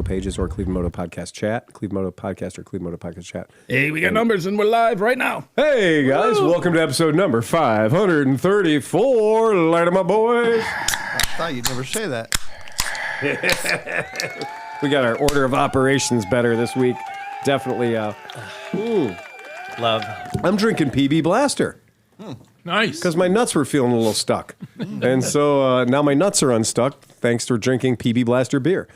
pages or Cleveland Moto Podcast chat, Cleveland Moto Podcast or Cleveland Moto Podcast chat. Hey, we got numbers and we're live right now. Hey guys, welcome to episode number 534. Light 'em up, boys. I thought you'd never say that. We got our order of operations better this week. Definitely. Love. I'm drinking PB Blaster Nice. because my nuts were feeling a little stuck, and so now my nuts are unstuck thanks to drinking PB Blaster beer.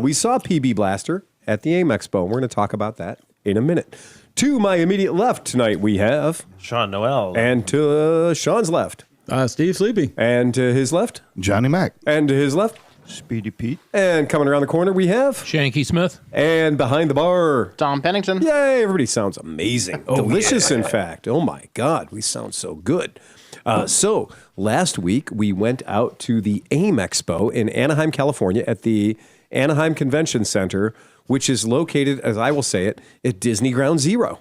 We saw PB Blaster at the AIM Expo. We're going to talk about that in a minute. To my immediate left tonight, we have Sean Noel. and to Sean's left, Steve Sleepy. and to his left, Johnny Mac. and to his left, Speedy Pete. and coming around the corner we have, Shanky Smith. and behind the bar. Tom Pennington. Yay, everybody sounds amazing. Delicious, in fact. Oh, my God. We sound so good. So last week, we went out to the AIM Expo in Anaheim, California at the Anaheim Convention Center, which is located, as I will say it, at Disney Ground Zero.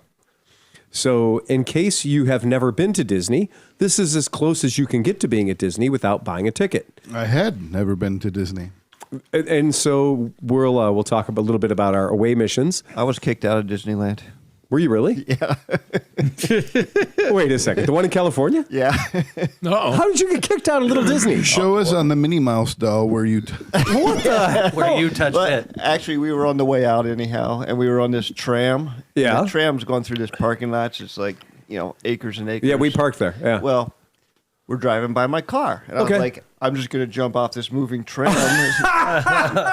So in case you have never been to Disney, this is as close as you can get to being at Disney without buying a ticket. I had never been to Disney. And so we'll talk a little bit about our away missions. I was kicked out of Disneyland. Were you really? Yeah. Wait a second. The one in California? Yeah. Uh-oh. How did you get kicked out of Little Disney? Show us on the Minnie Mouse doll where you... What the? Where you touched But it. actually, we were on the way out anyhow, and we were on this tram. Yeah. And the tram's going through this parking lot. It's like, acres and acres. Yeah, we parked there. Yeah. Well, we're driving by my car. And Okay. I was like, I'm just going to jump off this moving tram.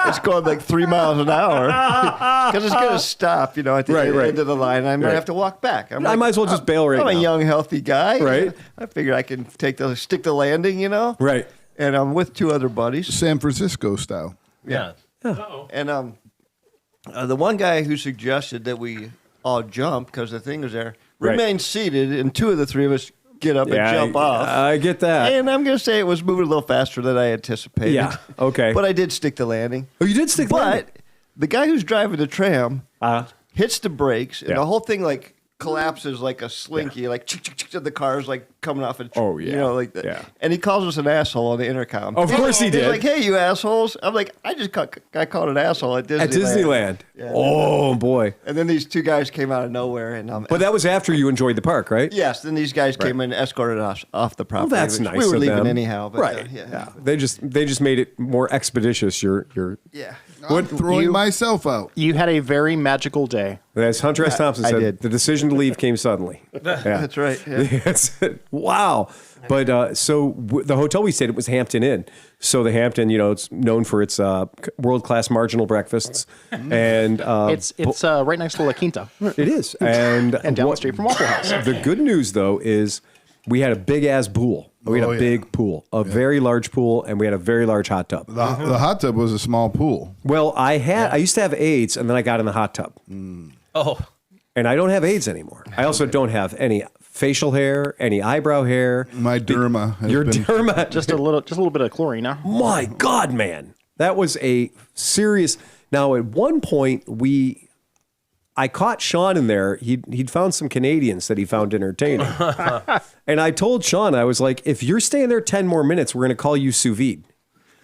It's going like 3 miles an hour. Because it's going to stop, at the Right. end of the line. I'm going to have to walk back. I might as well just bail right I'm now. a young, healthy guy. Right. I figure I can stick the landing, Right. And I'm with two other buddies. San Francisco style. Yeah. And the one guy who suggested that we all jump because the thing was there Right. remained seated, and two of the three of us get up and jump off. I get that. And I'm going to say it was moving a little faster than I anticipated. Yeah, okay. But I did stick the landing. Oh, you did stick the landing? But the guy who's driving the tram hits the brakes, and Yeah. the whole thing like collapses like a slinky, like the car's like coming off a Oh, yeah. like that. Yeah. And he calls us an asshole on the intercom. Of course he He's did. like, "Hey, you assholes!" I'm like, "I called an asshole at Disneyland." At Disneyland. Yeah. Oh, boy. And then these two guys came out of nowhere, and But that was after you enjoyed the park, right? yes, then these guys came and escorted us off the property. Well, that's which nice We were of leaving them. anyhow, but right. yeah. They just made it more expeditious. Your Yeah. I'm throwing myself out. You had a very magical day. as Hunter S. Thompson I said, did. the decision to leave came suddenly. Yeah. That's right. Yeah. That's it. Wow. But the hotel we stayed at was Hampton Inn. So the Hampton, it's known for its world-class marginal breakfasts. And It's right next to La Quinta it is. And down the street from Waffle House. The good news, though, is we had a big-ass pool. We had Oh, a yeah. big pool, a very large pool, and we had a very large hot tub. The hot tub was a small pool. Well, I used to have AIDS, and then I got in the hot tub. Oh. And I don't have AIDS anymore. I also don't have any facial hair, any eyebrow hair. My derma has Your been... derma. Just a little bit of chlorine now. My God, man. That was a serious... Now, at one point, I caught Sean in there. He'd found some Canadians that he found entertaining. And I told Sean, I was like, if you're staying there 10 more minutes, we're going to call you sous vide.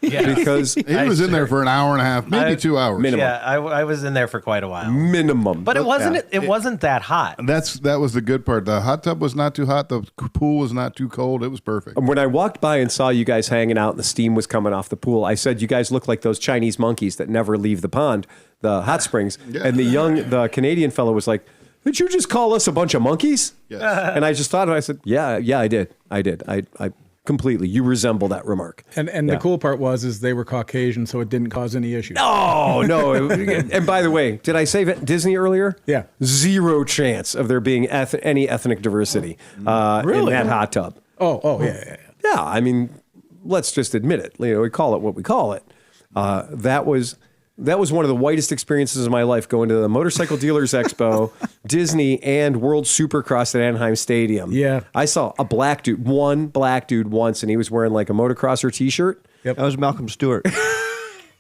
Yeah. Because He was in there for an hour and a half, maybe 2 hours. Minimum. Yeah, I was in there for quite a while. minimum. But it wasn't that hot. That was the good part. The hot tub was not too hot. The pool was not too cold. It was perfect. When I walked by and saw you guys hanging out and the steam was coming off the pool, I said, you guys look like those Chinese monkeys that never leave the pond, the hot springs. Yeah. And the Canadian fellow was like, did you just call us a bunch of monkeys? Yes. And I just thought, I said, yeah, I did. I completely. You resemble that remark. And the cool part was they were Caucasian, so it didn't cause any issues. Oh, no. And by the way, did I say Disney earlier? Yeah. Zero chance of there being any ethnic diversity in that hot tub. Oh, yeah. Yeah, I mean, let's just admit it. We call it what we call it. That was one of the whitest experiences of my life, going to the Motorcycle Dealers Expo, Disney, and World Supercross at Anaheim Stadium. Yeah. I saw one black dude once, and he was wearing like a motocrosser T-shirt. That was Malcolm Stewart.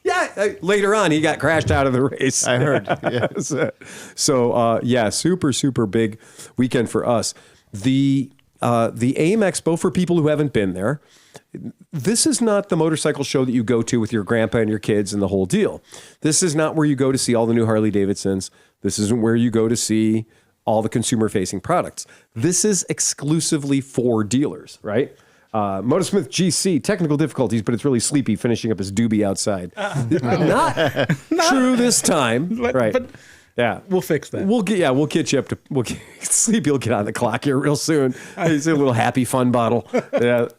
Yeah, later on, he got crashed out of the race. I heard. Yeah. So, super, super big weekend for us. The AIM Expo, for people who haven't been there, This is not the motorcycle show that you go to with your grandpa and your kids and the whole deal. This is not where you go to see all the new Harley Davidsons. This isn't where you go to see all the consumer-facing products. This is exclusively for dealers, right? Motorsmith GC, technical difficulties, but it's really sleepy finishing up his doobie outside. Not true this time, right? But yeah, we'll fix that. We'll get you up to Sleepy will get on the clock here real soon. It's a little happy fun bottle. Yeah,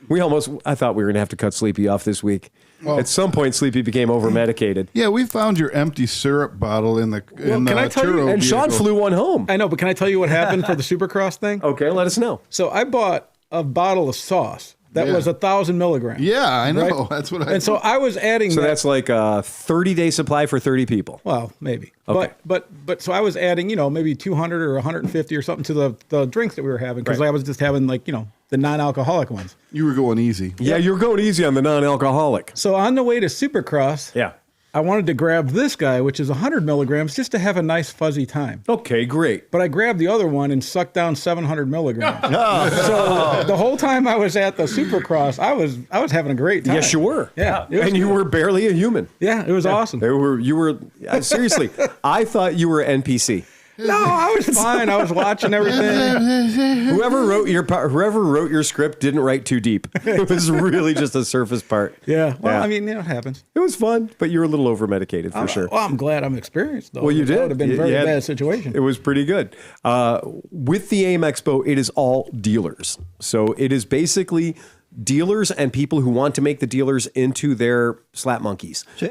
I thought we were gonna have to cut Sleepy off this week. Well, at some point, Sleepy became over medicated. Yeah, we found your empty syrup bottle in the can I tell you? churro And Sean vehicle. flew one home. I know, but can I tell you what happened for the Supercross thing? Okay, let us know. So I bought a bottle of sauce that Yeah. was 1,000 milligrams. Yeah, I know. Right? That's what I. And so I was adding. So that, that's like a 30-day supply for 30 people. well, maybe. Okay. But so I was adding, maybe 200 or 150 or something to the drinks that we were having because Right. I was just having the non-alcoholic ones. You were going easy. Yeah, you're going easy on the non-alcoholic. So on the way to Supercross, Yeah. I wanted to grab this guy, which is 100 milligrams, just to have a nice fuzzy time. Okay, great. But I grabbed the other one and sucked down 700 milligrams. So the whole time I was at the Supercross, I was having a great time. Yes, you were. Yeah, it was And you were barely a human. Yeah, it was awesome. You were seriously. I thought you were an NPC. No, I was fine. I was watching everything. Whoever wrote your script didn't write too deep. It was really just a surface part. Yeah. Well, Yeah. I mean, it happens. It was fun, but you were a little over medicated for sure. Well, I'm glad I'm experienced, though. Well, you did. That would have been a very bad situation. It was pretty good. With the AIM Expo, it is all dealers. So it is basically dealers and people who want to make the dealers into their slap monkeys. It's an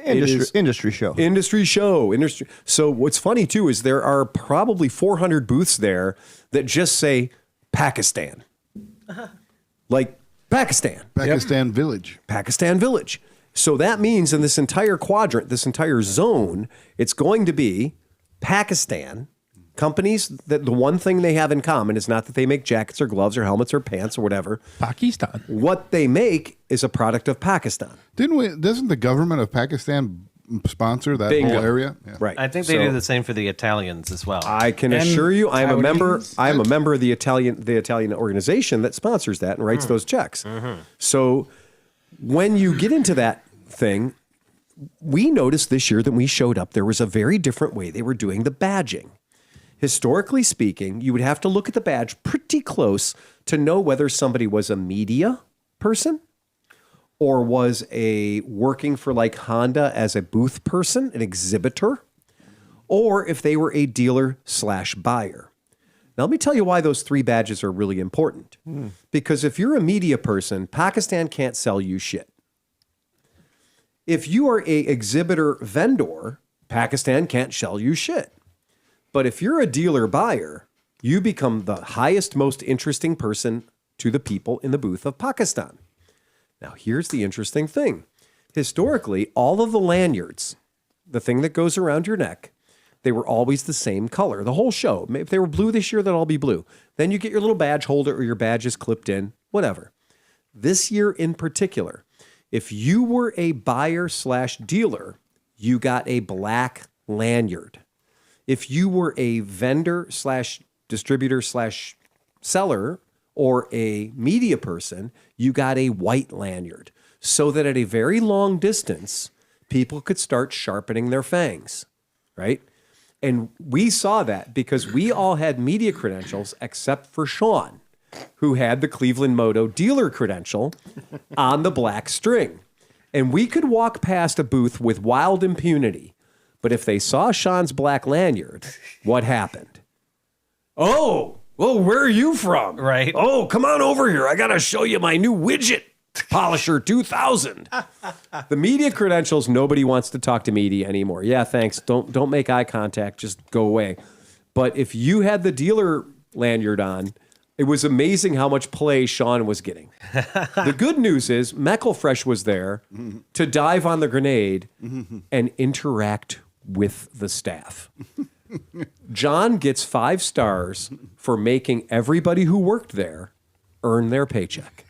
industry show. Industry show. So what's funny too is there are probably 400 booths there that just say Pakistan. Like Pakistan. Pakistan Village. Pakistan Village. So that means in this entire quadrant, this entire zone, it's going to be Pakistan companies that the one thing they have in common is not that they make jackets or gloves or helmets or pants or whatever. Pakistan. What they make is a product of Pakistan. Doesn't the government of Pakistan sponsor that Bingo. whole area? Yeah. Right. I think they do the same for the Italians as well. I can And assure you, I am a member. Saudis. I am a member of the Italian organization that sponsors that and writes those checks. So when you get into that thing, we noticed this year that we showed up, there was a very different way they were doing the badging. Historically speaking, you would have to look at the badge pretty close to know whether somebody was a media person or was a working for like Honda as a booth person, an exhibitor, or if they were a dealer/buyer. Now, let me tell you why those three badges are really important. Because if you're a media person, Pakistan can't sell you shit. If you are a exhibitor vendor, Pakistan can't sell you shit. But if you're a dealer buyer, you become the highest, most interesting person to the people in the booth of Pakistan. Now, here's the interesting thing. Historically, all of the lanyards, the thing that goes around your neck, they were always the same color, the whole show. If they were blue this year, they'd all be blue. Then you get your little badge holder or your badge is clipped in, whatever. This year in particular, if you were a buyer/dealer, you got a black lanyard. If you were a vendor/distributor/seller or a media person, you got a white lanyard so that at a very long distance, people could start sharpening their fangs, right? And we saw that because we all had media credentials except for Sean, who had the Cleveland Moto dealer credential on the black string. And we could walk past a booth with wild impunity. But if they saw Sean's black lanyard, what happened? Oh, well, where are you from? Right. Oh, come on over here. I got to show you my new widget Polisher 2000. The media credentials, nobody wants to talk to media anymore. Yeah, thanks. Don't make eye contact. Just go away. But if you had the dealer lanyard on, it was amazing how much play Sean was getting. The good news is Meckelfresh was there to dive on the grenade and interact with the staff. John gets 5 stars for making everybody who worked there earn their paycheck.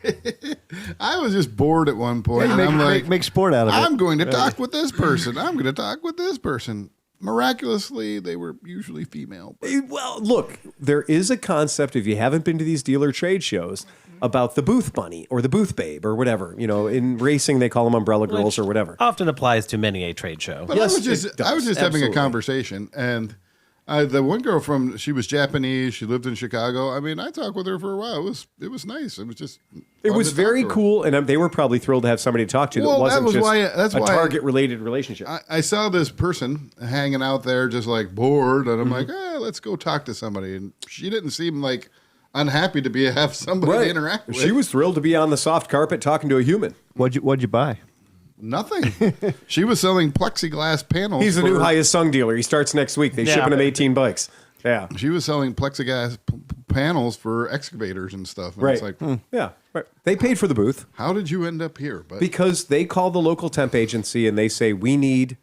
I was just bored at one point. And I'm like, make sport out of it. I'm going to talk with this person. I'm going to talk with this person. Miraculously, they were usually female. Well, look, there is a concept, if you haven't been to these dealer trade shows, about the booth bunny or the booth babe or whatever. You know, in racing they call them umbrella girls or whatever. Often applies to many a trade show. But Yes, I was just it does. having Absolutely. a conversation, and the one girl she was Japanese. She lived in Chicago. I mean, I talked with her for a while. It was nice. It was just. It fun was to very talk to her. cool, and they were probably thrilled to have somebody to talk to that Well, wasn't that's just a why target-related relationship. I saw this person hanging out there, just like bored, and I'm like, let's go talk to somebody. And she didn't seem like unhappy to have somebody to interact with. She was thrilled to be on the soft carpet talking to a human. What'd you buy? Nothing. She was selling plexiglass panels. He's the new highest sung dealer. He starts next week. They shipping him 18 bikes. Yeah. She was selling plexiglass panels for excavators and stuff. And Right. It's like, Yeah. Right. They paid for the booth how did you end up here? But because they call the local temp agency and they say, we need,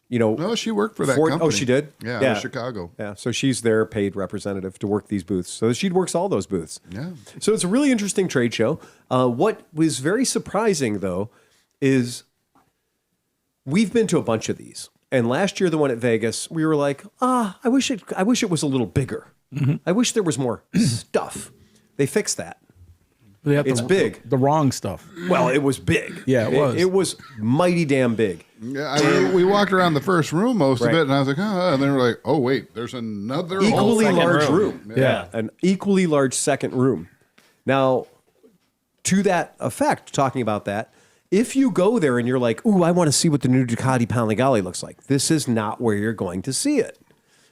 no, she worked for that company. Oh, she did? Yeah, out of Chicago. Yeah. So she's their paid representative to work these booths. So she works all those booths. Yeah. So it's a really interesting trade show. What was very surprising, though, is we've been to a bunch of these. And last year, the one at Vegas, we were like, I wish it was a little bigger. I wish there was more stuff. They fixed that. It's big. The wrong stuff. Well, it was big. Yeah, it was. It was mighty damn big. Yeah, we walked around the first room most Right. of it, and I was like, and then we're like, oh wait, there's another whole Equally second large room. Yeah. An equally large second room. Now, to that effect, talking about that, if you go there and you're like, ooh, I want to see what the new Ducati Panigale looks like, this is not where you're going to see it.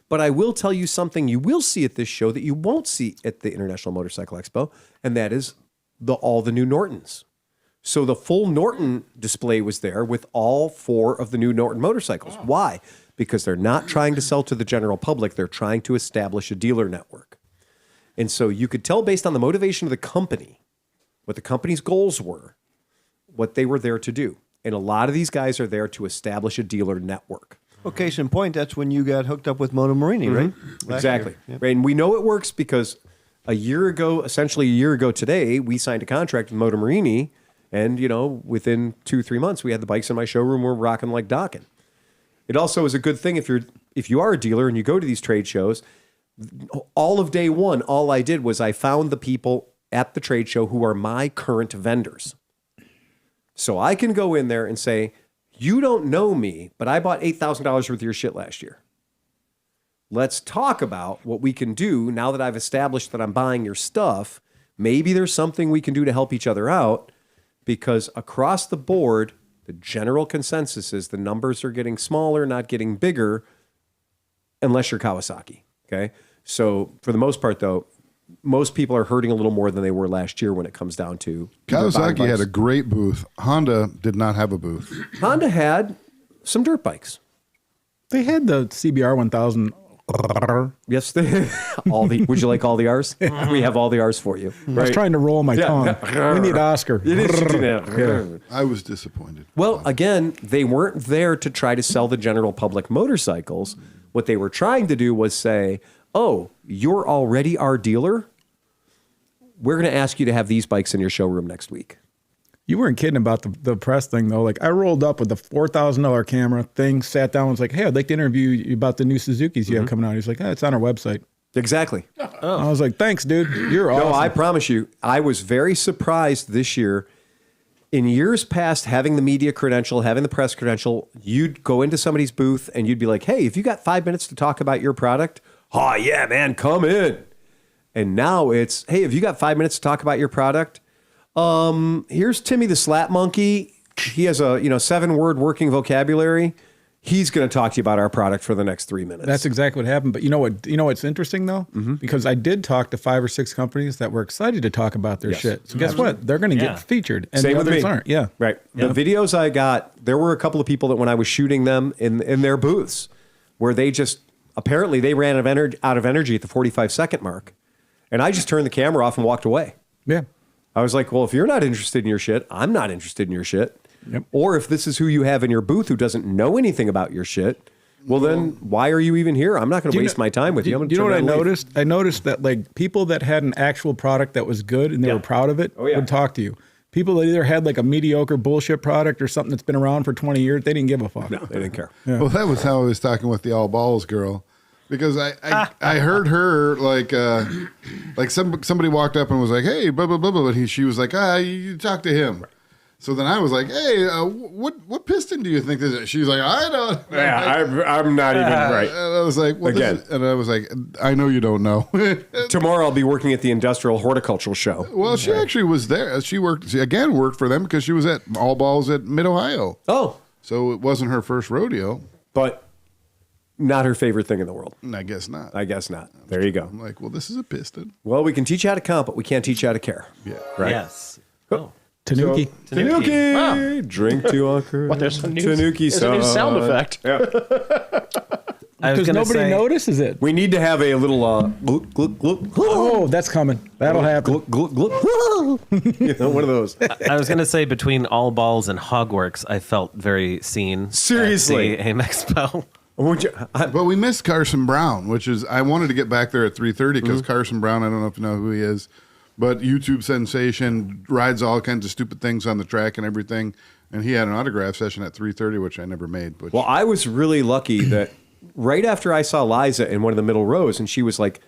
But I will tell you something you will see at this show that you won't see at the International Motorcycle Expo, and that is all the new Nortons. So the full Norton display was there with all 4 of the new Norton motorcycles. Why? Because they're not trying to sell to the general public. They're trying to establish a dealer network. And so you could tell based on the motivation of the company, what the company's goals were, what they were there to do. And a lot of these guys are there to establish a dealer network. Well, case in point, that's when you got hooked up with Moto Morini, right? Last Exactly. year. Yep. Right. And we know it works because essentially a year ago today, we signed a contract with Moto Morini. And, within 2-3 months, we had the bikes in my showroom. We're rocking like docking. It also is a good thing if you are a dealer and you go to these trade shows. All of day one, all I did was I found the people at the trade show who are my current vendors. So I can go in there and say, you don't know me, but I bought $8,000 worth of your shit last year. Let's talk about what we can do now that I've established that I'm buying your stuff. Maybe there's something we can do to help each other out, because across the board, the general consensus is the numbers are getting smaller, not getting bigger, unless you're Kawasaki. Okay. So for the most part, though, most people are hurting a little more than they were last year when it comes down to Kawasaki had a great booth. Honda did not have a booth. Honda had some dirt bikes. They had the CBR 1000. Yes, would you like all the R's? We have all the R's for you. I was trying to roll my tongue. We need Oscar. I was disappointed. Well, again, they weren't there to try to sell the general public motorcycles. What they were trying to do was say, oh, you're already our dealer? We're going to ask you to have these bikes in your showroom next week. You weren't kidding about the press thing, though. Like, I rolled up with the $4,000 camera thing, sat down, and was like, hey, I'd like to interview you about the new Suzukis you have coming out. He's like, it's on our website. Exactly. I was like, thanks, dude. You're awesome. No, I promise you, I was very surprised this year. In years past, having the media credential, having the press credential, you'd go into somebody's booth and you'd be like, hey, if you got 5 minutes to talk about your product, oh, yeah, man, come in. And now it's, hey, if you got 5 minutes to talk about your product, here's Timmy the Slap Monkey. He has a 7-word working vocabulary. He's going to talk to you about our product for the next 3 minutes. That's exactly what happened. But you know what's interesting, though? Because I did talk to 5 or 6 companies that were excited to talk about their shit. So guess what? They're going to get featured. And Same the with others me. aren't. Yeah. Right. The videos I got, there were a couple of people that when I was shooting them in their booths, where they just, apparently they ran out of energy at the 45-second mark. And I just turned the camera off and walked away. Yeah. I was like, well, if you're not interested in your shit, I'm not interested in your shit. Yep. Or if this is who you have in your booth who doesn't know anything about your shit, well, then why are you even here? I'm not going to waste my time with you. I'm gonna Do you know what I turn around and leave. noticed? I noticed that like people that had an actual product that was good and they were proud of it would talk to you. People that either had like a mediocre bullshit product or something that's been around for 20 years, they didn't give a fuck. No, they didn't care. Well, that was how I was talking with the All Balls girl, because I heard her like somebody walked up and was like, hey, blah blah blah blah, and she was like, you talk to him. So then I was like, hey, what piston do you think this is? She was like, I don't. Yeah, I'm not even right. And I was like, well, and I was like, I know you don't know. Tomorrow I'll be working at the Industrial Horticultural Show. Well, she actually was there. She worked for them because she was at All Balls at Mid Ohio. Oh, So it wasn't her first rodeo. but not her favorite thing in the world. I guess not. I guess not. There you go. I'm like, well, this is a piston. Well, we can teach you how to count, but we can't teach you how to care. Yeah. Right? Yes. Oh. Tanuki. Tanuki. Drink to Uncle. What, there's a new, Tanuki there's a new sound effect. I was Because gonna nobody say, notices it. We need to have a little gluck, gluck, gluck. Oh, that's coming. That'll happen. Gluck, gluck, gluck. You know, one of those. I was gonna say between All Balls and Hogworks, I felt very seen. Seriously. at the AIM Expo. Would you, But we missed Carson Brown, which is, I wanted to get back there at 3:30 because Carson Brown, I don't know if you know who he is, but YouTube sensation, rides all kinds of stupid things on the track and everything. And he had an autograph session at 3:30, which I never made. Which, well, I was really lucky that right after I saw Liza in one of the middle rows, and she was like,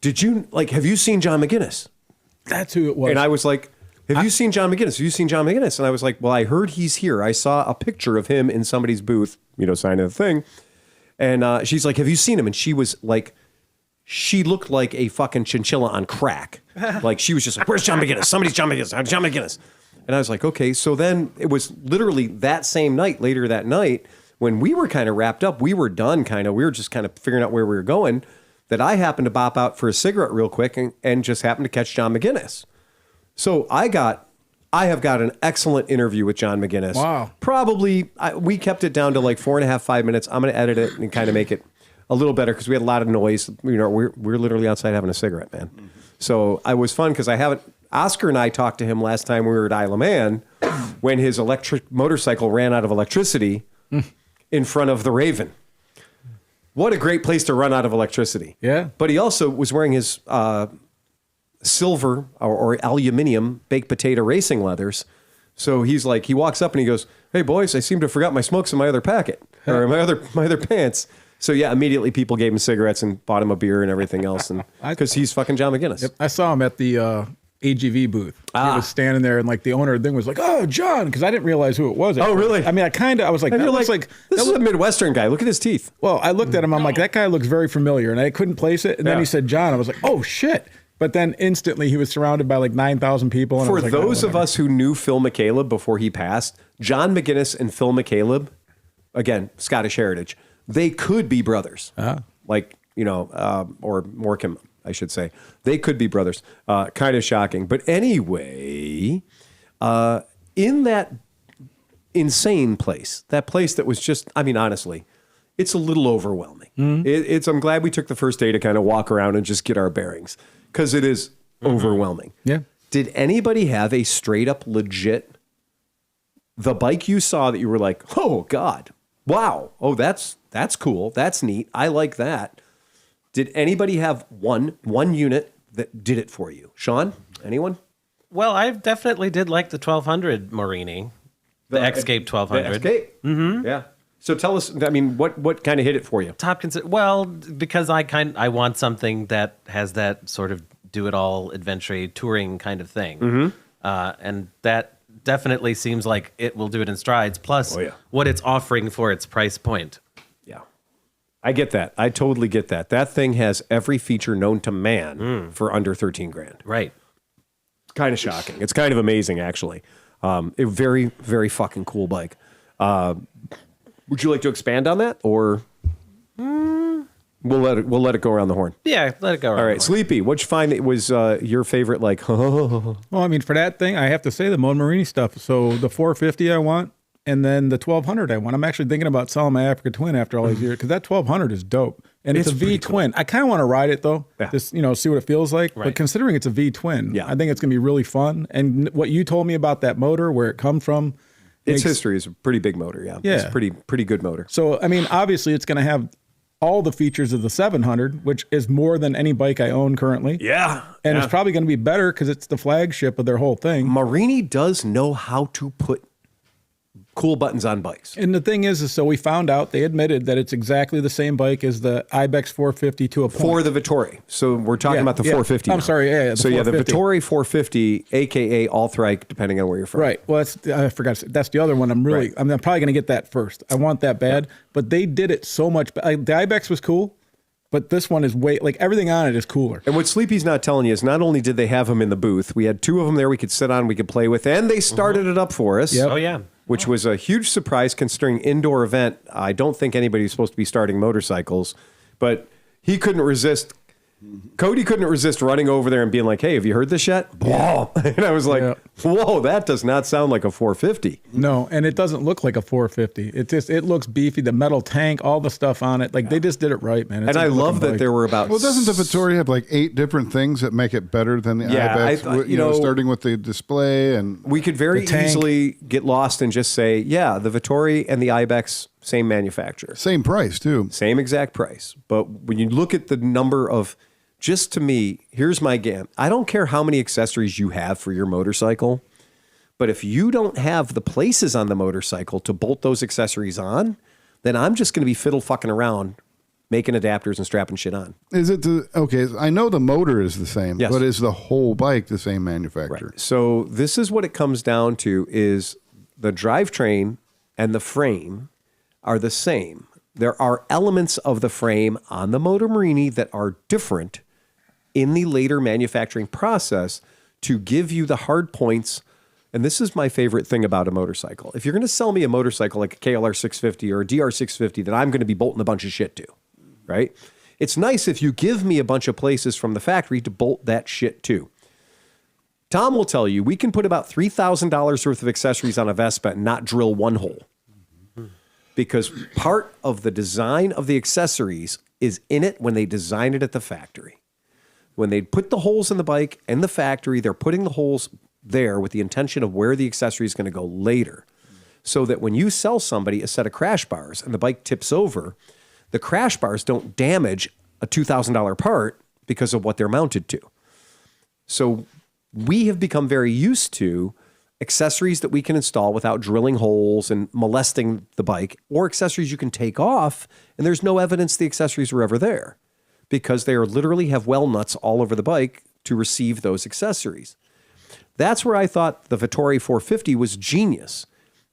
have you seen John McGinnis? That's who it was. And I was like, have you seen John McGinnis? Have you seen John McGinnis? And I was like, well, I heard he's here. I saw a picture of him in somebody's booth, signing the thing. And she's like, have you seen him? And she was like, she looked like a fucking chinchilla on crack. Like, she was just like, where's John McGinnis? Somebody's John McGinnis. I'm John McGinnis. And I was like, okay. So then it was literally that same night, later that night, when we were kind of wrapped up, we were done kind of. We were just kind of figuring out where we were going, that I happened to bop out for a cigarette real quick and just happened to catch John McGinnis. So I have got an excellent interview with John McGinnis. Wow. Probably, we kept it down to like 4.5, 5 minutes. I'm going to edit it and kind of make it a little better because we had a lot of noise. We're literally outside having a cigarette, man. Mm-hmm. So I was fun because Oscar and I talked to him last time we were at Isle of Man when his electric motorcycle ran out of electricity in front of the Raven. What a great place to run out of electricity. Yeah. But he also was wearing his silver or aluminium baked potato racing leathers. So he walks up and he goes, hey boys, I seem to have forgot my smokes in my other packet or my other pants. So yeah, immediately people gave him cigarettes and bought him a beer and everything else. And because he's fucking John McGinnis. Yep. I saw him at the AGV booth. He was standing there and like the owner of the thing was like, oh, John, because I didn't realize who it was. Oh, really? I mean, I was like, And that you're looks like, this is a Midwestern guy. Look at his teeth. Well, I looked at him. I'm like, that guy looks very familiar. And I couldn't place it. And then Yeah. he said, John. I was like, oh, shit. But then instantly he was surrounded by like 9,000 people. And I For was like, those oh, of us who knew Phil McCaleb before he passed, John McGinnis and Phil McCaleb, again, Scottish heritage, they could be brothers. Like, or Morecambe, I should say. They could be brothers. Kind of shocking. But anyway, in that insane place, that place that was just, I mean, honestly, it's a little overwhelming. I'm glad we took the first day to kind of walk around and just get our bearings because it is overwhelming. Yeah. Did anybody have a straight up legit, the bike you saw that you were like, oh God, wow. Oh, that's cool. That's neat. I like that. Did anybody have one unit that did it for you? Sean, anyone? Well, I definitely did like the 1200 Morini, the Escape 1200. The Escape. Mm-hmm. Yeah. So tell us, I mean, what kind of hit it for you? Well, because I want something that has that sort of do-it-all adventure touring kind of thing. And that definitely seems like it will do it in strides, plus what it's offering for its price point. Yeah. I get that. I totally get that. That thing has every feature known to man for under 13 grand. Right. Kind of shocking. It's kind of amazing, actually. A very, very fucking cool bike. Would you like to expand on that, or we'll let it go around the horn? Yeah, let it go around. All right, Sleepy. What'd you find that was your favorite? Like, Well, I mean, for that thing, I have to say the Moto Marini stuff. So the 450 I want, and then the 1200 I want. I'm actually thinking about selling my Africa Twin after all these years because that 1200 is dope, and it's a V twin. I kind of want to ride it though, just see what it feels like. Right. But considering it's a V twin, I think it's gonna be really fun. And what you told me about that motor, where it comes from. Its history is a pretty big motor, yeah. It's a pretty good motor. So, I mean, obviously it's going to have all the features of the 700, which is more than any bike I own currently. Yeah. And it's probably going to be better because it's the flagship of their whole thing. Marini does know how to put cool buttons on bikes. And the thing is so we found out, they admitted that it's exactly the same bike as the Ibex 450 to a point. For the Vittori. So we're talking about the 450 I'm now. sorry, the so yeah, the 450. Vittori 450, a.k.a. All-Thrike, depending on where you're from. Right. Well, I forgot. That's the other one. I'm probably going to get that first. I want that bad. But they did it so much. The Ibex was cool, but this one is everything on it is cooler. And what Sleepy's not telling you is not only did they have them in the booth, we had 2 of them there we could sit on, we could play with, and they started it up for us. Yep. Oh, yeah. Which was a huge surprise considering indoor event. I don't think anybody was supposed to be starting motorcycles, but he couldn't resist. Cody couldn't resist running over there and being like, hey, have you heard this yet? Yeah. And I was like, whoa, that does not sound like a 450. No, and it doesn't look like a 450. It looks beefy, the metal tank, all the stuff on it. They just did it right, man. And I love that there were about... Well, doesn't the Vittori have 8 different things that make it better than the Ibex? You know, starting with the display and... We could very easily get lost and just say, yeah, the Vittori and the Ibex, same manufacturer. Same price, too. Same exact price. But when you look at the number of... Just to me, here's my game. I don't care how many accessories you have for your motorcycle, but if you don't have the places on the motorcycle to bolt those accessories on, then I'm just going to be fiddle fucking around making adapters and strapping shit on. Is it okay, I know the motor is the same, yes. But is the whole bike the same manufacturer? Right. So this is what it comes down to is the drivetrain and the frame are the same. There are elements of the frame on the Moto Morini that are different in the later manufacturing process to give you the hard points. And this is my favorite thing about a motorcycle. If you're going to sell me a motorcycle like a KLR 650 or a DR 650 that I'm going to be bolting a bunch of shit to, right? It's nice if you give me a bunch of places from the factory to bolt that shit to. Tom will tell you, we can put about $3,000 worth of accessories on a Vespa and not drill one hole. Because part of the design of the accessories is in it when they design it at the factory. When they put the holes in the bike and the factory, they're putting the holes there with the intention of where the accessory is going to go later. So that when you sell somebody a set of crash bars and the bike tips over, the crash bars don't damage a $2,000 part because of what they're mounted to. So we have become very used to accessories that we can install without drilling holes and molesting the bike, or accessories you can take off and there's no evidence the accessories were ever there, because they literally have well nuts all over the bike to receive those accessories. That's where I thought the Vittori 450 was genius.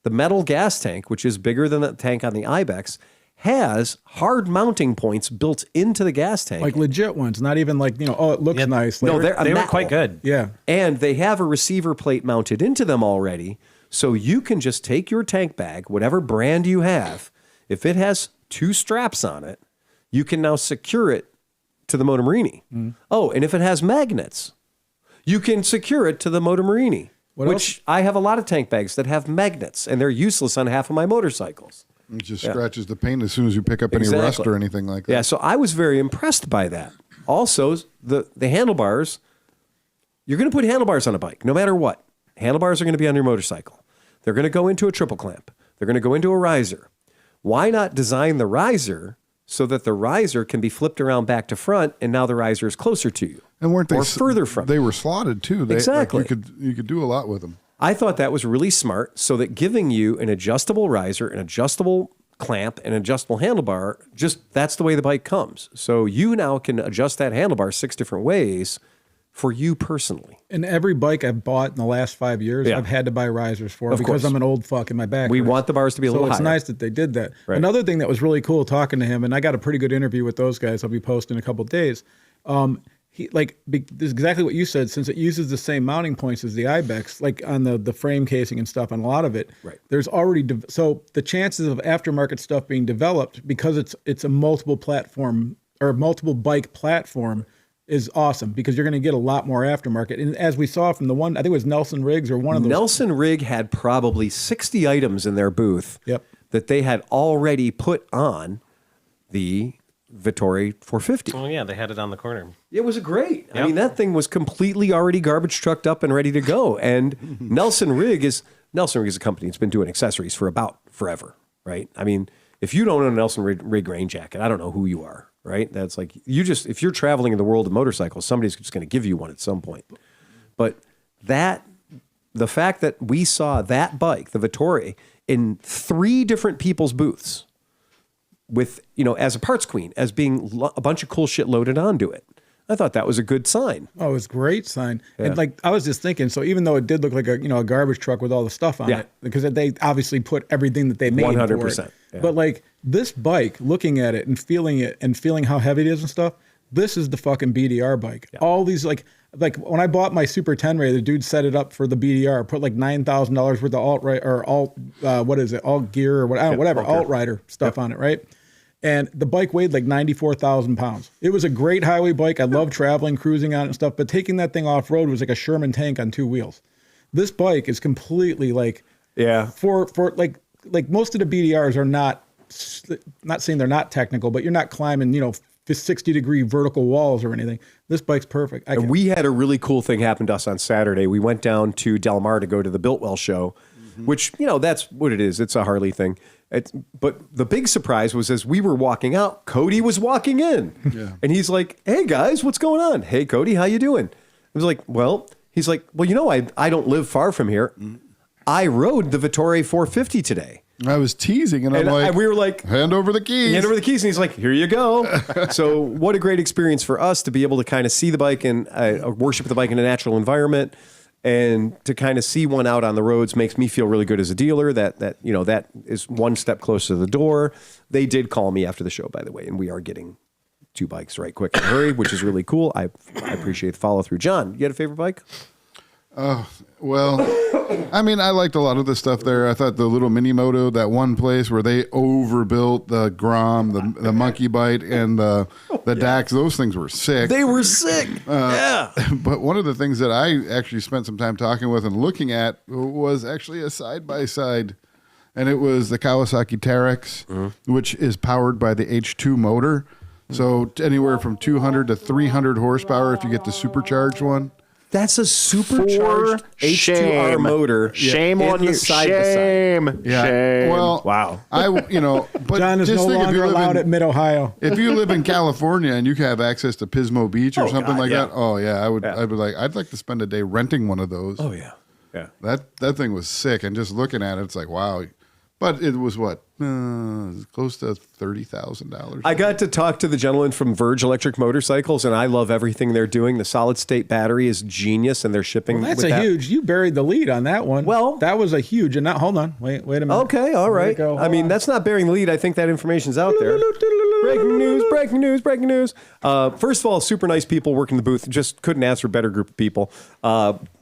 The metal gas tank, which is bigger than the tank on the Ibex, has hard mounting points built into the gas tank. Like legit ones, not even it looks nice. No, they were quite good. Yeah. And they have a receiver plate mounted into them already, so you can just take your tank bag, whatever brand you have, if it has 2 straps on it, you can now secure it to the Moto Morini. Oh, and if it has magnets, you can secure it to the Moto Morini, which I have a lot of tank bags that have magnets, and they're useless on half of my motorcycles. It just scratches the paint as soon as you pick up any rust or anything like that. Yeah, so I was very impressed by that. Also, the handlebars, you're going to put handlebars on a bike, no matter what. Handlebars are going to be on your motorcycle. They're going to go into a triple clamp. They're going to go into a riser. Why not design the riser so that the riser can be flipped around back to front, and now the riser is closer to you, and weren't they further from? They were slotted too. Exactly. You could do a lot with them. I thought that was really smart, so that giving you an adjustable riser, an adjustable clamp, and an adjustable handlebar, that's the way the bike comes. So you now can adjust that handlebar 6 different ways for you personally. And every bike I've bought in the last 5 years, I've had to buy risers for Of because course. I'm an old fuck and my back We hurts. want the bars to be a little So it's higher. nice that they did that. Right. Another thing that was really cool talking to him, and I got a pretty good interview with those guys I'll be posting in a couple of days. This is exactly what you said, since it uses the same mounting points as the Ibex, like on the frame casing and stuff on a lot of it. Right. There's already, so the chances of aftermarket stuff being developed, because it's a multiple platform or multiple bike platform, is awesome, because you're going to get a lot more aftermarket. And as we saw from the one, I think it was Nelson Riggs or one of those. Nelson Rig had probably 60 items in their booth that they had already put on the Vittori 450. Oh, yeah, they had it on the corner. It was great. I mean, that thing was completely already garbage trucked up and ready to go. And Nelson Rig is a company that's been doing accessories for about forever, right? I mean, if you don't own a Nelson Rig rain jacket, I don't know who you are, right? That's like, if you're traveling in the world of motorcycles, somebody's just going to give you one at some point. But the fact that we saw that bike, the Vittori, in 3 different people's booths with, as a parts queen, as being a bunch of cool shit loaded onto it. I thought that was a good sign. Oh, it was a great sign. And I was just thinking, so even though it did look like a garbage truck with all the stuff on it, because they obviously put everything that they made 100%. For it. Yeah. But this bike, looking at it and feeling how heavy it is and stuff, this is the fucking BDR bike. Yeah. All these like when I bought my Super 10 Ray, the dude set it up for the BDR, put like $9,000 worth of alt gear or whatever, alt rider stuff on it, right? And the bike weighed like 94,000 pounds. It was a great highway bike. I love traveling, cruising on it and stuff, but taking that thing off road was like a Sherman tank on 2 wheels. This bike is completely for most of the BDRs are not saying they're not technical, but you're not climbing, 60-degree vertical walls or anything. This bike's perfect. And we had a really cool thing happen to us on Saturday. We went down to Del Mar to go to the Biltwell show, which, that's what it is. It's a Harley thing. But the big surprise was as we were walking out, Cody was walking in. Yeah. And he's like, hey, guys, what's going on? Hey, Cody, how you doing? I was like, well, he's like, well, I don't live far from here. I rode the Vittori 450 today. I was teasing, and we were like, hand over the keys. Hand over the keys. And he's like, here you go. So what a great experience for us to be able to kind of see the bike and worship the bike in a natural environment. And to kind of see one out on the roads makes me feel really good as a dealer that is one step closer to the door. They did call me after the show, by the way, and we are getting 2 bikes right quick and hurry, which is really cool. I appreciate the follow through. John, you had a favorite bike? Well, I liked a lot of the stuff there. I thought the little mini moto, that one place where they overbuilt the Grom, the Monkey Bite, and the Dax, those things were sick. They were sick. Yeah. But one of the things that I actually spent some time talking with and looking at was actually a side-by-side. And it was the Kawasaki Terex, which is powered by the H2 motor. So anywhere from 200 to 300 horsepower if you get the supercharged one. That's a supercharged H2R motor. Shame on you. Shame. Yeah. Shame. Well, wow. But John is no longer allowed at Mid-Ohio. If you live in California and you have access to Pismo Beach or something that, oh yeah, I'd like to spend a day renting one of those. Oh yeah. Yeah. That thing was sick, and just looking at it, it's like, wow. But it was what? Close to $30,000. I got to talk to the gentleman from Verge Electric Motorcycles, and I love everything they're doing. The solid state battery is genius, and they're shipping. Well, that's huge. You buried the lead on that one. Well, that was a huge. And now, hold on, wait a minute. Okay, all right. That's not burying the lead. I think that information's out there. Breaking news. First of all, super nice people working the booth. Just couldn't ask for a better group of people.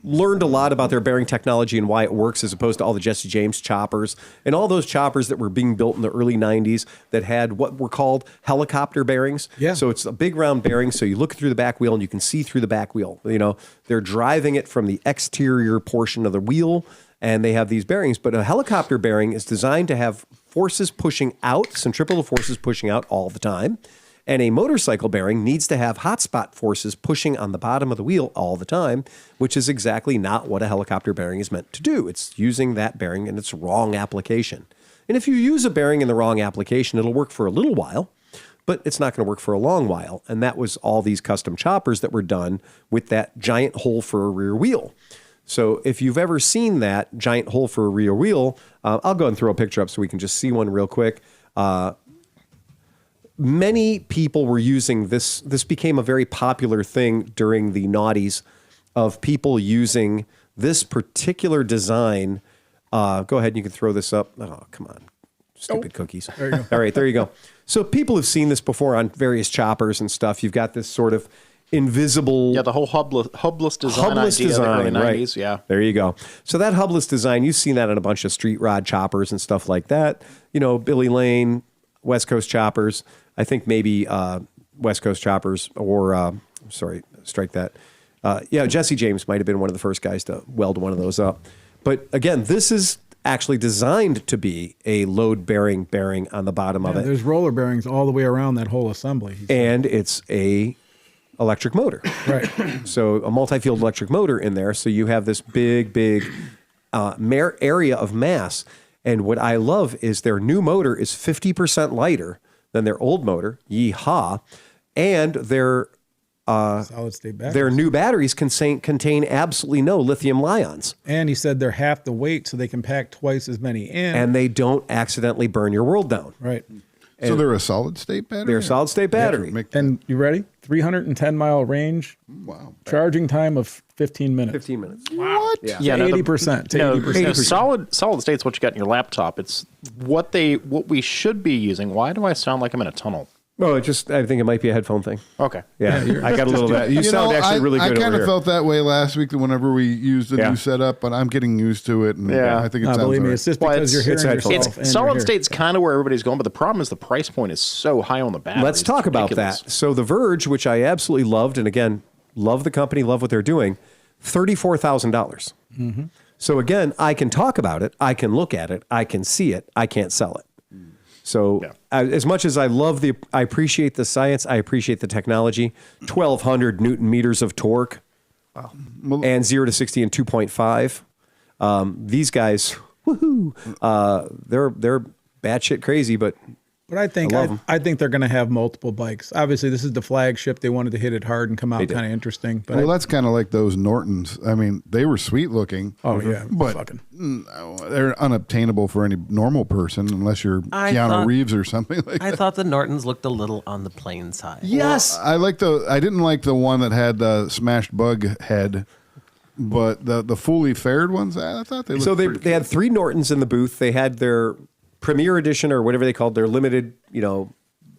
Learned a lot about their bearing technology and why it works as opposed to all the Jesse James choppers and all those choppers that were being built in the early 90s that had what were called helicopter bearings. Yeah. So it's a big round bearing. So you look through the back wheel and you can see through the back wheel. They're driving it from the exterior portion of the wheel and they have these bearings. But a helicopter bearing is designed to have forces pushing out, centripetal forces pushing out all the time. And a motorcycle bearing needs to have hotspot forces pushing on the bottom of the wheel all the time, which is exactly not what a helicopter bearing is meant to do. It's using that bearing in its wrong application. And if you use a bearing in the wrong application, it'll work for a little while, but it's not going to work for a long while. And that was all these custom choppers that were done with that giant hole for a rear wheel. So if you've ever seen that giant hole for a rear wheel, I'll go and throw a picture up so we can just see one real quick. Many people were using this. This became a very popular thing during the noughties of people using this particular design. Go ahead and you can throw this up. Oh, come on. Stupid cookies. There you go. All right, there you go. So people have seen this before on various choppers and stuff. You've got this sort of invisible... Yeah, the whole hubless design idea of the early 90s. Yeah. There you go. So that hubless design, you've seen that on a bunch of street rod choppers and stuff like that. Billy Lane, West Coast choppers. I think maybe West Coast choppers or, strike that. Jesse James might have been one of the first guys to weld one of those up. But again, this is actually designed to be a load-bearing bearing on the bottom of it. There's roller bearings all the way around that whole assembly. And it's a electric motor. Right. So a multi-field electric motor in there. So you have this big area of mass. And what I love is their new motor is 50% lighter than their old motor. Yeehaw. And their solid state batteries. their new batteries contain absolutely no lithium ions. And he said they're half the weight, so they can pack twice as many in. And they don't accidentally burn your world down. Right. So they're a solid state battery? They're a solid state battery. And you ready? 310-mile range. Wow. Charging time of 15 minutes. 15 minutes. What? Yeah, no, 80%. To No, 80%. no, solid state's what you got in your laptop. It's what we should be using. Why do I sound like I'm in a tunnel? Well, I think it might be a headphone thing. Okay. Yeah, I got a little bit. You sound actually really good I kind over of here. felt that way last week whenever we used the new setup, but I'm getting used to it. And Yeah. I think it No, sounds believe me, all it's right. just because you're hearing headphones. yourself. and Solid you're here. state's kind of where everybody's going, but the problem is the price point is so high on the batteries. Let's talk It's about ridiculous. that. So The Verge, which I absolutely loved, and again, love the company, love what they're doing, $34,000. So again, I can talk about it, I can look at it, I can see it, I can't sell it. So as much as I appreciate the science, I appreciate the technology, 1,200 Newton meters of torque, and 0 to 60 in 2.5. These guys, woohoo, they're batshit crazy, but But I think love 'em. I think they're going to have multiple bikes. Obviously, this is the flagship. They wanted to hit it hard and come out did. kind of interesting. But Well, that's kind of like those Nortons. I mean, they were sweet looking. oh yeah, But fucking. they're unobtainable for any normal person unless you're I Keanu thought- Reeves or something like I that. thought the Nortons looked a little on the plain side. yes. I didn't like the one that had the smashed bug head, but the fully fared ones, I thought they looked So pretty they had 3 Nortons in the booth. They had their Premier Edition or whatever they called their limited,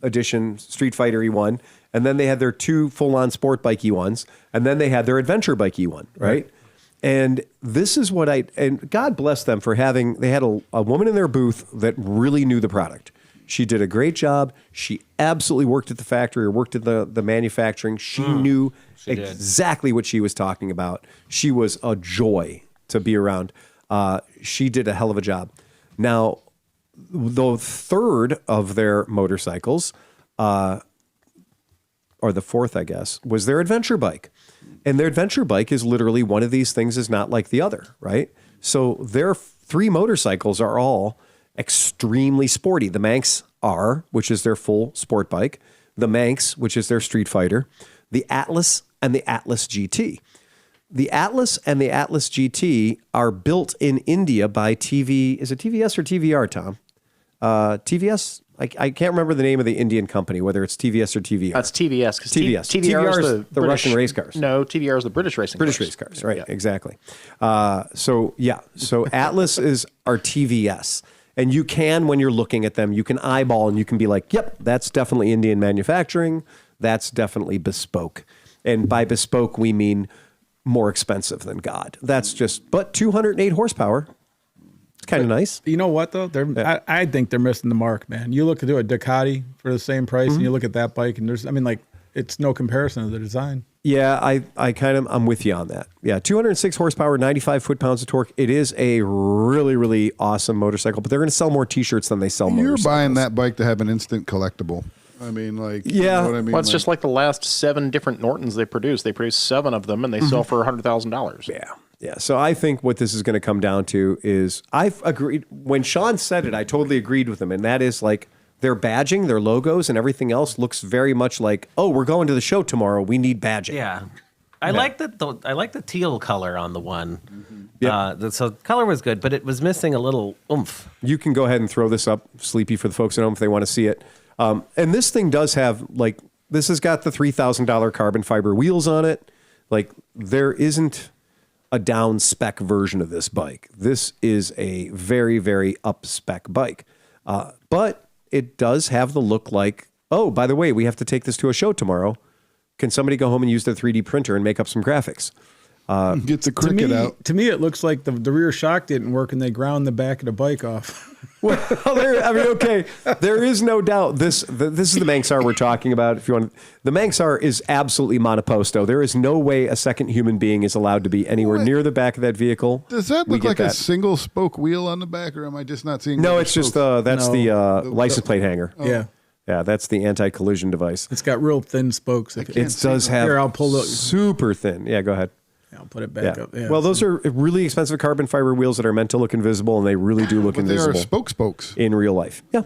edition Street Fighter E1, and then they had their 2 full-on sport bike E1s, and then they had their adventure bike E1, right? And this is what and God bless them for they had a woman in their booth that really knew the product. She did a great job. She absolutely worked at the factory or worked at the manufacturing. She knew exactly what she was talking about. She was a joy to be around. She did a hell of a job. Now, the third of their motorcycles, or the fourth, I guess, was their adventure bike. And their adventure bike is literally one of these things is not like the other, right? So their 3 motorcycles are all extremely sporty. The Manx R, which is their full sport bike, the Manx, which is their Street Fighter, the Atlas, and the Atlas GT. The Atlas and the Atlas GT are built in India by is it TVS or TVR, Tom? TVS? I can't remember the name of the Indian company, whether it's TVS or TVR. That's TVS. 'Cause TVS. TVR is the British, Russian race cars. No, TVR is the British racing British cars. race cars, right? Exactly. So Atlas is our TVS. And you can, when you're looking at them, you can eyeball and you can be like, yep, that's definitely Indian manufacturing. That's definitely bespoke. And by bespoke, we mean more expensive than God. But 208 horsepower. It's kind of nice. You know what though? I think they're missing the mark, man. You look at a Ducati for the same price, and you look at that bike, and it's no comparison to the design. Yeah, I'm with you on that. Yeah, 206 horsepower, 95 foot-pounds of torque. It is a really, really awesome motorcycle, but they're going to sell more T-shirts than they sell You're motorcycles. buying that bike to have an instant collectible. I mean, you know what I mean? Well, it's just like the last 7 different Nortons they produced. They produced 7 of them, and they sell for $100,000. Yeah. So I think what this is going to come down to is I've agreed. When Sean said it, I totally agreed with him. And that is like their badging, their logos, and everything else looks very much like, oh, we're going to the show tomorrow. We need badging. Yeah. I like the teal color on the one. Yep. So the color was good, but it was missing a little oomph. You can go ahead and throw this up, Sleepy, for the folks at home if they want to see it. And this thing does have, this has got the $3,000 carbon fiber wheels on it. There isn't a down spec version of this bike. This is a very, very up spec bike. But it does have the look like, oh, by the way, we have to take this to a show tomorrow. Can somebody go home and use their 3D printer and make up some graphics? Get the cricket out. To me, it looks like the rear shock didn't work, and they ground the back of the bike off. Well, okay. There is no doubt this is the Manx R we're talking about. If you want, the Manx R is absolutely monoposto. There is no way a second human being is allowed to be anywhere near the back of that vehicle. Does that look like a single spoke wheel on the back, or am I just not seeing? No, it's just the license plate hanger. Yeah. Yeah, that's the anti-collision device. It's got real thin spokes. It does have Here, I'll pull it. super thin. Yeah, go ahead. I'll put it back up. Yeah. Well, those are really expensive carbon fiber wheels that are meant to look invisible, and they really do look But they invisible. are spokes. In real life. Yeah.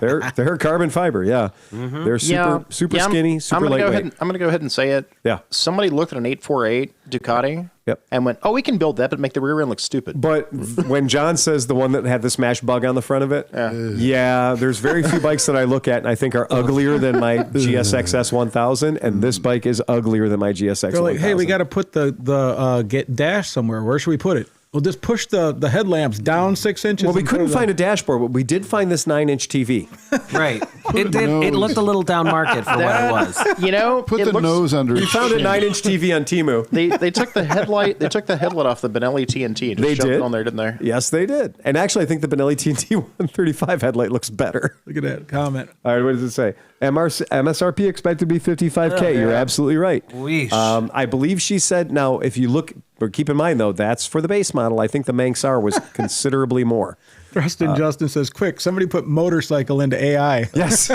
They're carbon fiber. Yeah. They're super skinny, super lightweight. I'm going to go ahead and say it. Yeah. Somebody looked at an 848 Ducati and went, oh, we can build that, but make the rear end look stupid. But when John says the one that had the smash bug on the front of it, there's very few bikes that I look at and I think are uglier than my GSX S1000, and this bike is uglier than my GSX 1000. They're like, hey, we got to put the get dash somewhere. Where should we put it? Well, just push the headlamps down 6 inches. Well, we couldn't find a dashboard, but we did find this 9-inch TV. Right. It looked a little down market for what it was. You know, Put the nose under. We found a 9-inch TV on Temu. They took the headlight. They took the headlight off the Benelli TNT and just shoved it on there, didn't they? Yes, they did. And actually, I think the Benelli TNT 135 headlight looks better. Look at that comment. All right, what does it say? MSRP expected to be $55K. You're absolutely right. Weesh. I believe she said, now, if you look, but keep in mind, though, that's for the base model. I think the Manx R was considerably more. Preston Justin says, quick, somebody put motorcycle into AI. Yes.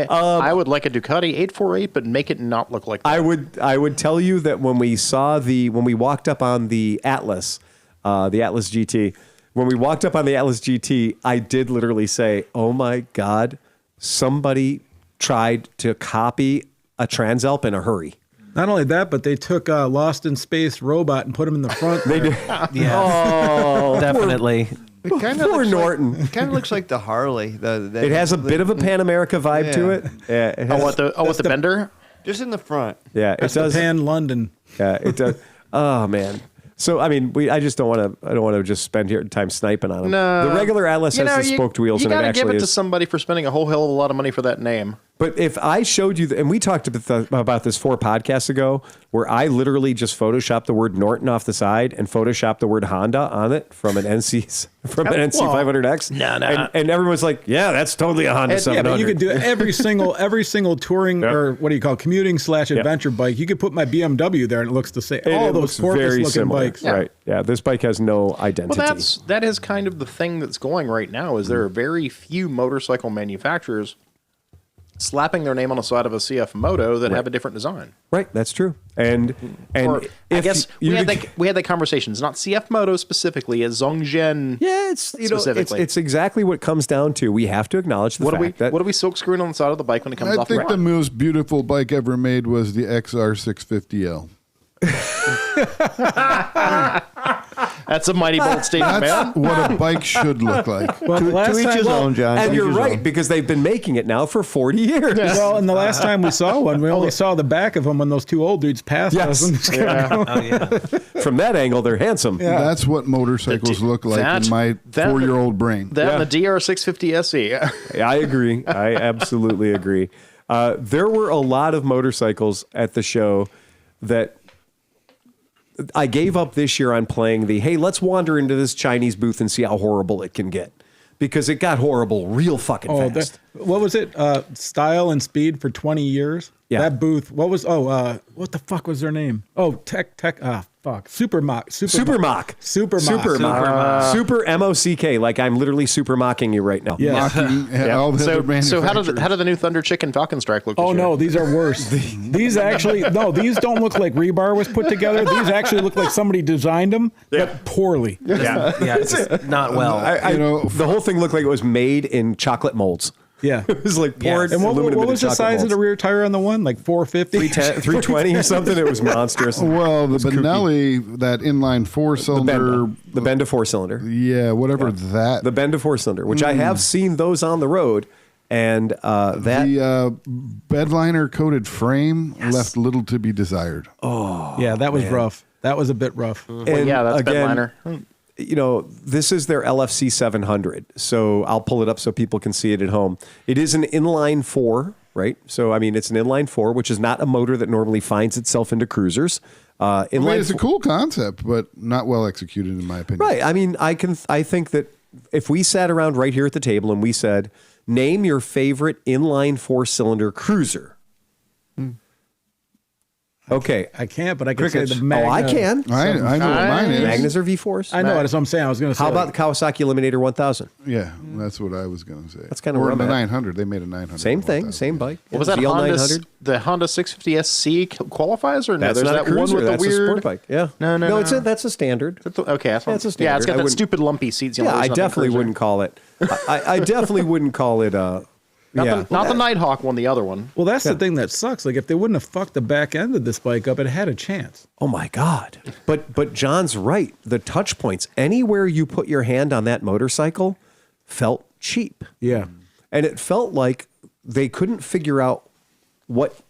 I would like a Ducati 848, but make it not look like that. I would tell you that when we walked up on the Atlas GT, when we walked up on the Atlas GT, I did literally say, oh my God, somebody tried to copy a Transalp in a hurry. Not only that, but they took Lost in Space robot and put him in the front. They did. Yeah. Oh, Definitely. It kind of poor Norton. It kind of looks like the Harley. It has a bit of a Pan America vibe to it. Yeah, it has, with the bender? just in the front. yeah, it That's the does. Pan London. Yeah, it does. Oh man. So I mean, I just don't want to. I don't want to just spend here time sniping on them. No. The regular Atlas has the spoked wheels, You and it got to actually give it to is. somebody for spending a whole hell of a lot of money for that name. But if I showed you, and we talked about this 4 podcasts ago, where I literally just photoshopped the word Norton off the side and photoshopped the word Honda on it from an NC 500X. No. And everyone's like, yeah, that's totally a Honda Yeah, 700. but you could do every single touring or what do you call it, commuting / adventure bike. You could put my BMW there and it looks the same. All it those looks very Corvus looking similar. bikes. Right. Yeah. This bike has no identity. Well, that is kind of the thing that's going right now. Is there are very few motorcycle manufacturers slapping their name on the side of a CF Moto that have a different design. Right. That's true. And Or, I if guess you we had that conversation. It's not CF Moto specifically, it's Zhongzhen. yeah, it's specifically. it's exactly what it comes down to. We have to acknowledge the What fact that are we silk screwing on the side of the bike when it comes I off the think the road? most beautiful bike ever made was the XR650L. That's a mighty bold statement, That's man. what a bike should look like. Well, the last To each time, his own, John. and To you're each his right own. because they've been making it now for 40 years. well, and the last time we saw one, we only saw the back of him when those two old dudes passed Yes. us. And just kept going. Oh yeah. From that angle, they're handsome. That's what motorcycles look like in my 4-year-old brain. That and the DR650 SE. I agree. I absolutely agree. There were a lot of motorcycles at the show that I gave up this year on playing hey, let's wander into this Chinese booth and see how horrible it can get. Because it got horrible real fucking fast. What was it? Style and Speed for 20 years? Yeah. That booth. What the fuck was their name? Oh, Tech. Super Mock. Super Mock. Super M-O-C-K. Like I'm literally super mocking you right now. Yeah. Mocking all the other So how do manufacturers. the new Thunder Chicken Falcon Strike look? Oh this year? no, these are worse. These actually these don't look like rebar was put together. These actually look like somebody designed them, but poorly. Yeah. It's just not well. The whole thing looked like it was made in chocolate molds. Yeah. It was like poured And what aluminum was into the size of the rear tire on the one? Like 450? 320 or something? It was monstrous. Well, the Benelli, that inline 4-cylinder. The Benda 4-cylinder. Yeah, whatever that. The Benda 4-cylinder, which I have seen those on the road. And that the bedliner coated frame left little to be desired. Yeah, that was rough. That was a bit rough. and that's again, bedliner. This is their LFC 700. So I'll pull it up so people can see it at home. It is an inline 4, right? So, I mean, it's an inline 4, which is not a motor that normally finds itself into cruisers. It's a cool concept, but not well executed, in my opinion. Right. I mean, I think that if we sat around right here at the table and we said, name your favorite inline 4-cylinder cruiser. Okay. I can't, but I can say Crickets. the Magna. Oh, I can. I know what mine is. Magnas or V4s? I know. That's what I'm saying. I was going to say. How about the Kawasaki Eliminator 1000? Yeah, that's what I was going to say. That's kinda Or where I'm the at. 900. They made a 900. Same thing, 1000. same bike. What was that ZL Honda? 900? The Honda 650 SC qualifies or no? That's There's not that a cruiser. one with That's the a weird. sport bike. Yeah. No, It's that's a standard. Okay, that's Yeah, it's a yeah, it's standard. got I that wouldn't- stupid lumpy seats. Yeah, I definitely wouldn't call it. I definitely wouldn't call it. Not the Nighthawk one, the other one. Well, that's the thing that sucks. Like, if they wouldn't have fucked the back end of this bike up, it had a chance. Oh my God! But John's right. The touch points anywhere you put your hand on that motorcycle felt cheap, Yeah. and it felt like they couldn't figure out what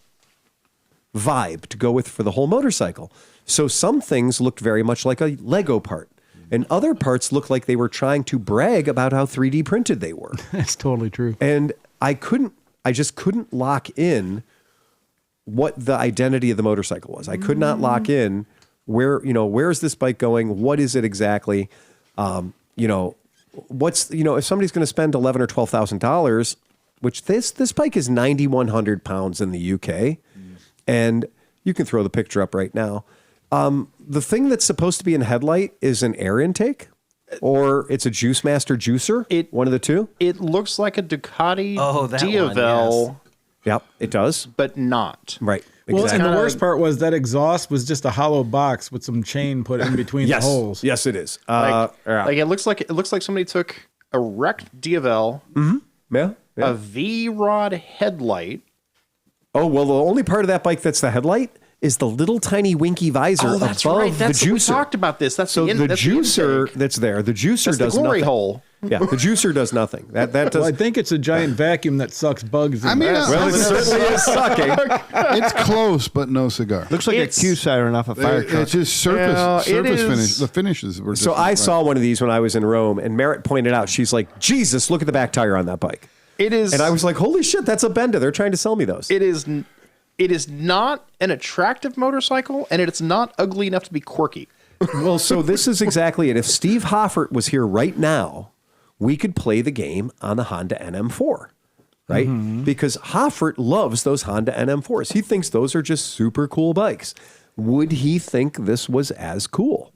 vibe to go with for the whole motorcycle. So some things looked very much like a Lego part, and other parts looked like they were trying to brag about how 3D printed they were. That's totally true. And I just couldn't lock in what the identity of the motorcycle was. I could not lock in where is this bike going? What is it exactly? If somebody's going to spend $11,000 or $12,000, which this bike is 9,100 pounds in the UK, and you can throw the picture up right now. The thing that's supposed to be in the headlight is an air intake, or it's a Juice Master juicer. One of the two. It looks like a Ducati that Diavel, one, Yep, it does. but not. Right. Well, Exactly. and the worst part was that exhaust was just a hollow box with some chain put in between Yes. the holes. Yes, it is. Like, Yeah. like it looks like somebody took a wrecked Diavel, Yeah. a V-rod headlight. Oh, well, the only part of that bike that's the headlight is the little tiny winky visor Oh, that's above right. That's the we juicer. talked about this. That's So the, the that's juicer intake. that's there, the juicer That's the does glory nothing. hole. Yeah, the juicer does nothing. That does. Well, I think it's a giant vacuum that sucks bugs in. I mean, Well, it certainly is sucking. it's close, but no cigar. Looks like It's- a Q siren off a fire truck. It's just surface Yeah, it surface is- finish. The finishes were. So I saw one of these when I was in Rome, and Merritt pointed out, she's like, Jesus, look at the back tire on that bike. It is, And I was like, holy shit, that's a Benda. They're trying to sell me those. It is not an attractive motorcycle, and it's not ugly enough to be quirky. Well, so this is exactly it. If Steve Hoffert was here right now, we could play the game on the Honda NM4, right? Because Hoffert loves those Honda NM4s. He thinks those are just super cool bikes. Would he think this was as cool?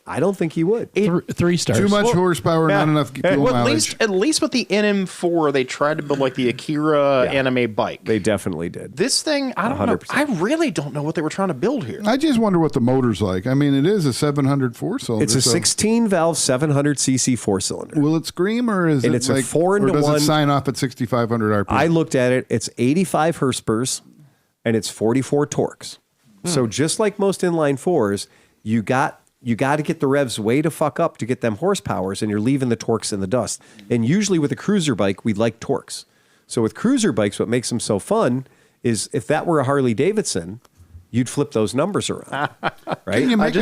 I don't think he would. 3 stars. too much horsepower, yeah. not enough fuel Well, mileage. at least with the NM4, they tried to build like the Akira anime bike. They definitely did. This thing, I don't know. 100%. I really don't know what they were trying to build here. I just wonder what the motor's like. I mean, it is a 700 4-cylinder. It's a so 16-valve, 700cc four-cylinder. Will it scream, or is And it it's a like 4-to-1 or does it sign off at 6,500 RPM? I looked at it. It's 85 Hurspers, and it's 44 torques. So just like most inline fours, you got to get the revs way to fuck up to get them horsepowers, and you're leaving the torques in the dust. And usually with a cruiser bike, we like torques. So with cruiser bikes, what makes them so fun is if that were a Harley Davidson, you'd flip those numbers around, right? Can you make I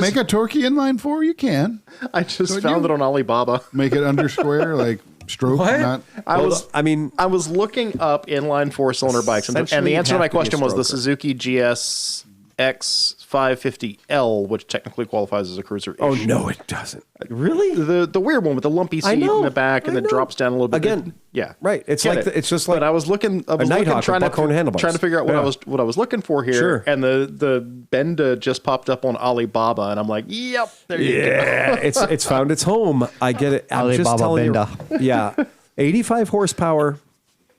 make a torquey inline 4? You can I just Could found you? it on Alibaba. make it under square, like stroke. What? Not I was looking up inline 4-cylinder bikes, and the Essentially, answer to my you'd have to be a question was the stroker. Suzuki GS X550L, which technically qualifies as a cruiser. Oh, no, it doesn't. Really? The weird one with the lumpy I seat know, in the back and I then know. drops down a little bit. Again, yeah, right. It's Get like it. it's just like But I was looking Nighthawk trying with buckhorn to handlebars. figure out what Yeah. I was looking for here, Sure. and the Benda just popped up on Alibaba, and I'm like, yep, there you go. Yeah, it's found its home. I get it. I'm just Alibaba telling Benda. you. Yeah, 85 horsepower.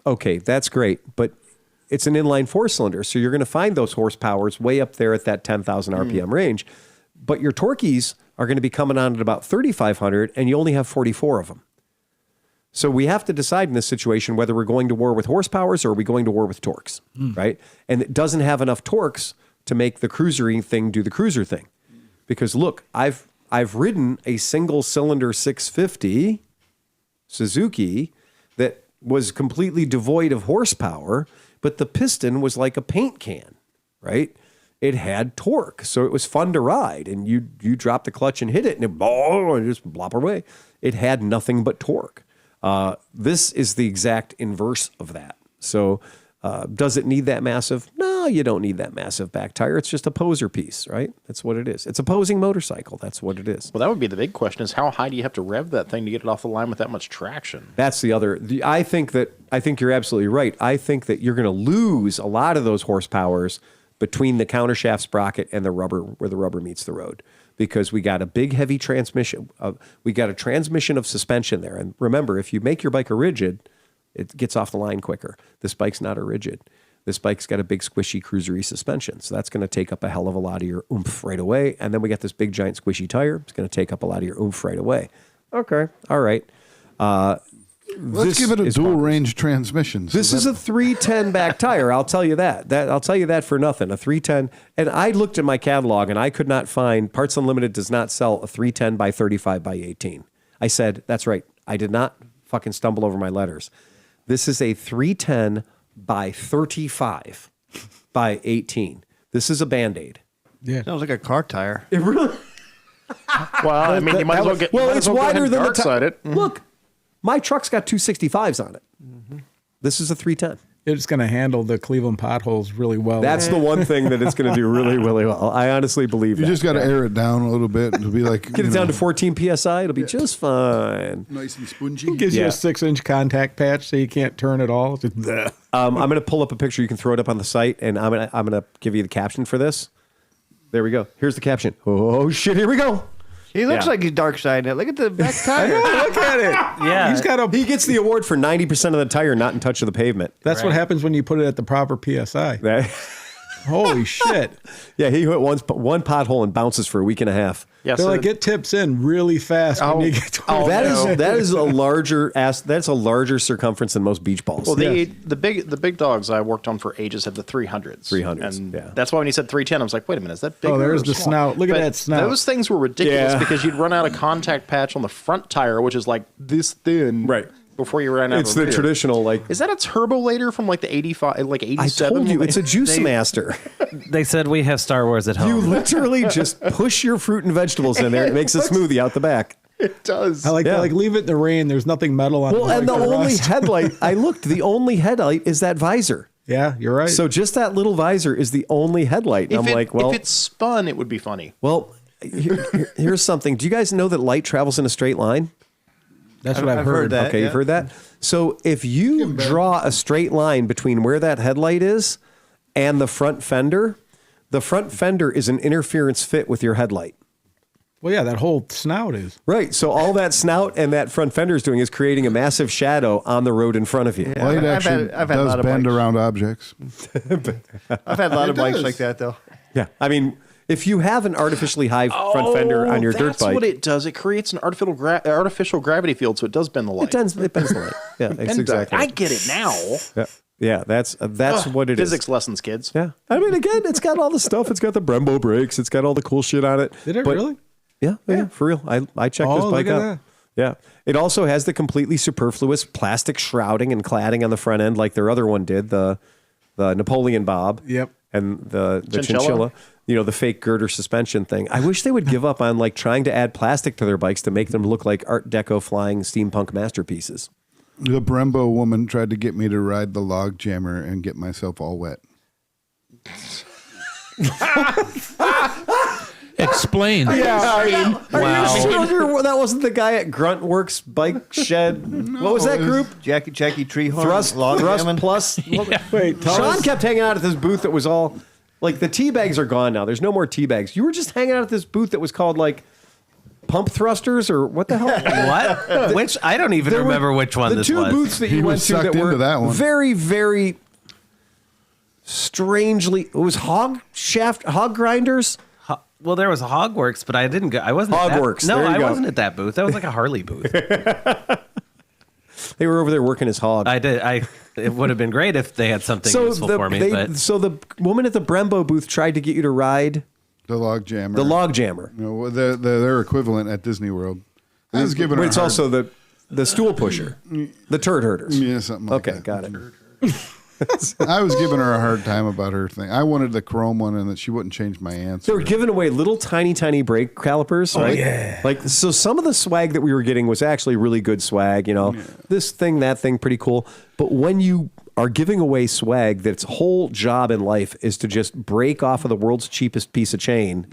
Okay, that's great, but it's an inline 4-cylinder, so you're going to find those horsepowers way up there at that 10,000 RPM range. But your torqueys are going to be coming on at about 3,500, and you only have 44 of them. So we have to decide in this situation whether we're going to war with horsepowers or are we going to war with torques, right? And it doesn't have enough torques to make the cruisering thing do the cruiser thing. Because look, I've ridden a single cylinder 650 Suzuki that was completely devoid of horsepower, but the piston was like a paint can, right? It had torque, so it was fun to ride. And you drop the clutch and hit it, and it just blop away. It had nothing but torque. This is the exact inverse of that. So does it need that massive? No, you don't need that massive back tire. It's just a poser piece, right? That's what it is. It's a posing motorcycle. That's what it is. Well, that would be the big question: is how high do you have to rev that thing to get it off the line with that much traction? That's the other. I think you're absolutely right. I think that you're going to lose a lot of those horsepowers between the countershaft sprocket and the rubber, where the rubber meets the road, because we got a big, heavy transmission. We got a transmission of suspension there. And remember, if you make your bike a rigid, it gets off the line quicker. This bike's not a rigid. This bike's got a big, squishy, cruisery suspension. So that's going to take up a hell of a lot of your oomph right away. And then we got this big, giant, squishy tire. It's going to take up a lot of your oomph right away. Okay. All right. Let's give it a dual range transmission. This is a 310 back tire. I'll tell you that. I'll tell you that for nothing. A 310. And I looked at my catalog and I could not find, Parts Unlimited does not sell a 310 by 35 by 18. I said, that's right. I did not fucking stumble over my letters. This is a 310 by 35 by 18. This is a Band-Aid. Yeah. Sounds like a car tire. It really. Well, I mean, you might as well get. Well, it's wider than the dark side it. Look, my truck's got 265s on it. This is a 310. It's going to handle the Cleveland potholes really well. That's the one thing that it's going to do really, really well. I honestly believe You that. just got to air it down a little bit. It'll be like Get it down to 14 psi. It'll be just fine. nice and spongy. Gives you Yeah. a 6-inch contact patch so you can't turn at all. Just bleh. I'm going to pull up a picture. You can throw it up on the site, and I'm gonna give you the caption for this. There we go. Here's the caption. Oh shit! Here we go. He looks Yeah. like he's dark siding it. Look at the back tire. Look at it. Yeah. He's got a. He gets the award for 90% of the tire not in touch with the pavement. That's what happens when you put it at the proper PSI. That- Holy shit. yeah, he hit one pothole and bounces for a week and a half. Yeah, They're so like, get tips in really fast when you get to That is a larger that's a larger circumference than most beach balls. well, the big dogs I worked on for ages have the 300s. 300s, and yeah. that's why when you said 310, I was like, wait a minute, is that big? Oh, there's the snout. Look at that snout. Those things were ridiculous Yeah. because you'd run out of contact patch on the front tire, which is like this thin, Right. before you ran out. it's of the rear. traditional like. Is that a turbo later from like the 85, like 87? I told you, it's a juice master. They said we have Star Wars at You home. literally just push your fruit and vegetables in there. It makes a smoothie out the back. It does. I like Yeah. like leave it in the rain. There's nothing metal on it. Well, and the like only rust. headlight, I looked, the only headlight is that visor. Yeah, you're right. So just that little visor is the only headlight. And I'm like, well, if it spun, it would be funny. well, here's something. Do you guys know that light travels in a straight line? that's what I've heard. that. Okay, yeah. you've heard that? So if you draw a straight line between where that headlight is and the front fender is an interference fit with your headlight. Well, yeah, that whole snout is. Right. So all that snout and that front fender is doing is creating a massive shadow on the road in front of you. Yeah. Light I've actually had a does lot of bend bikes. around objects. I've had a lot of bikes does. like that, though. Yeah. I mean, if you have an artificially high front fender on your dirt That's bike, what it does. It creates an artificial gravity field, so it does bend the light. it bends the light. Yeah, that's Bend exactly. I get it now. Yeah. Yeah, that's what it is. Physics lessons, kids. Yeah. I mean, again, it's got all the stuff. It's got the Brembo brakes. It's got all the cool shit on it. Did it But- really? Yeah, for real. I checked this Oh, bike look at out. Yeah. It also has the completely superfluous plastic shrouding and cladding on the front end like their other one did, the Napoleon Bob. Yep. And the Chinchilla. Chinchilla. You know, the fake girder suspension thing. I wish they would give up on like trying to add plastic to their bikes to make them look like Art Deco flying steampunk masterpieces. The Brembo woman tried to get me to ride the log jammer and get myself all wet. Explain. Are you Wow. sure that wasn't the guy at Gruntworks Bike Shed? What was that group? Jackie Treehorn. Thrust Jamming. Plus. Wait, tell Sean us. kept hanging out at this booth that was all like the tea bags are gone now. There's no more tea bags. You were just hanging out at this booth that was called like pump thrusters or what the hell? What? Which I don't even There were remember which one the this two was. booths that He you went was to that sucked were into that one. very, very strangely. It was hog grinders. Well, there was Hogworks, but I didn't go. I wasn't. at that- Hogworks, No, there you I go. wasn't at that booth. That was like a Harley booth. They were over there working as hog. I did. It would have been great if they had something useful for me. But so the woman at the Brembo booth tried to get you to ride The log jammer. the log jammer. You know, their equivalent at Disney World. I was giving But her it's a hard- also the stool pusher, the turd herders. Yeah, something like Okay, that. got it. I was giving her a hard time about her thing. I wanted the chrome one and that she wouldn't change my answer. They were giving away little tiny brake calipers, right? Yeah. Like, so some of the swag that we were getting was actually really good swag, you know, this thing, that thing, pretty cool. But when you are giving away swag that's whole job in life is to just break off of the world's cheapest piece of chain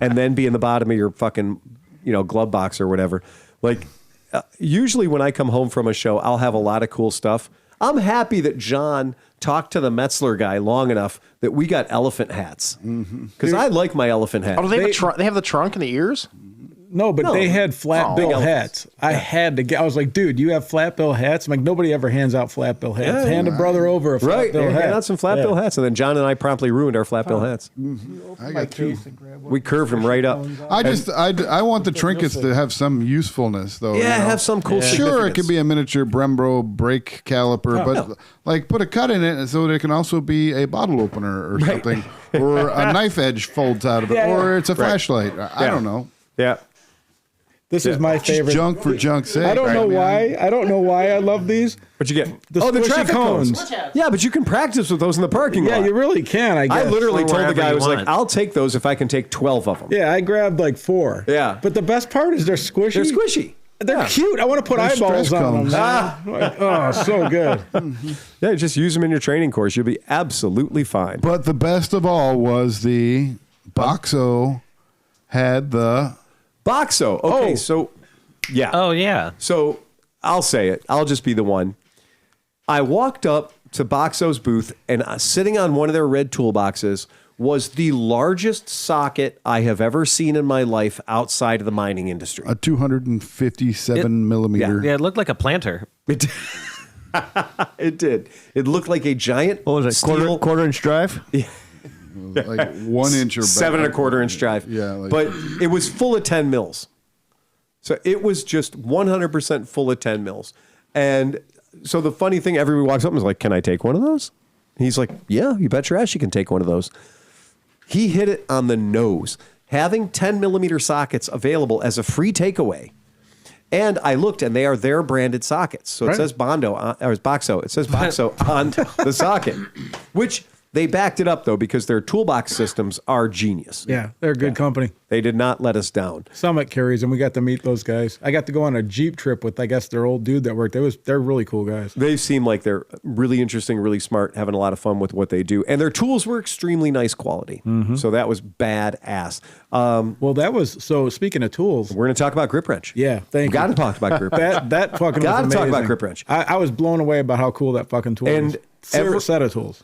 and then be in the bottom of your fucking, you know, glove box or whatever. Like, usually when I come home from a show, I'll have a lot of cool stuff. I'm happy that John talked to the Metzler guy long enough that we got elephant hats. Because I like my elephant hat. Oh, do they have the trunk and the ears? No, but they had flat bill big hats. I had to get. I was like, dude, you have flat bill hats? I'm like, nobody ever hands out flat bill hats. Yeah. Hand a brother over a flat bill hat. Hand out some flat bill hats. And then John and I promptly ruined our flat bill hats. I got two. We curved them right up. I want the trinkets to have some usefulness, though. Yeah, have some cool Sure, it could be a miniature Brembo brake caliper, but like put a cut in it so that it can also be a bottle opener or something, or a knife edge folds out of it, or it's a flashlight. I don't know. Yeah. This is my favorite. Just junk for junk's sake. I don't know why. I don't know why I love these. What'd you get? The the squishy traffic cones. Yeah, but you can practice with those in the parking lot. Yeah, you really can. I guess. I literally Or told the wherever guy, I you was like, want. I'll take those if I can take 12 of them. Yeah, I grabbed like 4. Yeah. But the best part is they're squishy. They're squishy. They're cute. I want to put They're eyeballs stress on them. cones. Man. Oh, so good. Yeah, just use them in your training course. You'll be absolutely fine. But the best of all was the Boxo had the Boxo. Okay, Oh. so, yeah. Oh yeah. So I'll say it. I'll just be the one. I walked up to Boxo's booth, and sitting on one of their red toolboxes was the largest socket I have ever seen in my life outside of the mining industry. a 257 millimeter. Yeah, it looked like a planter. It, it did. It looked like a giant What was it? steel, Quarter-inch drive? Like 1 inch or 7 1/4 inch drive. Yeah, like- but it was full of 10 mils. So it was just 100% full of 10 mils. And so the funny thing, everybody walks up and is like, "Can I take one of those?" He's like, "Yeah, you bet your ass you can take one of those." He hit it on the nose. Having 10 millimeter sockets available as a free takeaway. And I looked, and they are their branded sockets. So it says Bondo, or it's Boxo. It says Boxo on the socket, which they backed it up, though, because their toolbox systems are genius. Yeah, they're a good company. They did not let us down. Summit carries, and we got to meet those guys. I got to go on a Jeep trip with, I guess, their old dude that worked. They're really cool guys. They seem like they're really interesting, really smart, having a lot of fun with what they do. And their tools were extremely nice quality. So that was badass. Well, that was, so speaking of tools. We're going to talk about grip wrench. Yeah, thank Got to you. talk about grip wrench. That fucking Gotta was talk amazing. about grip wrench. I was blown away about how cool that fucking tool And was. Favorite set of tools.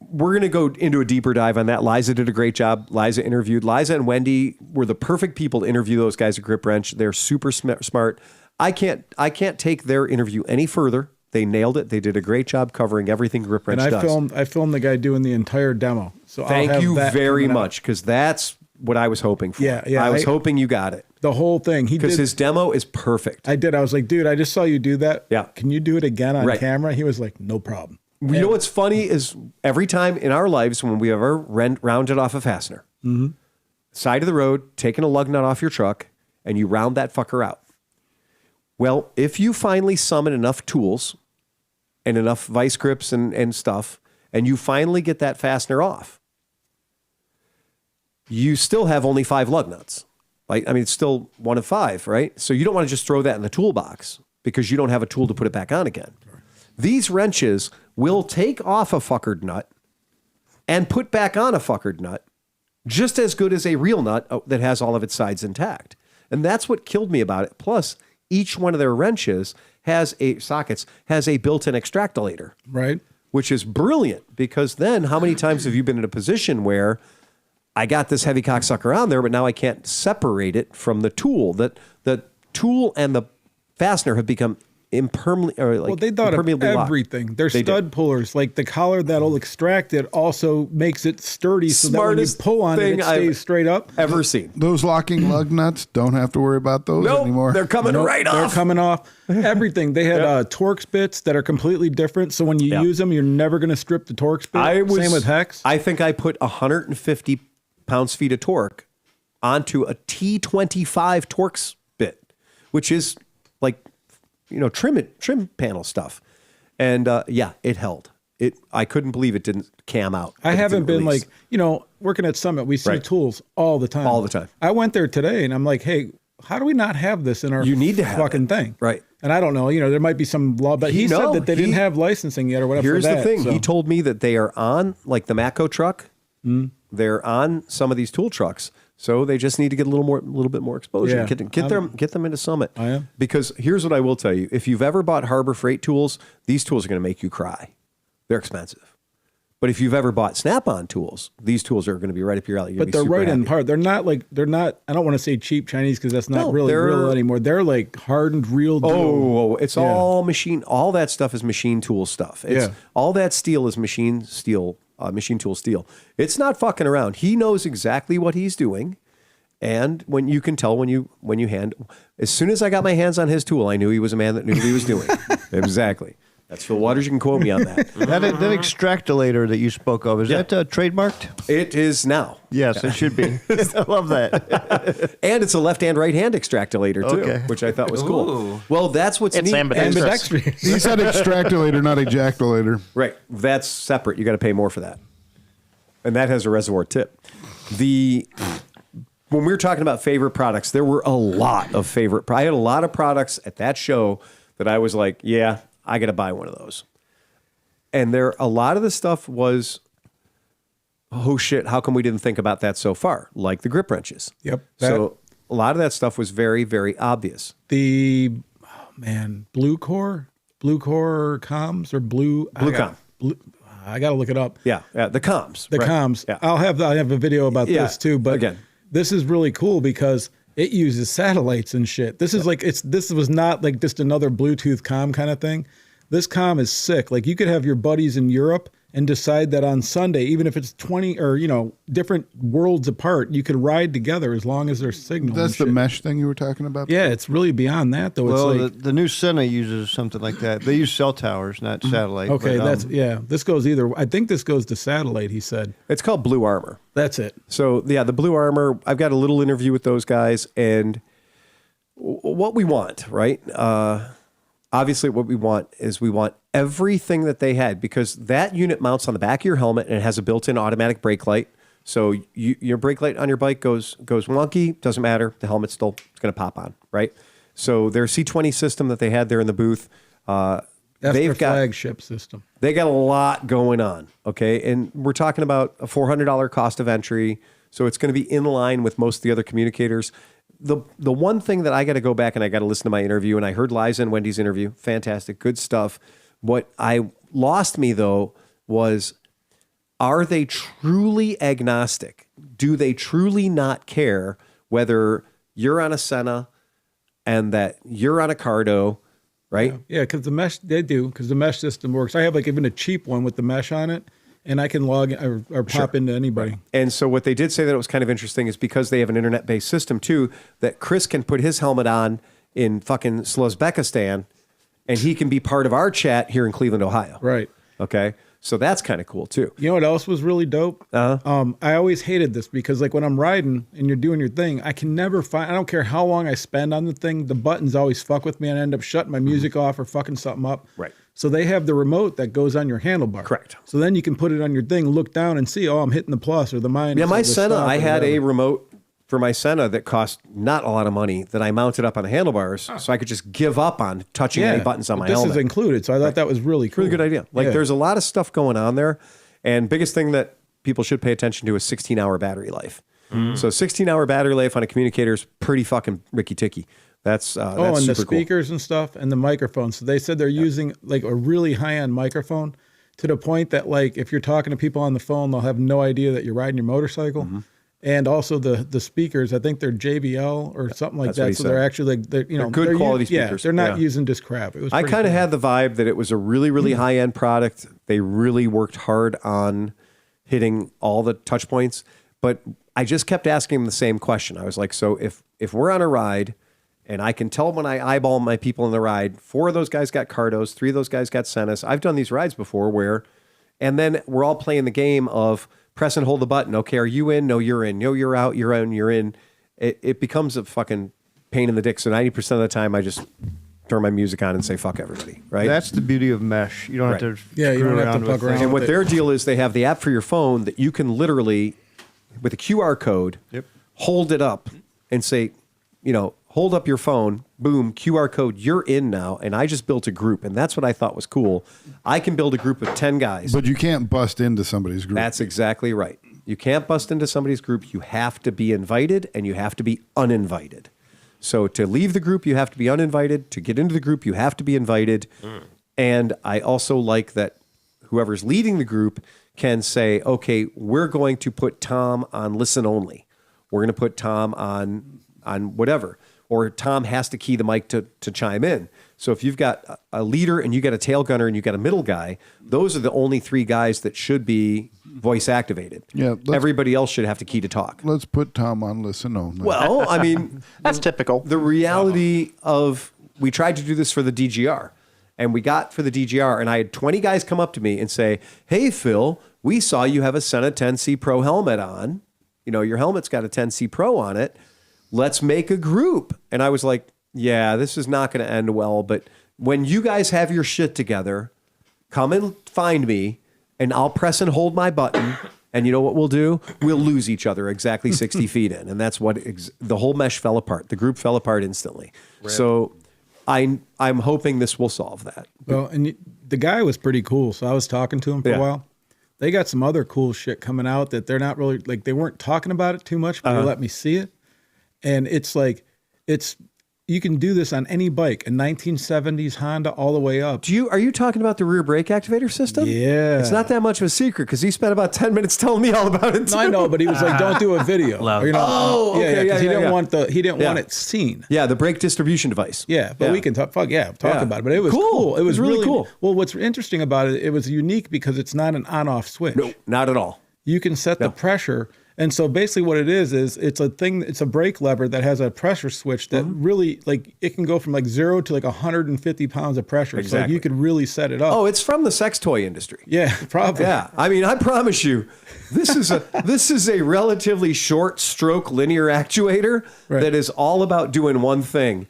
We're going to go into a deeper dive on that. Liza did a great job. Liza interviewed. Liza and Wendy were the perfect people to interview those guys at Grip Wrench. They're super smart. I can't take their interview any further. They nailed it. They did a great job covering everything Grip Wrench And does. I filmed the guy doing the entire demo. So I'll Thank have you that very coming out. much, because that's what I was hoping for. Yeah, I was hoping you got it, The whole thing. He because did. his demo is perfect. I did. I was like, dude, I just saw you do that. Yeah. Can you do it again on Right. camera? He was like, no problem. You know what's funny is every time in our lives when we ever rounded off a fastener, side of the road, taking a lug nut off your truck, and you round that fucker out. Well, if you finally summon enough tools and enough vice grips and stuff, and you finally get that fastener off, you still have only 5 lug nuts. It's still 1 of 5, right? So you don't want to just throw that in the toolbox because you don't have a tool to put it back on again. These wrenches will take off a fuckered nut and put back on a fuckered nut just as good as a real nut that has all of its sides intact. And that's what killed me about it. Plus, each one of their wrenches has a built-in extractolator, Right. which is brilliant, because then how many times have you been in a position where I got this heavy cocksucker on there, but now I can't separate it from the tool? That the tool and the fastener have become impermeably, or like Well, they thought of impermeably locked. everything. They're They stud did. pullers. Like the collar that'll extract it also makes it sturdy so that when you Smartest pull on it, thing it stays I've straight up. ever seen. Those locking lug nuts, don't have to worry about those anymore. They're coming right They're off. coming off. Everything. They had Torx bits that are completely different. So when you Yeah. use them, you're never going to strip the Torx bit. Same with Hex. I think I put 150 pounds-feet of torque onto a T25 Torx bit, which is like, trim panel stuff. And it held. I couldn't believe it didn't cam out. I It haven't didn't been release. working at Summit, we see Right. tools all the time. All the time. I went there today and I'm like, hey, how do we not have this in our You need to have fucking it. thing? Right. And I don't know, there might be some law, but he said No, that they didn't have licensing yet or whatever. Here's for the that, thing. so- He told me that they are on, like the Matco truck, they're on some of these tool trucks. So they just need to get a little bit more exposure. Yeah. Get them into Summit. I am. Because here's what I will tell you: if you've ever bought Harbor Freight tools, these tools are going to make you cry. They're expensive. But if you've ever bought Snap-on tools, these tools are going to be right up your alley. But they're right in part. They're not. I don't want to say cheap Chinese because that's not really real anymore. They're like hardened, real deal. Oh, it's all machine. All that stuff is machine tool stuff. All that steel is machine tool steel. It's not fucking around. He knows exactly what he's doing. And when you can tell when you as soon as I got my hands on his tool, I knew he was a man that knew what he was doing. Exactly. That's Phil Waters. You can quote me on that. That extractolator that you spoke of, is that trademarked? It is now. Yes, it should be. I love that. And it's a left and right hand extractolator too, which I thought was cool. Ooh. Well, that's what's It's neat. ambidextrous. He said extractolator, not ejaculator. Right. That's separate. You got to pay more for that. And that has a reservoir tip. When we were talking about favorite products, there were a lot of I had a lot of products at that show that I was like, yeah, I got to buy one of those. And a lot of the stuff was, oh shit, how come we didn't think about that so far? Like the grip wrenches. Yep. So a lot of that stuff was very, very obvious. Blue Core comms or blue Com. I got to look it up. Yeah, the comms. The right. comms. Yeah. I have a video about this too, but again, this is really cool because it uses satellites and shit. This is this was not like just another Bluetooth comm kind of thing. This comm is sick. Like you could have your buddies in Europe and decide that on Sunday, even if it's 20 or different worlds apart, you could ride together as long as there's signal. That's the mesh thing you were talking about? Yeah, it's really beyond that though. Well, it's the new Senna uses something like that. They use cell towers, not satellite. okay, but, this goes either. I think this goes to satellite, he said. it's called Blue Armor. That's it. So the Blue Armor, I've got a little interview with those guys, and what we want, right? Obviously, what we want everything that they had, because that unit mounts on the back of your helmet and it has a built-in automatic brake light. So your brake light on your bike goes wonky, doesn't matter. The helmet's still going to pop on, right? So their C20 system that they had there in the booth, That's their flagship system. they got a lot going on, okay? And we're talking about a $400 cost of entry, so it's going to be in line with most of the other communicators. The one thing that I got to go back and I got to listen to my interview, and I heard Liza and Wendy's interview, fantastic, good stuff. What I lost me, though, was are they truly agnostic? Do they truly not care whether you're on a Senna and that you're on a Cardo, right? Yeah, because the mesh, they do, because the mesh system works. I have even a cheap one with the mesh on it, and I can log or pop into anybody. Right. And so what they did say that it was kind of interesting is because they have an internet-based system too, that Chris can put his helmet on in fucking Uzbekistan, and he can be part of our chat here in Cleveland, Ohio. Right. Okay. So that's kind of cool too. You know what else was really dope? I always hated this because when I'm riding and you're doing your thing, I can never find, I don't care how long I spend on the thing, the buttons always fuck with me and I end up shutting my music off or fucking something up. Right. So they have the remote that goes on your handlebar. Correct. So then you can put it on your thing, look down and see, I'm hitting the plus or the minus. Yeah, my or the Senna, stop I or had whatever. a remote for my Senna that cost not a lot of money that I mounted up on the handlebars so I could just give up on touching any buttons on my this helmet. This is included, so I thought that was really cool. Really good idea. There's a lot of stuff going on there. And biggest thing that people should pay attention to is 16-hour battery life. So 16-hour battery life on a communicator is pretty fucking ricky-ticky. That's and super the speakers and stuff and the microphone. So they said they're using a really high-end microphone to the point that if you're talking to people on the phone, they'll have no idea that you're riding your motorcycle. Mm-hmm. And also the speakers, I think they're JBL or something like that. So they're actually they're good quality speakers. They're not using just crap. It was I kind of had the vibe that it was a really, really high-end product. They really worked hard on hitting all the touch points. But I just kept asking them the same question. I was like, so if we're on a ride and I can tell when I eyeball my people in the ride, 4 of those guys got Cardos, 3 of those guys got Sennas. I've done these rides before and then we're all playing the game of press and hold the button. Okay, are you in? No, you're in. No, you're out. You're out. You're in. It becomes a fucking pain in the dick. So 90% of the time, I just turn my music on and say fuck everybody. Right. That's the beauty of mesh. You don't have to. You don't have to fuck around. And what their deal is, they have the app for your phone that you can literally, with a QR code, hold it up and say, hold up your phone, boom, QR code, you're in now. And I just built a group, and that's what I thought was cool. I can build a group of 10 guys. But you can't bust into somebody's group. That's exactly right. You can't bust into somebody's group. You have to be invited and you have to be uninvited. So to leave the group, you have to be uninvited. To get into the group, you have to be invited. And I also like that whoever's leading the group can say, okay, we're going to put Tom on listen only. We're going to put Tom on whatever. Or Tom has to key the mic to chime in. So if you've got a leader and you got a tail gunner and you got a middle guy, those are the only 3 guys that should be voice activated. Yeah, everybody else should have to key to talk. Let's put Tom on listen only. Well, I mean, That's typical. the reality of we tried to do this for the DGR, and we got for the DGR, and I had 20 guys come up to me and say, "Hey, Phil, we saw you have a Senna 10C Pro helmet on. You know, your helmet's got a 10C Pro on it. Let's make a group." And I was like, yeah, this is not going to end well, but when you guys have your shit together, come and find me, and I'll press and hold my button, and you know what we'll do? We'll lose each other exactly 60 feet in, and that's what the whole mesh fell apart. The group fell apart instantly. Right. So I'm hoping this will solve that. Well, and the guy was pretty cool, so I was talking to him for a while. They got some other cool shit coming out that they're not really, like, they weren't talking about it too much, but they let me see it. And it's like, you can do this on any bike, a 1970s Honda all the way up. Are you talking about the rear brake activator system? Yeah. It's not that much of a secret because he spent about 10 minutes telling me all about it. No, I know, but he was like, "Don't do a video." Love. Or, you know, okay, because he didn't yeah. want want it seen. Yeah, the brake distribution device. Yeah, but we can talk about it. But it was Cool. cool. It was really cool. Well, what's interesting about it, it was unique because it's not an on-off switch. No, not at all. You can set the pressure. And so basically what it is it's a brake lever that has a pressure switch that really, like, it can go from like 0 to like 150 pounds of pressure. Exactly. So like, you could really set it up. Oh, it's from the sex toy industry. Yeah, probably. Yeah, I mean, I promise you, this is a relatively short stroke linear actuator that is all about doing one thing.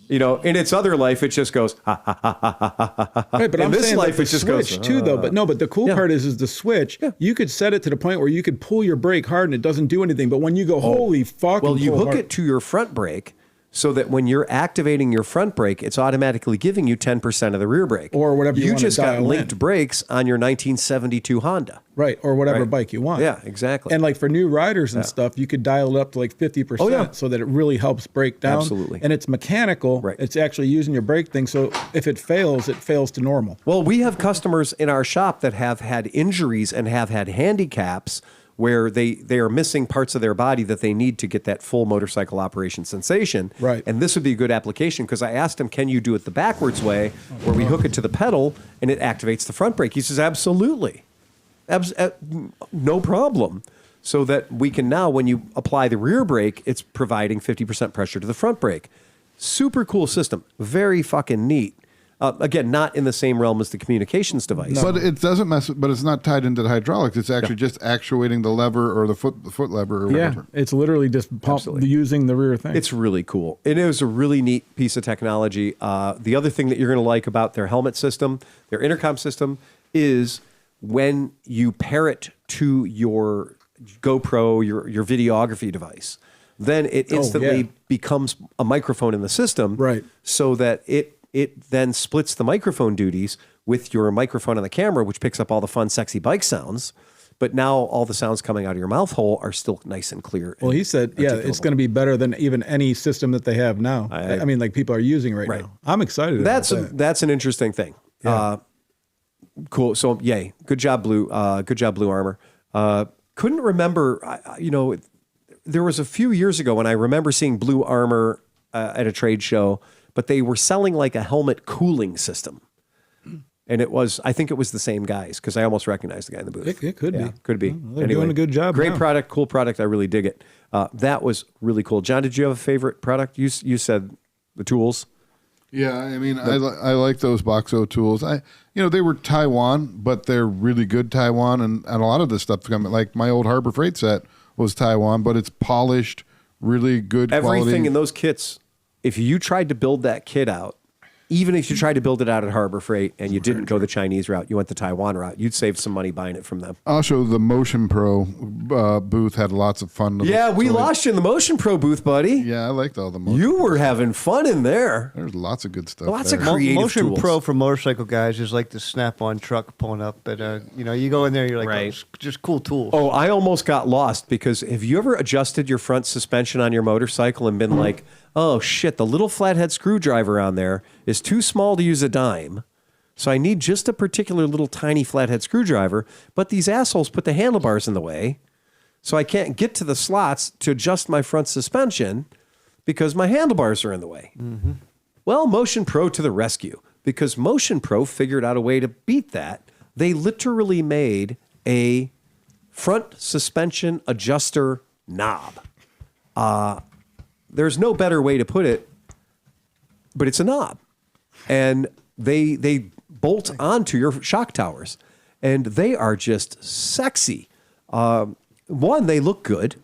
You know, in its other life, it just goes, ha, ha, ha, ha, ha, ha, ha. Right, but in I'm this saying life, the it just switch goes, too, though. But the cool part is the switch. Yeah. You could set it to the point where you could pull your brake hard and it doesn't do anything. But when you go, holy fuck! Well, you hook it to your front brake so that when you're activating your front brake, it's automatically giving you 10% of the rear brake. Or whatever you want to just got dial linked in. brakes on your 1972 Honda. Right, or whatever Right. bike you want. Yeah, exactly. And like for new riders and stuff, you could dial it up to like 50% so that it really helps brake down. Absolutely. And it's mechanical. Right. It's actually using your brake thing. So if it fails to normal. Well, we have customers in our shop that have had injuries and have had handicaps where they are missing parts of their body that they need to get that full motorcycle operation sensation. Right. And this would be a good application because I asked him, can you do it the backwards way where we hook it to the pedal and it activates the front brake? He says, absolutely. No problem. So that we can now, when you apply the rear brake, it's providing 50% pressure to the front brake. Super cool system. Very fucking neat. Again, not in the same realm as the communications device. No. But it doesn't but it's not tied into the hydraulics. It's actually just actuating the lever or the foot lever or whatever. Yeah, it's literally just using the rear thing. It's really cool. It is a really neat piece of technology. The other thing that you're going to like about their helmet system, their intercom system, is when you pair it to your GoPro, your videography device, then it instantly becomes a microphone in the system. Right. So that it then splits the microphone duties with your microphone on the camera, which picks up all the fun, sexy bike sounds. But now all the sounds coming out of your mouth hole are still nice and clear. Well, he said, it's going to be better than even any system that they have now. I mean, like people are using right now. I'm excited about that. That's an interesting thing. Yeah. Cool. So, yay. Good job, Blue. Good job, Blue Armor. Couldn't remember, there was a few years ago when I remember seeing Blue Armor at a trade show, but they were selling like a helmet cooling system. And I think it was the same guys because I almost recognized the guy in the booth. It could be. Could be. Well, they're doing a good job. Great now. product, cool product. I really dig it. That was really cool. John, did you have a favorite product? You said the tools. Yeah, I mean, I like those Boxo tools. They were Taiwan, but they're really good Taiwan, and a lot of this stuff coming. Like my old Harbor Freight set was Taiwan, but it's polished, really good Everything quality. in those kits. If you tried to build that kit out even if you tried to build it out at Harbor Freight and you didn't go the Chinese route, you went the Taiwan route, you'd save some money buying it from them. Also, the Motion Pro booth had lots of fun. Yeah, we lost you in the Motion Pro booth, buddy. Yeah, I liked all the Motion. You were having fun in there. There's lots of good stuff. Lots there. of creative Motion tools. Pro for motorcycle guys is like the Snap-on truck pulling up. But you go in there, you're like, Right. oh, it's just cool tools. Oh, I almost got lost because have you ever adjusted your front suspension on your motorcycle and been like, oh shit, the little flathead screwdriver on there is too small to use a dime. So I need just a particular little tiny flathead screwdriver, but these assholes put the handlebars in the way. So I can't get to the slots to adjust my front suspension because my handlebars are in the way. Mm-hmm. Well, Motion Pro to the rescue because Motion Pro figured out a way to beat that. They literally made a front suspension adjuster knob. There's no better way to put it, but it's a knob. And they bolt onto your shock towers, and they are just sexy. One, they look good.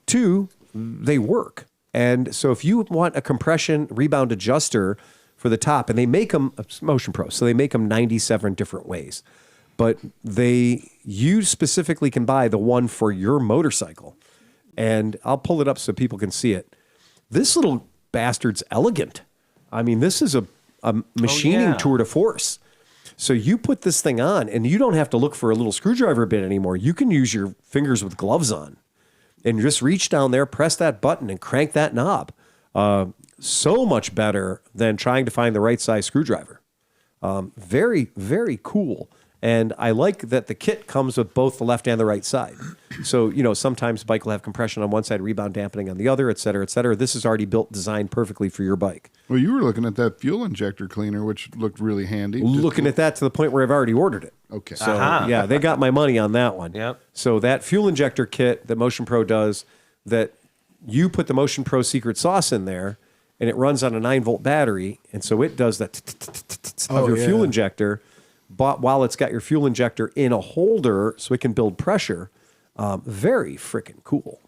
Two, they work. And so if you want a compression rebound adjuster for the top, and they make them, Motion Pro, so they make them 97 different ways. But you specifically can buy the one for your motorcycle. And I'll pull it up so people can see it. This little bastard's elegant. I mean, this is a machining tour de force. So you put this thing on, and you don't have to look for a little screwdriver bit anymore. You can use your fingers with gloves on. And just reach down there, press that button, and crank that knob. So much better than trying to find the right size screwdriver. Very, very cool. And I like that the kit comes with both the left and the right side. So, sometimes bike will have compression on one side, rebound dampening on the other, et cetera, et cetera. This is already built, designed perfectly for your bike. Well, you were looking at that fuel injector cleaner, which looked really handy. Looking at that to the point where I've already ordered it. Okay. So, yeah, they got my money on that one. Yep. So that fuel injector kit that Motion Pro does, that you put the Motion Pro secret sauce in there, and it runs on a 9-volt battery, and so it does that of your fuel injector, but while it's got your fuel injector in a holder so it can build pressure. Very freaking cool.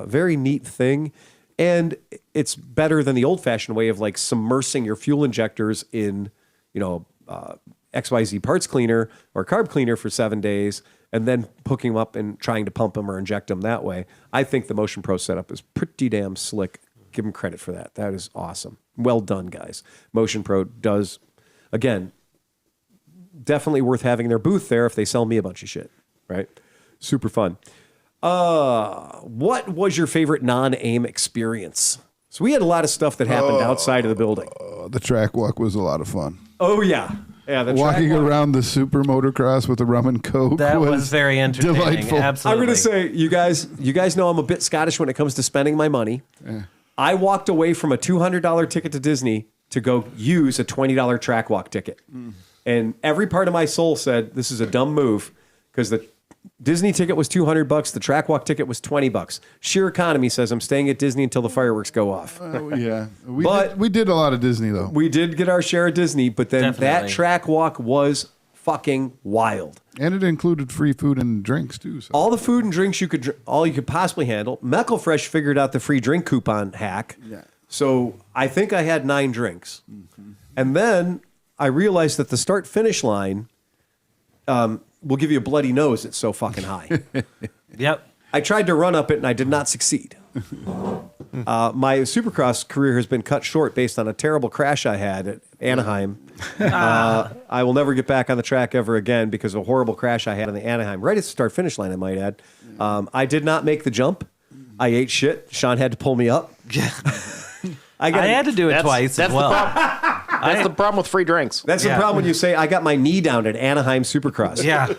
Very neat thing. And it's better than the old-fashioned way of like submersing your fuel injectors in, XYZ parts cleaner or carb cleaner for 7 days and then hooking them up and trying to pump them or inject them that way. I think the Motion Pro setup is pretty damn slick. Give them credit for that. That is awesome. Well done, guys. Motion Pro does, again, definitely worth having their booth there if they sell me a bunch of shit, right? Super fun. What was your favorite non-AIM experience? So we had a lot of stuff that happened outside of the building. The track walk was a lot a lot of fun. Oh, yeah. Yeah, the Walking track walk. around the super motocross with the rum and coke That was very entertaining. delightful. Absolutely. I'm going to say, you guys know I'm a bit Scottish when it comes to spending my money. I walked away from a $200 ticket to Disney to go use a $20 track walk ticket. And every part of my soul said, this is a dumb move because the Disney ticket was $200. The track walk ticket was $20. Sheer economy says I'm staying at Disney until the fireworks go off. Yeah. But- We did a lot of Disney, though. We did get our share of Disney, but then that Definitely. track walk was fucking wild. And it included free food and drinks, too. So. All the food and drinks you could possibly handle. Fresh figured out the free drink coupon hack. Yeah. So I think I had 9 drinks. And then I realized that the start-finish line will give you a bloody nose. It's so fucking high. Yep. I tried to run up it, and I did not succeed. My Supercross career has been cut short based on a terrible crash I had at Anaheim. I will never get back on the track ever again because of a horrible crash I had on the Anaheim, right at the start-finish line, I might add. I did not make the jump. I ate shit. Sean had to pull me up. I had to do it twice as well. That's the problem with free drinks. That's the problem when you say, I got my knee down at Anaheim Supercross. Yeah.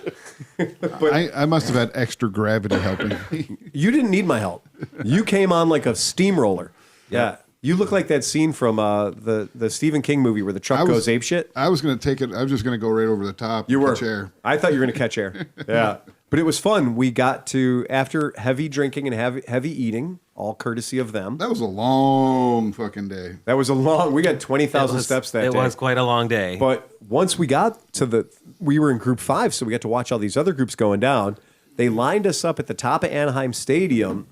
I must have had extra gravity helping. You didn't need my help. You came on like a steamroller. Yeah. You look like that scene from the Stephen King movie where the truck goes apeshit. I was going to take it. I was just going to go right over the top. You were. Catch air. I thought you were going to catch air. Yeah. But it was fun. We got to, after heavy drinking and heavy eating, all courtesy of them. That was a long fucking day. That was we got 20,000 steps that day. It was quite a long day. But once we got to we were in group 5, so we got to watch all these other groups going down. They lined us up at the top of Anaheim Stadium,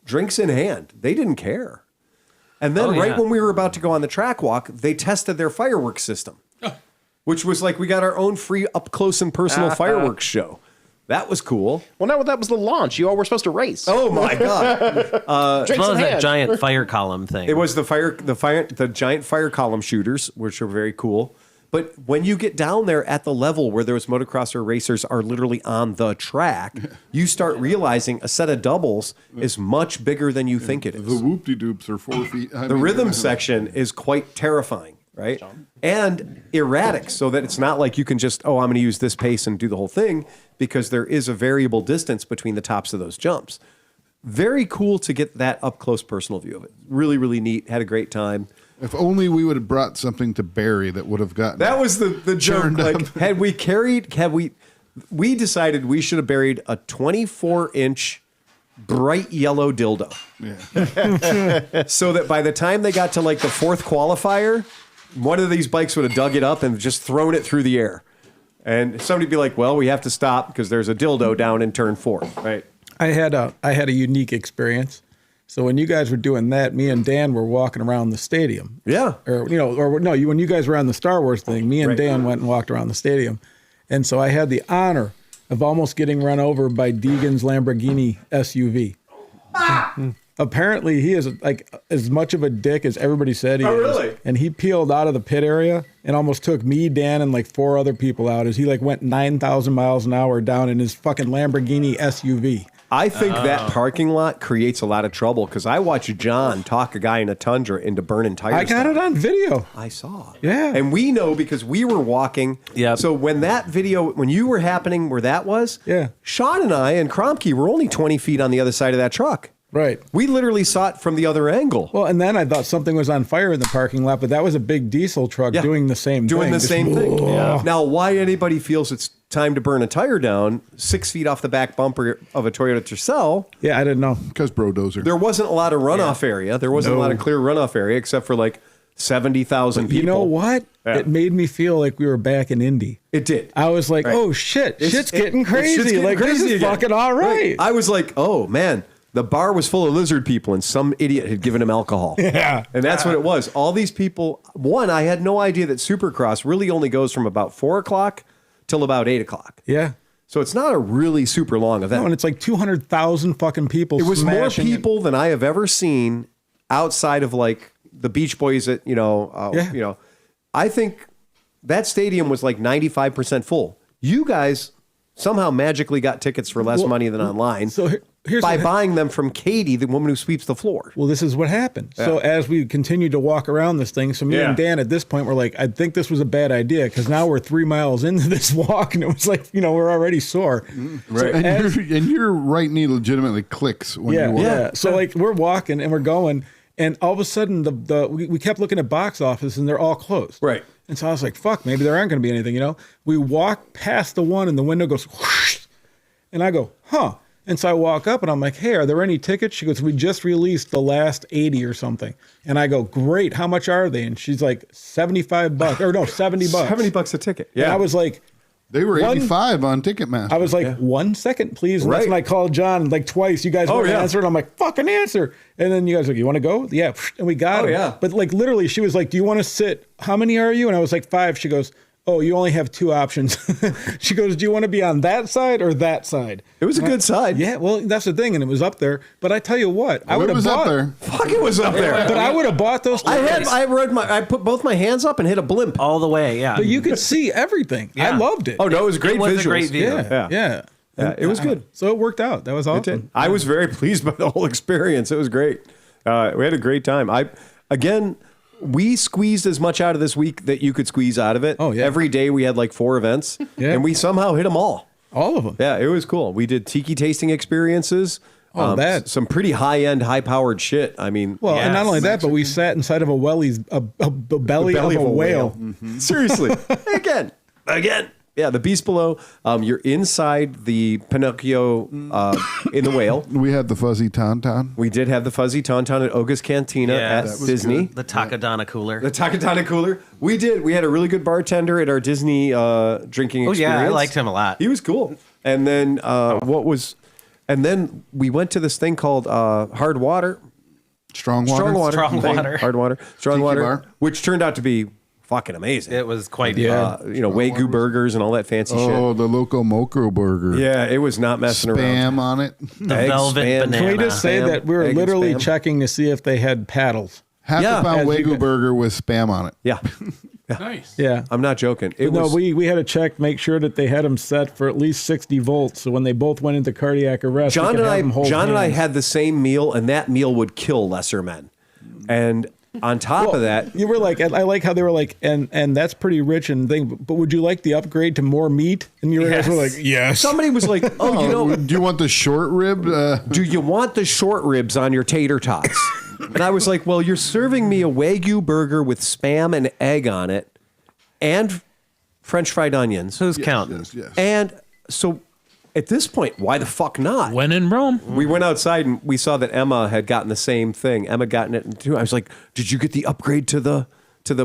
drinks in hand. They didn't care. And then Oh, right yeah. when we were about to go on the track walk, they tested their fireworks system, which was like we got our own free up close and personal fireworks show. That was cool. Well, no, that was the launch. You all were supposed to race. Oh my god! As well as that giant fire column thing. It was the giant fire column shooters, which are very cool. But when you get down there at the level where those motocrosser racers are literally on the track, you start realizing a set of doubles is much bigger than you think it is. The whoop-de-doops are 4 feet. The rhythm section is quite terrifying, right? And erratic, so that it's not like you can just, I'm going to use this pace and do the whole thing, because there is a variable distance between the tops of those jumps. Very cool to get that up close personal view of it. Really, really neat. Had a great time. If only we would have brought something to Barry that would have gotten That was the joke. Turned Like, we decided we should have buried a 24-inch bright yellow dildo. Yeah. So that by the time they got to like the fourth qualifier, one of these bikes would have dug it up and just thrown it through the air. And somebody'd be like, well, we have to stop because there's a dildo down in turn 4. Right. I had a unique experience. So when you guys were doing that, me and Dan were walking around the stadium. Yeah. When you guys were on the Star Wars thing, me and Dan went and walked around the stadium. And so I had the honor of almost getting run over by Deegan's Lamborghini SUV. Apparently, he is like as much of a dick as everybody said he is. Really? And he peeled out of the pit area and almost took me, Dan, and like 4 other people out as he like went 9,000 miles an hour down in his fucking Lamborghini SUV. I think that parking lot creates a lot of trouble because I watched John talk a guy in a Tundra into burning tires. I got down. it on video. I saw. Yeah. And we know because we were walking. Yep. So when you were happening where that was, Yeah. Sean and I and Kromke were only 20 feet on the other side of that truck. Right. We literally saw it from the other angle. Well, and then I thought something was on fire in the parking lot, but that was a big diesel truck Yeah. doing the same thing. Doing the Just, same thing. Yeah. Now, why anybody feels it's time to burn a tire down 6 feet off the back bumper of a Toyota Tercel, Yeah, I didn't know. because Brodozer. there wasn't a lot of runoff area. There wasn't a lot of clear runoff area except for like 70,000 people. You know what? Yeah. It made me feel like we were back in Indy. It did. I was like, oh shit, shit's getting crazy. Shit's getting like crazy this is again. fucking all right. I was like, oh man, the bar was full of lizard people and some idiot had given him alcohol. Yeah. And that's what it was. All these people, I had no idea that Supercross really only goes from about 4 o'clock till about 8 o'clock. Yeah. So it's not a really super long event. No, and it's like 200,000 fucking people. It was more smashing it. people than I have ever seen outside of like the Beach Boys at, Yeah. I think that stadium was like 95% full. You guys somehow magically got tickets for less money than online So here's by what- buying them from Katie, the woman who sweeps the floor. Well, this is what happened. So as we continued to walk around this thing, so me Yeah. and Dan at this point were like, I think this was a bad idea because now we're 3 miles into this walk and it was like, we're already sore. Right. And your right knee legitimately clicks when Yeah, you walk. yeah. So like we're walking and we're going, and all of a sudden we kept looking at box office and they're all closed. Right. And so I was like, fuck, maybe there aren't going to be anything. We walk past the one and the window goes whoosh, and I go, huh. And so I walk up and I'm like, hey, are there any tickets? She goes, we just released the last 80 or something. And I go, great. How much are they? And she's like, $75 or no, $70. $70 a ticket. And I was like, They were One- 85 on Ticketmaster. I was like, 1 second, please. And that's Right. when I called John like twice. You guys wouldn't yeah. answer. And I'm like, fucking answer. And then you guys were like, you want to go? Yeah. And we got him. yeah. But like literally, she was like, do you want to sit? How many are you? And I was like, 5. She goes, oh, you only have 2 options. She goes, do you want to be on that side or that side? It was a good side. Yeah, well, that's the thing. And it was up there. But I tell you what, I would it have was bought. up there. Fuck, it was up there. But I would have bought those tickets. I put both my hands up and hit a blimp. all the way. Yeah. But you could see everything. I Yeah. loved it. Oh no, it was great It was a visuals. great view. Yeah. Yeah. Yeah. It was good. So it worked out. That was awesome. It did. I was very pleased by the whole experience. It was great. We had a great time. We squeezed as much out of this week that you could squeeze out of it. Oh, yeah. Every day we had like 4 events, Yeah. and we somehow hit them all. All of them. Yeah, it was cool. We did tiki tasting experiences. Some pretty high-end, high-powered shit. I mean, Well, and not Yes. only that, but we sat inside of a wellies, a belly of a whale. Seriously. Again. Yeah, the Beast Below. You're inside the Pinocchio in the whale. We had the fuzzy tauntaun. We did have the fuzzy tauntaun at Oga's Cantina Yeah, at that was Disney. good. the Takadana cooler. The Takatana cooler. We did. We had a really good bartender at our Disney drinking Oh experience. yeah, I liked him a lot. He was cool. And then and then we went to this thing called Hard Water. Strong water. Strong thing, water. hard water, strong Tiki water, bar. which turned out to be fucking amazing. It was quite Wagyu burgers and all that fancy Oh, shit. the Loco Moco burger. Yeah, it was not messing around. Spam on it. the Egg, velvet spam. banana. Can we just say Spam, that we were egg and literally spam. checking to see if they had paddles? Half Yeah. a pound As you Wagyu go- burger with spam on it. Yeah, Nice. Yeah. I'm not joking. It was we had to check, make sure that they had them set for at least 60 volts. So when they both went into cardiac arrest, we John could and have them hold John and I hands. had the same meal, and that meal would kill lesser men. And on top of that, You were like, I like how they were like, and that's pretty rich and thing. But would you like the upgrade to more meat? And you guys were like, yes. somebody was like, "Oh, you know, Do you want the short rib? do you want the short ribs on your tater tots?" And I was like, "Well, you're serving me a Wagyu burger with spam and egg on it, and French fried onions, Who's counting? yes. and so." At this point, why the fuck not? When in Rome. We went outside and we saw that Emma had gotten the same thing. Emma gotten it too. I was like, "Did you get the upgrade to the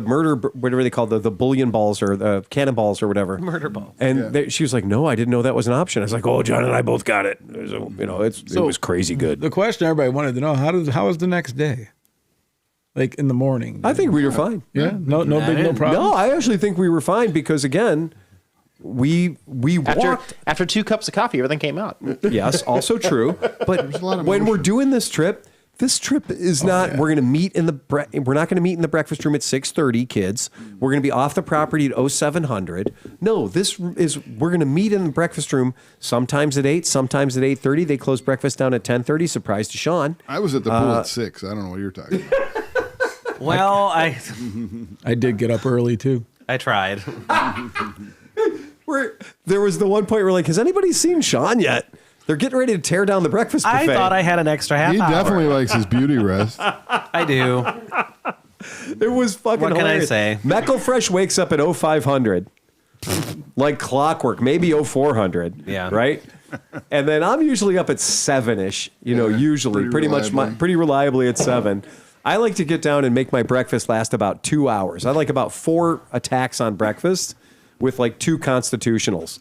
murder, whatever they call the bullion balls or the cannonballs or whatever?" Murder balls. And she was like, "No, I didn't know that was an option." I was like, "Oh, John and I both got it." It was, it was crazy good. The question everybody wanted to know, how was the next day? Like in the morning? I think we were fine. Yeah. No problem. No, I actually think we were fine because again, we walked. After 2 cups of coffee, everything came out. Yes, also true. But lot of when we're motion. doing this trip is not. We're going to meet in the. We're not going to meet in the breakfast room at 6:30, kids. We're going to be off the property at 0700. No, we're going to meet in the breakfast room sometimes at 8, sometimes at 8:30. They close breakfast down at 10:30. Surprise to Sean. I was at the pool at 6. I don't know what you're talking about. Well, I did get up early too. I tried. There was the one point where like, has anybody seen Sean yet? They're getting ready to tear down the breakfast buffet. I thought I had an extra half He hour. definitely likes his beauty rest. I do. It was fucking What can I hilarious. say? Meckle Fresh wakes up at 0500. Like clockwork, maybe 0400. Yeah. Right? And then I'm usually up at 7-ish, usually. pretty Pretty reliably at 7. I like to get down and make my breakfast last about 2 hours. I like about 4 attacks on breakfast with like 2 constitutionals.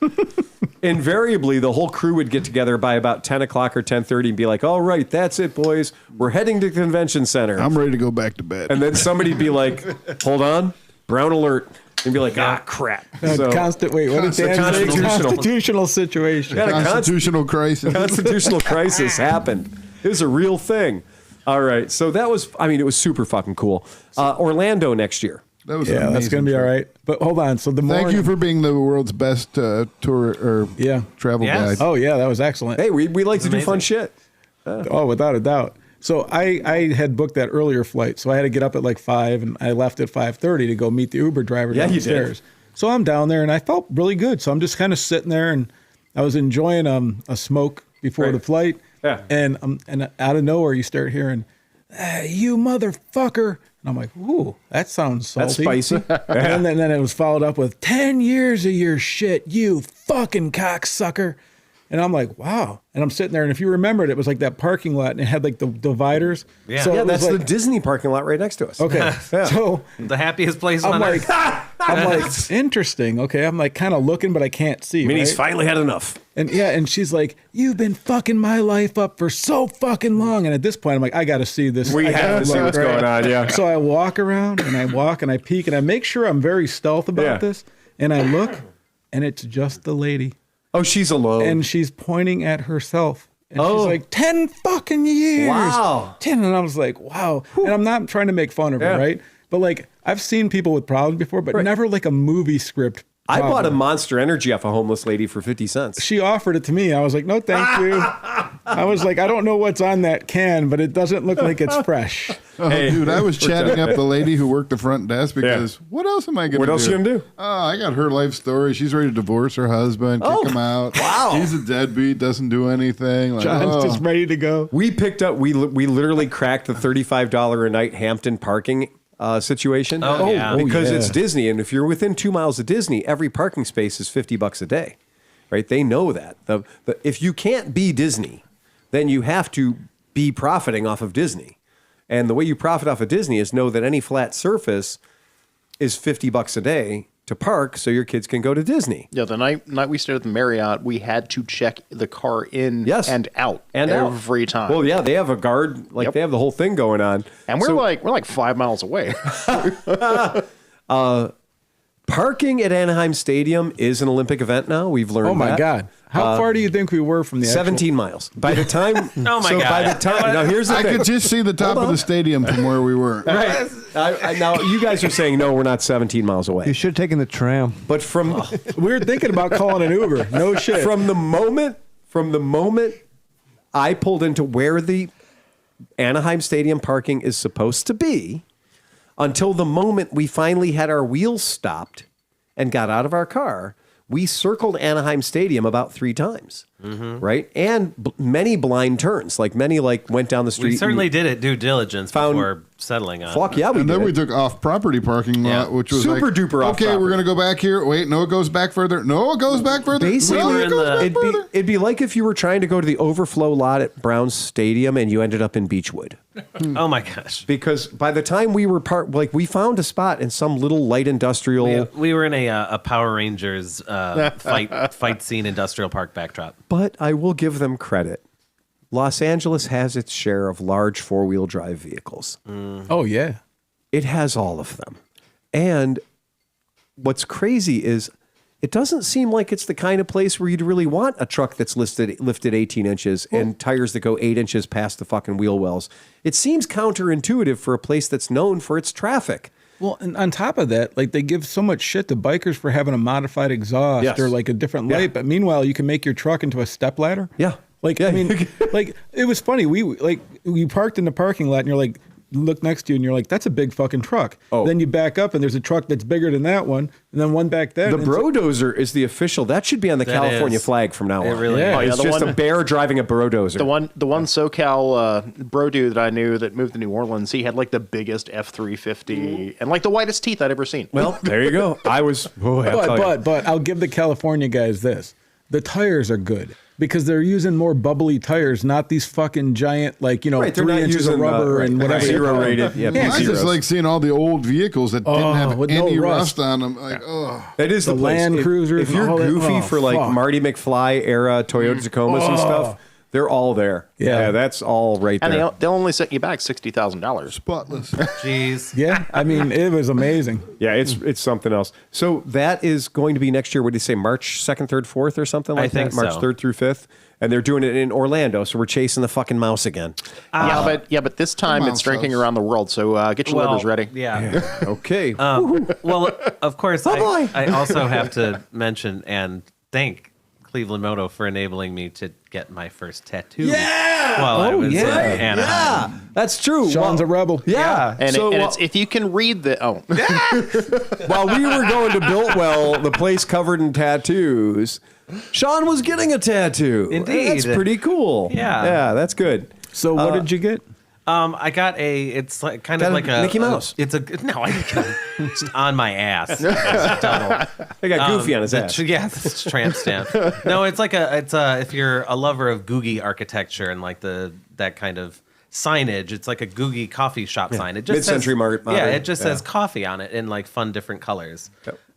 Invariably, the whole crew would get together by about 10 o'clock or 10:30 and be like, "All right, that's it, boys. We're heading to the convention center." I'm ready to go back to bed. And then somebody'd be like, "Hold on, brown alert," and be like, "Ah, crap." So, Constant. Wait, what did Dan say? Constitutional. Constitutional situation. had a Constitutional crisis. constitutional crisis happened. It was a real thing. All right, so that was. I mean, it was super fucking cool. Orlando next year. That was an Yeah, that's amazing gonna be all trip. right. But hold on. So the morning. Thank you for being the world's best tour or travel Yes. guide. Oh yeah, that was excellent. Hey, we like to do fun amazing. shit. Oh, without a doubt. So I had booked that earlier flight, so I had to get up at like 5, and I left at 5:30 to go meet the Uber driver Yeah, you did. downstairs. So I'm down there, and I felt really good. So I'm just kind of sitting there, and I was enjoying a smoke before Right. the flight. Yeah. And out of nowhere, you start hearing, "Hey, you motherfucker!" And I'm like, "Ooh, that sounds salty." That's spicy. And then it was followed up with 10 years of your shit, you fucking cocksucker. And I'm like, wow. And I'm sitting there, and if you remembered, it was like that parking lot, and it had like the dividers. Yeah. So Yeah, it was that's the like, Disney parking lot right next to us. okay. Yeah. So The happiest place I'm on like, earth. interesting. Okay, I'm like kind of looking, but I can't see. Minnie's right? finally had enough. And yeah, and she's like, "You've been fucking my life up for so fucking long." And at this point, I'm like, I got to see this. We I have gotta to see look, what's right? going on, yeah. So I walk around and I walk and I peek and I make sure I'm very stealth about Yeah. this. And I look, and it's just the lady, Oh, she's alone. and she's pointing at herself. And Oh. she's like, 10 fucking years. Wow. 10. And I was like, wow. And I'm not trying to make fun of Yeah. her, right? But like, I've seen people with problems before, but never like a movie script. I bought a problem. Monster Energy off a homeless lady for 50 cents. She offered it to me. I was like, no, thank you. I was like, I don't know what's on that can, but it doesn't look like it's fresh. Oh, dude, I was chatting up the lady who worked the front desk because what else am I going to do? What else you gonna do? Oh, I got her life story. She's ready to divorce her husband, kick him out. wow. He's a deadbeat, doesn't do anything. Like, John's oh. just ready to go. We picked up, we literally cracked the $35 a night Hampton parking situation. Oh, yeah. Because yeah. it's Disney. And if you're within 2 miles of Disney, every parking space is $50 a day, right? They know that. If you can't be Disney, then you have to be profiting off of Disney. And the way you profit off of Disney is know that any flat surface is $50 a day to to park so your kids can go to Disney. Yeah, the night we stayed at the Marriott, we had to check the car in and out every time. Well, yeah, they have a guard, they have the whole thing going on. And we're like 5 miles away. Parking at Anaheim Stadium is an Olympic event now. We've learned Oh my that. God. How far do you think we were from the 17 miles. By the time Oh my God. by the time now here's the I thing. could just see the top of the stadium from where we were. Right. Now you guys are saying no, we're not 17 miles You away. should have taken the tram. But from We were thinking about calling an Uber. No shit. from the moment I pulled into where the Anaheim Stadium parking is supposed to be until the moment we finally had our wheels stopped and got out of our car, we circled Anaheim Stadium about 3 times, right? And many blind turns, many went down the street. We certainly did it due diligence found- before settling on. Fuck yeah, we And did. then we took off-property parking lot, Yeah. which was Super like, duper okay, off-property. we're going to go back here. Wait, no, it goes back further. No, it goes back further. Basically, No, were it in goes the- back further. it'd be like if you were trying to go to the overflow lot at Browns Stadium and you ended up in Beechwood. Oh my gosh. Because by the time we were we found a spot in some little light industrial. We were in a Power Rangers fight scene industrial park backdrop. But I will give them credit. Los Angeles has its share of large 4-wheel drive vehicles. Oh, yeah. It has all of them. And what's crazy is it doesn't seem like it's the kind of place where you'd really want a truck that's lifted 18 inches and tires that go 8 inches past the fucking wheel wells. It seems counterintuitive for a place that's known for its traffic. Well, and on top of that, they give so much shit to bikers for having a modified exhaust Yes. or a different light. Yeah. But meanwhile, you can make your truck into a stepladder. Yeah. I mean, it was funny. We parked in the parking lot and you're like, look next to you and you're like, that's a big fucking truck. Oh. Then you back up and there's a truck that's bigger than that one. And then one back there. The Brodozer is the official. That should be on the That California is. flag from now It on. really Yeah. is. It's the just one- a bear driving a Brodozer. The one SoCal bro dude that I knew that moved to New Orleans, he had the biggest F-350 and the whitest teeth I'd ever seen. Well, there you go. But I'll give the California guys this. The tires are good because they're using more bubbly tires, not these fucking giant, Right, they're 3 not inches using of rubber and whatever. zero rated. Yeah, I P0s. just like seeing all the old vehicles that didn't have with no any rust. rust on them. Oh. That is the, The place. Land Cruisers If and you're all that- goofy oh, for fuck. Marty McFly era Toyota Tacomas and stuff, they're all there. Yeah. That's all right And there. they'll only set you back $60,000. Spotless. Jeez. Yeah, I mean, it was amazing. Yeah, it's something else. So that is going to be next year. What do you say, March 2nd, 3rd, 4th or something like think that? March so. 3rd through 5th. And they're doing it in Orlando, so we're chasing the fucking mouse again. But this time on, it's drinking Sus. around the world. So get your livers ready. Yeah. Okay. Well, of course, boy. I also have to mention and thank Cleveland Moto for enabling me to get my first tattoo. Yeah! While I was in yeah. Anaheim. Yeah, that's true. Sean's a rebel. Yeah. And, So, it's if you can read the while we were going to Biltwell, the place covered in tattoos, Sean was getting a tattoo. Indeed. That's pretty cool. Yeah. Yeah, that's good. So what did you get? I got it's kind Got of a like a Mickey Mouse. It's a no, I didn't get it. Just on my ass. Double. They got Goofy on his ass. Yeah, it's tramp stamp. No, it's if you're a lover of Googie architecture and that kind of signage, it's like a Googie coffee shop sign. It just Mid-century says, modern. Yeah, it just says coffee on it in fun different colors.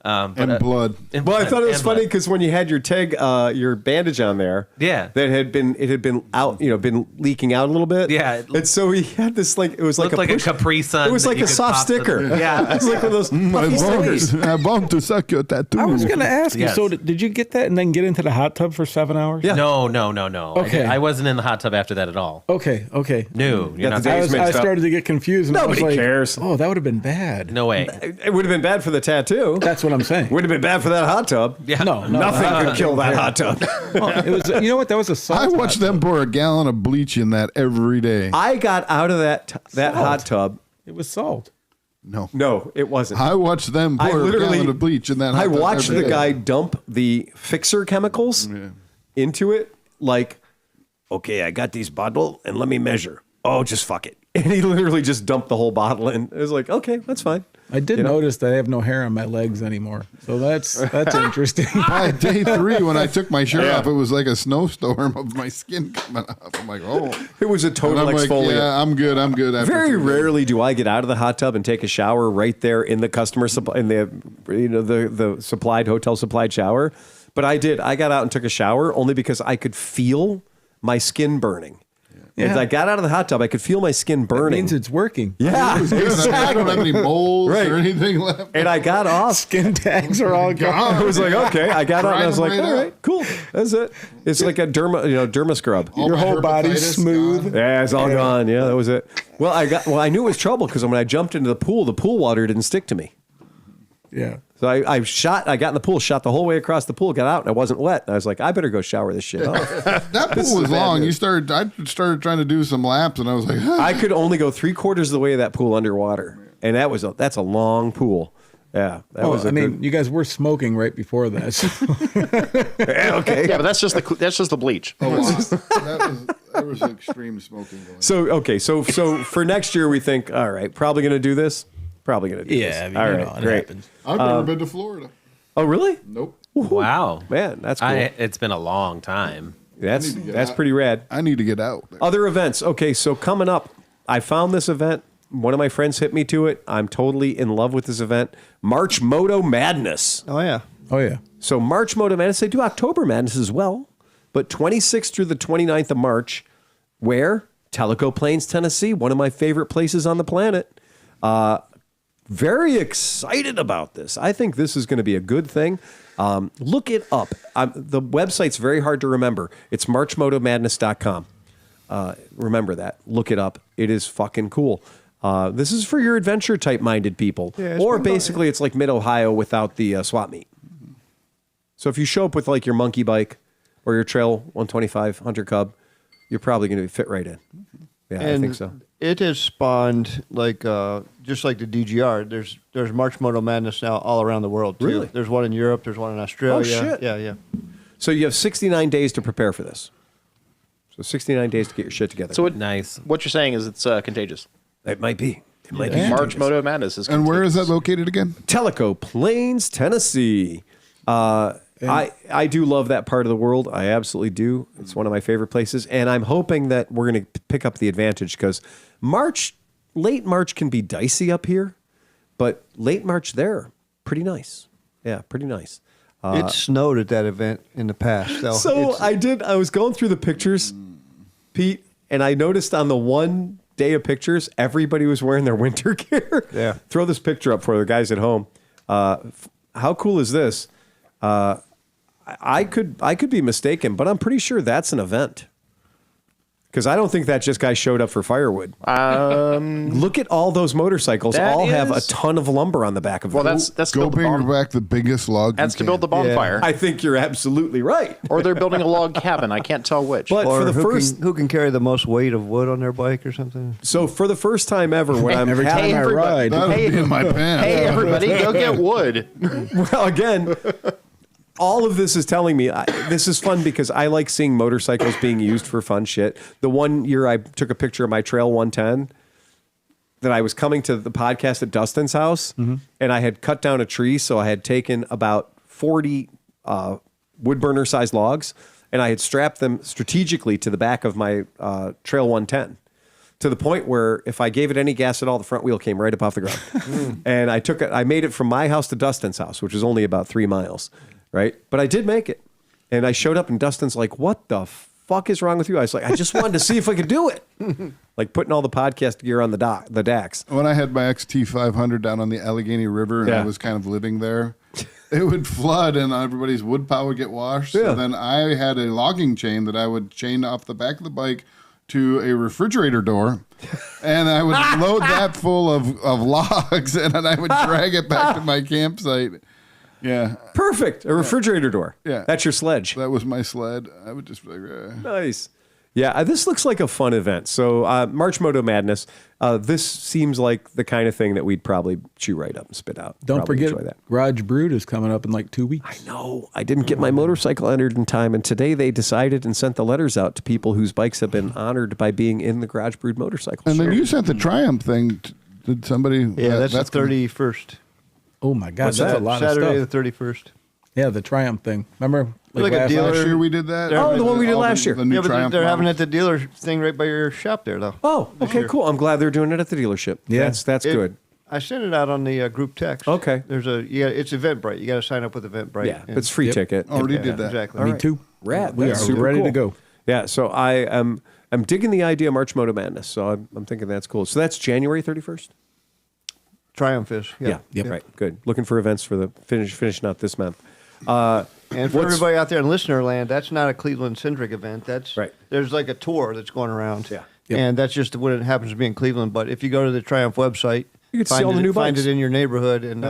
And blood. Well, I thought it was and funny blood. because when you had your tag, your bandage on there, Yeah. that had been out, been leaking out a little bit. Yeah. and so he had this it was Looked like a push- Capri Sun. It was that like you a could soft pop the- sticker. Yeah. it was like one of those. puffy stickers. I want to suck your tattoo. I was going to ask you. Yes. So did you get that and then get into the hot tub for 7 hours? Yeah. No. Okay. I wasn't in the hot tub after that at all. Okay. No, you're Got not. the days I mixed up. started to get confused. And I was Nobody like, cares. Oh, that would have been bad. No way. It would have been bad for the tattoo. That's what I'm saying. Would have been bad for that hot tub. Yeah. No, Nothing could kill that hot tub. It was. You know what? That was a salt. I watch them pour a gallon of bleach in that every day. I got out of that Salt. hot tub. It was salt. No, it wasn't. I watch them I pour a literally- gallon of bleach in that. I hot tub watched every the day. guy dump the fixer chemicals into it. Okay, I got these bottle and let me measure. Oh, just fuck it. And he literally just dumped the whole bottle in. It was like, okay, that's fine. I did notice that I have no hair on my legs anymore, so that's interesting. By day 3, when I took my shirt off, it was like a snowstorm of my skin coming off. I'm like, oh. It was a total And I'm exfoliant. like, yeah, I'm good. After Very 3 days. rarely do I get out of the hot tub and take a shower right there in the customer supply in the supplied hotel supplied shower. But I did. I got out and took a shower only because I could feel my skin burning. Yeah. As I got out of the hot tub, I could feel my skin That burning. means it's working. Yeah, It was good. I don't have any moles Right. or anything left. and I got off. Skin tags are all gone. I was like, okay. I got out and I was like, Right all up. right, cool. That's it. It's like a derma scrub. All Your my whole body's hepatitis smooth. gone. Yeah, it's all gone. Yeah, that was it. Well, I knew it was trouble because when I jumped into the pool water didn't stick to me. Yeah. So I got in the pool, shot the whole way across the pool, got out, and I wasn't wet. And I was like, I better go shower this shit off. That pool was long. I started trying to do some laps, and I was like, I could only go 3/4 of the way of that pool underwater, and that's a long pool. Yeah, that was. You guys were smoking right before that. So. Okay. Yeah, but that's just the bleach. there was extreme smoking going on. So for next year, we think, all right, probably going to do this. Probably going to do this. I mean, all you right, know, it great. happens. I've never been to Florida. Oh, really? Nope. Wow. Man, that's cool. It's been a long time. That's need to get that's out. pretty rad. I need to get out. Other events. Okay, so coming up, I found this event. One of my friends hit me to it. I'm totally in love with this event. March Moto Madness. Oh yeah. Oh, yeah. So March Moto Madness, they do October Madness as well. But 26th through the 29th of March, where? Tellico Plains, Tennessee, one of my favorite places on the planet. Very excited about this. I think this is going to be a good thing. Look it up. The website's very hard to remember. It's marchmotomadness.com. Remember that. Look it up. It is fucking cool. This is for your adventure type minded people. Yeah, or basically it's like Mid-Ohio without the swap meet. So if you show up with like your monkey bike or your Trail 125 Hunter Cub, you're probably going to fit right in. Yeah, I think so. It has spawned like just like the DGR. There's March Moto Madness now all around the world too. Really? There's one in Europe. There's one in Australia. Oh, shit. Yeah. So you have 69 days to prepare for this. So 69 days to get your shit together. So Nice. what you're saying is it's contagious. It might be. It might be. March Moto Madness is And where is that contagious. located again? Tellico Plains, Tennessee. I do love that part of the world. I absolutely do. It's one of my favorite places. And I'm hoping that we're going to pick up the advantage because late March can be dicey up here, but late March there, pretty nice. Yeah, pretty nice. It snowed at that event in the past. So it's- I was going through the pictures, Pete, and I noticed on the one day of pictures, everybody was wearing their winter gear. Yeah. Throw this picture up for the guys at home. How cool is this? I could be mistaken, but I'm pretty sure that's an event. Because I don't think that just guy showed up for firewood. Look at all those motorcycles. That All have a is- ton of lumber on the back of them. Well, that's to Go build the bring back the biggest log. That's to build the bonfire, I think you're absolutely right. or they're building a log cabin. I can't tell which. But or for the who first, who can carry the most weight of wood on their bike or something? so for the first time ever, when I'm Every time having, I ride. That'll Hey, be in my pants. hey, everybody, go get wood. well, again, all of this is telling me this is fun because I like seeing motorcycles being used for fun shit. The one year I took a picture of my Trail 110 that I was coming to the podcast at Dustin's house, and I had cut down a tree, so I had taken about 40 wood burner sized logs, and I had strapped them strategically to the back of my Trail 110. To the point where if I gave it any gas at all, the front wheel came right up off the ground. And I made it from my house to Dustin's house, which is only about 3 miles. Right. But I did make it. And I showed up and Dustin's like, what the fuck is wrong with you? I was like, I just wanted to see if I could do it. Like putting all the podcast gear on the DAX. When I had my XT500 down on the Allegheny River and Yeah. I was kind of living there, it would flood and everybody's wood pile would get washed. Yeah. So then I had a logging chain that I would chain off the back of the bike to a refrigerator door, and I would load that full of logs, and then I would drag it back to my campsite. Yeah, Perfect. A refrigerator door. Yeah. That's your sledge. that was my sled. I would just be like, Nice. Yeah, this looks like a fun event. So March Moto Madness, this seems like the kind of thing that we'd probably chew right up and spit out. Don't Probably forget, enjoy that. Garage Brood is coming up in like 2 weeks. No, I didn't get my motorcycle entered in time, and today they decided and sent the letters out to people whose bikes have been honored by being in the Garage Brood motorcycle and show. then you sent the Triumph thing. Did somebody? Yeah, that's the gonna- 31st. Oh my God, What's that's that? a lot Saturday of stuff. the 31st. Yeah, the Triumph thing. Remember? Like a last dealer- Last year we did that. Oh, the one we did All last year. The new Yeah, but Triumph they're having it models. at the dealer thing right by your shop there, though. Oh, okay, year. cool. I'm glad they're doing it at the dealership. Yeah. That's good. I sent it out on the group text. Okay. There's it's Eventbrite. You got to sign up with Eventbrite. Yeah, And- it's free ticket. Already Yeah, did that. Exactly. Me right. too. Rad. We are That's super ready cool. to go. Yeah, so I'm digging the idea of March Moto Madness. So I'm thinking that's cool. So that's January 31st. Triumph is. Yeah. Yep. Right. Good. Looking for events for the finishing out this month. And for What's- everybody out there in listener land, that's not a Cleveland centric event. That's Right. There's like a tour that's going around. Yeah. Yep. And that's just when it happens to be in Cleveland. But if you go to the Triumph website, You can see all the new find bikes. it in your neighborhood and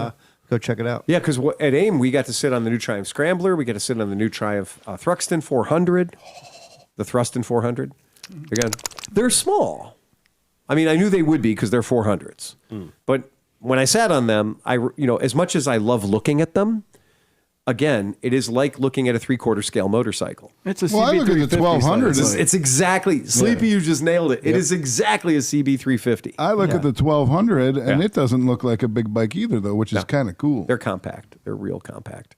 go check it out. Yeah, because at AIM we got to sit on the new Triumph Scrambler. We got to sit on the new Triumph Thruxton 400, the Thruston 400. Again, they're small. I mean, I knew they would be because they're 400s. But when I sat on them, as much as I love looking at them, again, it is like looking at a 3/4 scale motorcycle. It's a Well, I look at the 1200. It's exactly Sleepy. You just nailed it. It is exactly a CB350. I look at the 1200, and Yeah. it doesn't look like a big bike either, though, which is kind of cool. They're compact. They're real compact.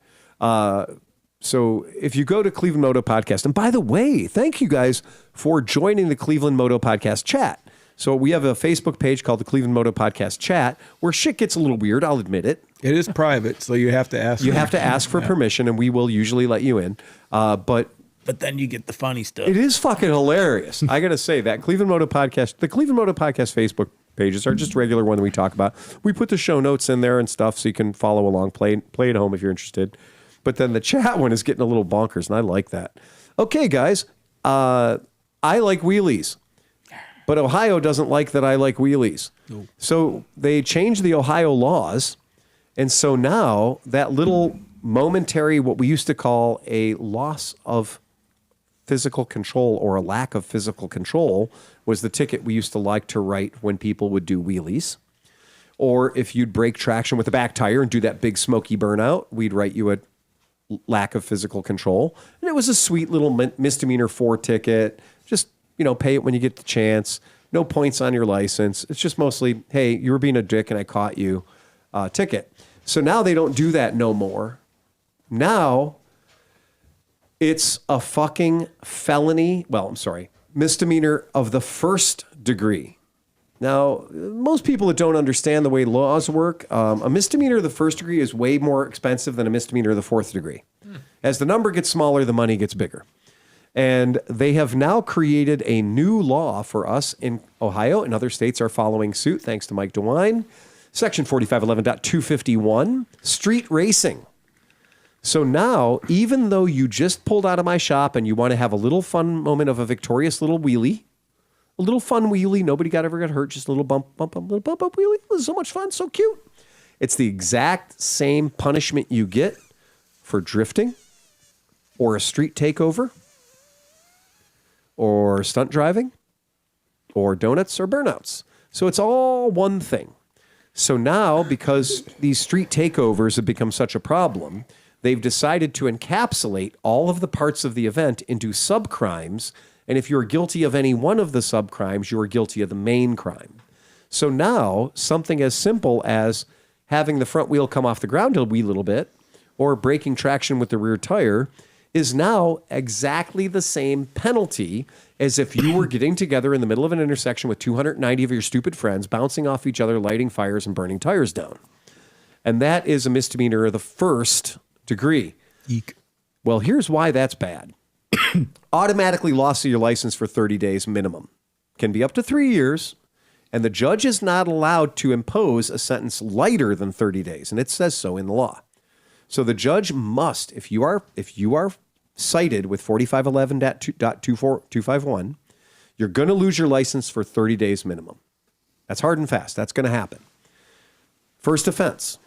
So if you go to Cleveland Moto Podcast, and by the way, thank you guys for joining the Cleveland Moto Podcast chat. So we have a Facebook page called the Cleveland Moto Podcast chat where shit gets a little weird. I'll admit it. It is private, so you have to ask. You have to ask for permission, and we will usually let you in. But then you get the funny stuff. it is fucking hilarious. I got to say that Cleveland Moto Podcast, the Cleveland Moto Podcast Facebook pages are just regular one that we talk about. We put the show notes in there and stuff so you can follow along, play at home if you're interested. But then the chat one is getting a little bonkers, and I like that. Okay, guys, I like wheelies, but Ohio doesn't like that I like wheelies. No. So they changed the Ohio laws, and so now that little momentary, what we used to call a loss of physical control or a lack of physical control was the ticket we used to like to write when people would do wheelies. Or if you'd break traction with the back tire and do that big smoky burnout, we'd write you a lack of physical control. And it was a sweet little misdemeanor 4 ticket. Just, pay it when you get the chance. No points on your license. It's just mostly, hey, you were being a dick and I caught you ticket. So now they don't do that no more. Now it's a fucking felony. Well, I'm sorry, misdemeanor of the 1st degree. Now, most people that don't understand the way laws work, a misdemeanor of the 1st degree is way more expensive than a misdemeanor of the 4th degree. As the number gets smaller, the money gets bigger. And they have now created a new law for us in Ohio, and other states are following suit, thanks to Mike DeWine. Section 4511.251, street racing. So now, even though you just pulled out of my shop and you want to have a little fun moment of a victorious little wheelie, a little fun wheelie, nobody ever got hurt, just a little bump up wheelie. It was so much fun, so cute. It's the exact same punishment you get for drifting or a street takeover or stunt driving or donuts or burnouts. So it's all one thing. So now, because these street takeovers have become such a problem, they've decided to encapsulate all of the parts of the event into subcrimes. And if you're guilty of any one of the subcrimes, you are guilty of the main crime. So now, something as simple as having the front wheel come off the ground a wee little bit or breaking traction with the rear tire is now exactly the same penalty as if you were getting together in the middle of an intersection with 290 of your stupid friends, bouncing off each other, lighting fires, and burning tires down. And that is a misdemeanor of the 1st degree. Eek. Well, here's why that's bad. Automatically loss of your license for 30 days minimum. Can be up to 3 years, and the judge is not allowed to impose a sentence lighter than 30 days, and it says so in the law. So the judge must, if you are cited with 4511.251, you're going to lose your license for 30 days minimum. That's hard and fast. That's going to happen. First offense.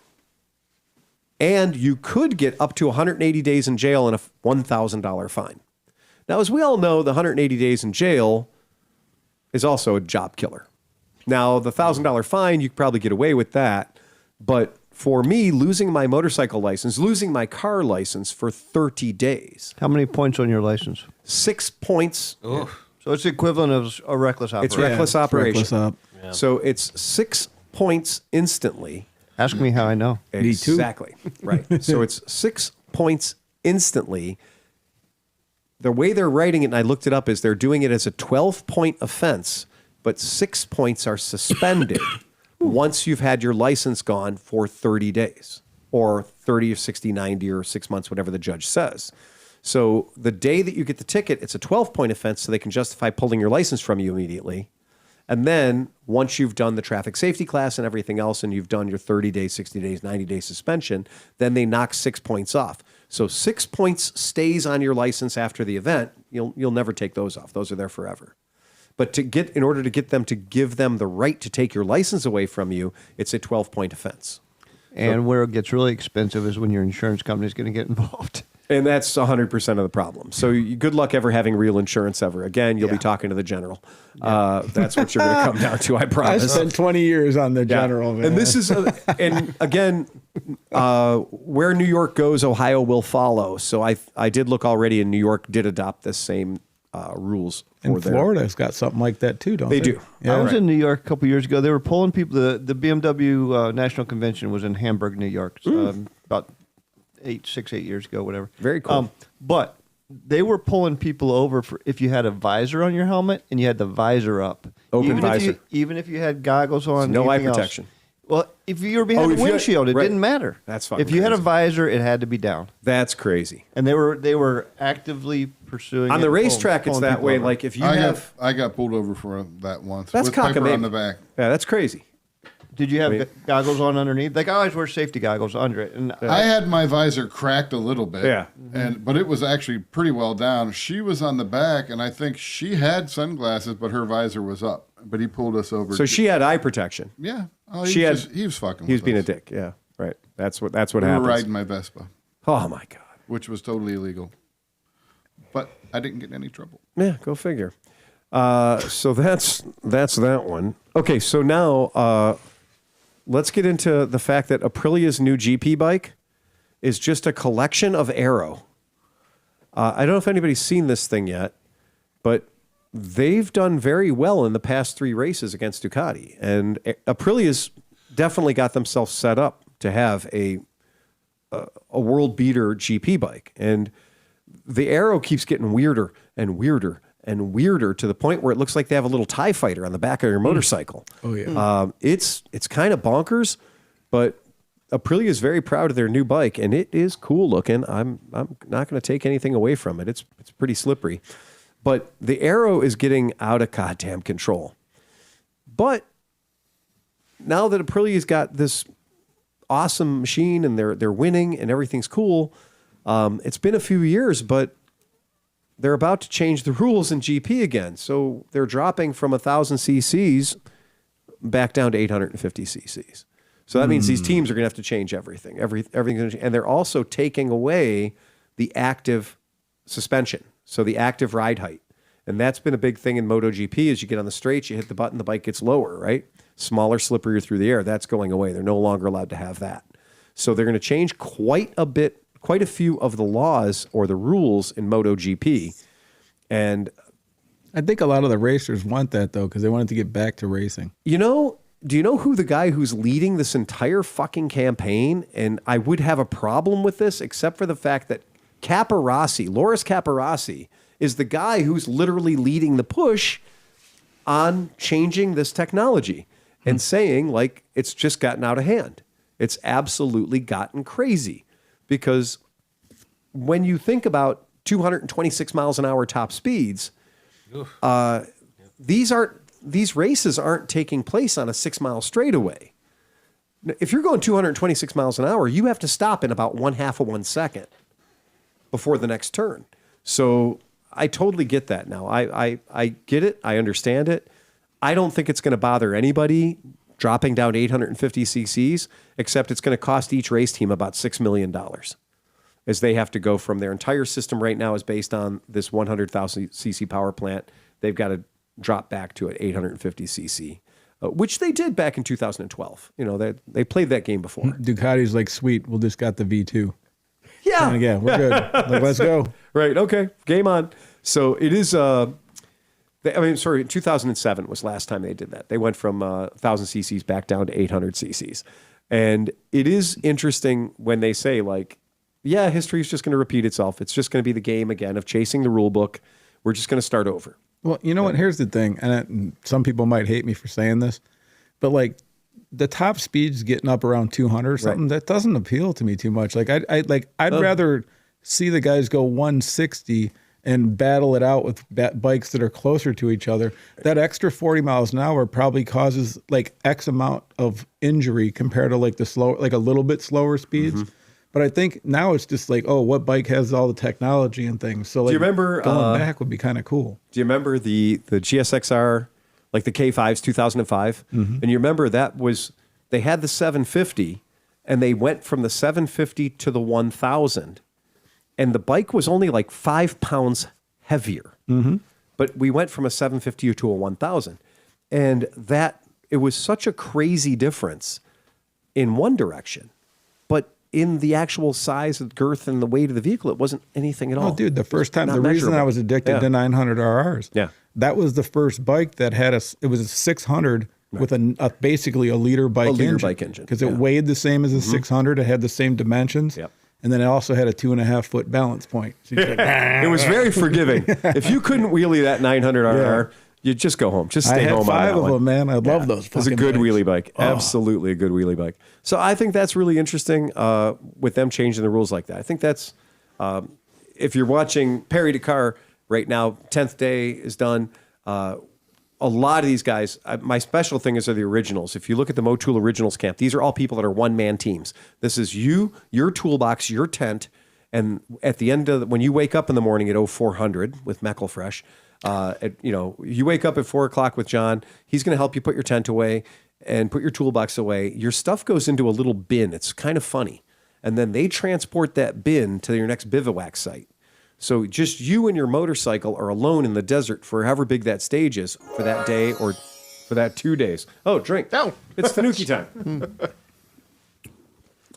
And you could get up to 180 days in jail and a $1,000 fine. Now, as we all know, the 180 days in jail is also a job killer. Now, the $1,000 fine, you could probably get away with that. But for me, losing my motorcycle license, losing my car license for 30 days. How many points on your license? 6 points. So it's the equivalent of a reckless operation. It's reckless operation. Reckless up. So it's 6 points instantly. Ask me how I know. Me too. Exactly. Right. So it's 6 points instantly. The way they're writing it, and I looked it up, is they're doing it as a 12-point offense, but 6 points are suspended once you've had your license gone for 30 days or 30 or 60, 90 or 6 months, whatever the judge says. So the day that you get the ticket, it's a 12-point offense, so they can justify pulling your license from you immediately. And then once you've done the traffic safety class and everything else, and you've done your 30 days, 60 days, 90-day suspension, then they knock 6 points off. So 6 points stays on your license after the event. You'll never take those off. Those are there forever. But in order to get them to give them the right to take your license away from you, it's a 12-point offense. And where it gets really expensive is when your insurance company is going to get involved. And that's 100% of the problem. So good luck ever having real insurance ever. Again, you'll be talking to the general. That's what you're going to come down to, I I promise. spent 20 years on the Yeah. general, man. And this is, and again, where New York goes, Ohio will follow. So I did look already, and New York did adopt the same rules. and Florida's got something like that too, don't they? They do. Yeah. I was in New York a couple years ago. They were pulling people. The BMW National Convention was in Hamburg, New York, about 8 years ago, whatever. Very cool. But they were pulling people over for if you had a visor on your helmet and you had the visor up. Open visor. Even if you had goggles on. No eye anything else. protection. Well, if you were behind if a you had- windshield, it right. didn't matter. That's fucking If you had a crazy. visor, it had to be down. That's crazy. And they were actively pursuing On it, the racetrack, it's pulling that people way. over. Like if you I have, got pulled over for that once. that's with paper cockamamie. on the back. Yeah, that's crazy. Did you have goggles on underneath? Like I always wear safety goggles under it. And I had my visor cracked a little bit. Yeah. But it was actually pretty well down. She was on the back, and I think she had sunglasses, but her visor was up. But he pulled us over. So she had eye protection. Yeah. Oh, She had- he was fucking. He was with being a us. dick. Yeah, right. That's what We happens. were riding my Vespa, Oh my god. which was totally illegal. But I didn't get in any trouble. Yeah, go figure. So that's that one. Okay, so now let's get into the fact that Aprilia's new GP bike is just a collection of aero. I don't know if anybody's seen this thing yet, but they've done very well in the past 3 races against Ducati. And Aprilia's definitely got themselves set up to have a world beater GP bike. And the aero keeps getting weirder and weirder and weirder to the point where it looks like they have a little TIE fighter on the back of your motorcycle. Oh, yeah. It's kind of bonkers, but Aprilia is very proud of their new bike, and it is cool looking. I'm not going to take anything away from it. It's pretty slippery. But the aero is getting out of goddamn control. But now that Aprilia's got this awesome machine and they're winning and everything's cool, it's been a few years, but they're about to change the rules in GP again. So they're dropping from 1,000 cc's back down to 850 cc's. So that means these teams are going to have to change everything. Everything's and they're also taking away the active suspension, so the active ride height. And that's been a big thing in MotoGP. As you get on the straights, you hit the button, the bike gets lower, right? Smaller, slipperier through the air. That's going away. They're no longer allowed to have that. So they're going to change quite a few of the laws or the rules in MotoGP. And I think a lot of the racers want that though, because they wanted to get back to racing. do you know who the guy who's leading this entire fucking campaign? And I would have a problem with this, except for the fact that Loris Capirossi, is the guy who's literally leading the push on changing this technology and saying, like, it's just gotten out of hand. It's absolutely gotten crazy. Because when you think about 226 miles an hour top speeds, these races aren't taking place on a 6-mile straightaway. If you're going 226 miles an hour, you have to stop in about 1/2 of 1 second before the next turn. So I totally get that now. I get it. I understand it. I don't think it's going to bother anybody dropping down 850 cc's, except it's going to cost each race team about $6 million, as they have to go from their entire system right now is based on this 100,000 cc power plant. They've got to drop back to an 850 cc, which they did back in 2012. You know, they played that game before. Ducati's like, sweet, we'll just got the V2. Yeah. We're good. Like, let's go. Right. Okay. Game on. So it is. Sorry, 2007 was last time they did that. They went from 1,000 cc's back down to 800 cc's. And it is interesting when they say, like, yeah, history is just going to repeat itself. It's just going to be the game again of chasing the rule book. We're just going to start over. Well, you know what? Here's the thing, and some people might hate me for saying this, but like the top speed's getting up around 200 or something. That doesn't appeal to me too much. Like I'd rather see the guys go 160 and battle it out with bikes that are closer to each other. That extra 40 miles an hour probably causes like X amount of injury compared to like the slow, like a little bit slower speeds. But I think now it's just like, oh, what bike has all the technology and things? So like, do you remember going back would be kind of cool. Do you remember the GSXR, like the K5s, 2005? And you remember they had the 750, and they went from the 750 to the 1000, and the bike was only like 5 pounds heavier. But we went from a 750 to a 1000, and it was such a crazy difference in one direction, but in the actual size of girth and the weight of the vehicle, it wasn't anything at all. Oh, dude, the first time, Not the reason I measurable. was addicted to 900 RRs, that was the first bike that had it was a 600 with a basically a liter bike engine. Because it weighed the same as a 600. It had the same dimensions. And then it also had a 2.5 foot balance point. So like, it was very forgiving. If you couldn't wheelie that 900 RR, you just go home. Just stay home. I had 5 on that of one. them, man. I love those. It was a good bikes. wheelie bike. Absolutely a good wheelie bike. So I think that's really interesting with them changing the rules like that. I think that's, if you're watching Perry Dakar right now, 10th day is done. A lot of these guys, my special thing is are the originals. If you look at the Motul Originals camp, these are all people that are one-man teams. This is you, your toolbox, your tent, and at the end of when you wake up in the morning at 0400 with Meckelfresh, you wake up at 4 o'clock with John. He's going to help you put your tent away and put your toolbox away. Your stuff goes into a little bin. It's kind of funny. And then they transport that bin to your next bivouac site. So just you and your motorcycle are alone in the desert for however big that stage is for that day or for that 2 days. Oh, drink. No. It's Tanuki time.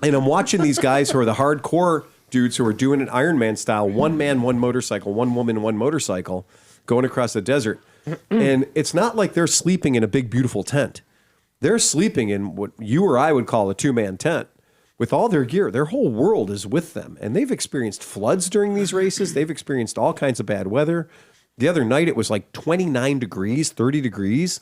And I'm watching these guys who are the hardcore dudes who are doing an Ironman style, one man, one motorcycle, one woman, one motorcycle, going across the desert. And it's not like they're sleeping in a big, beautiful tent. They're sleeping in what you or I would call a two-man tent. With all their gear, their whole world is with them. And they've experienced floods during these races. They've experienced all kinds of bad weather. The other night, it was like 29 degrees, 30 degrees.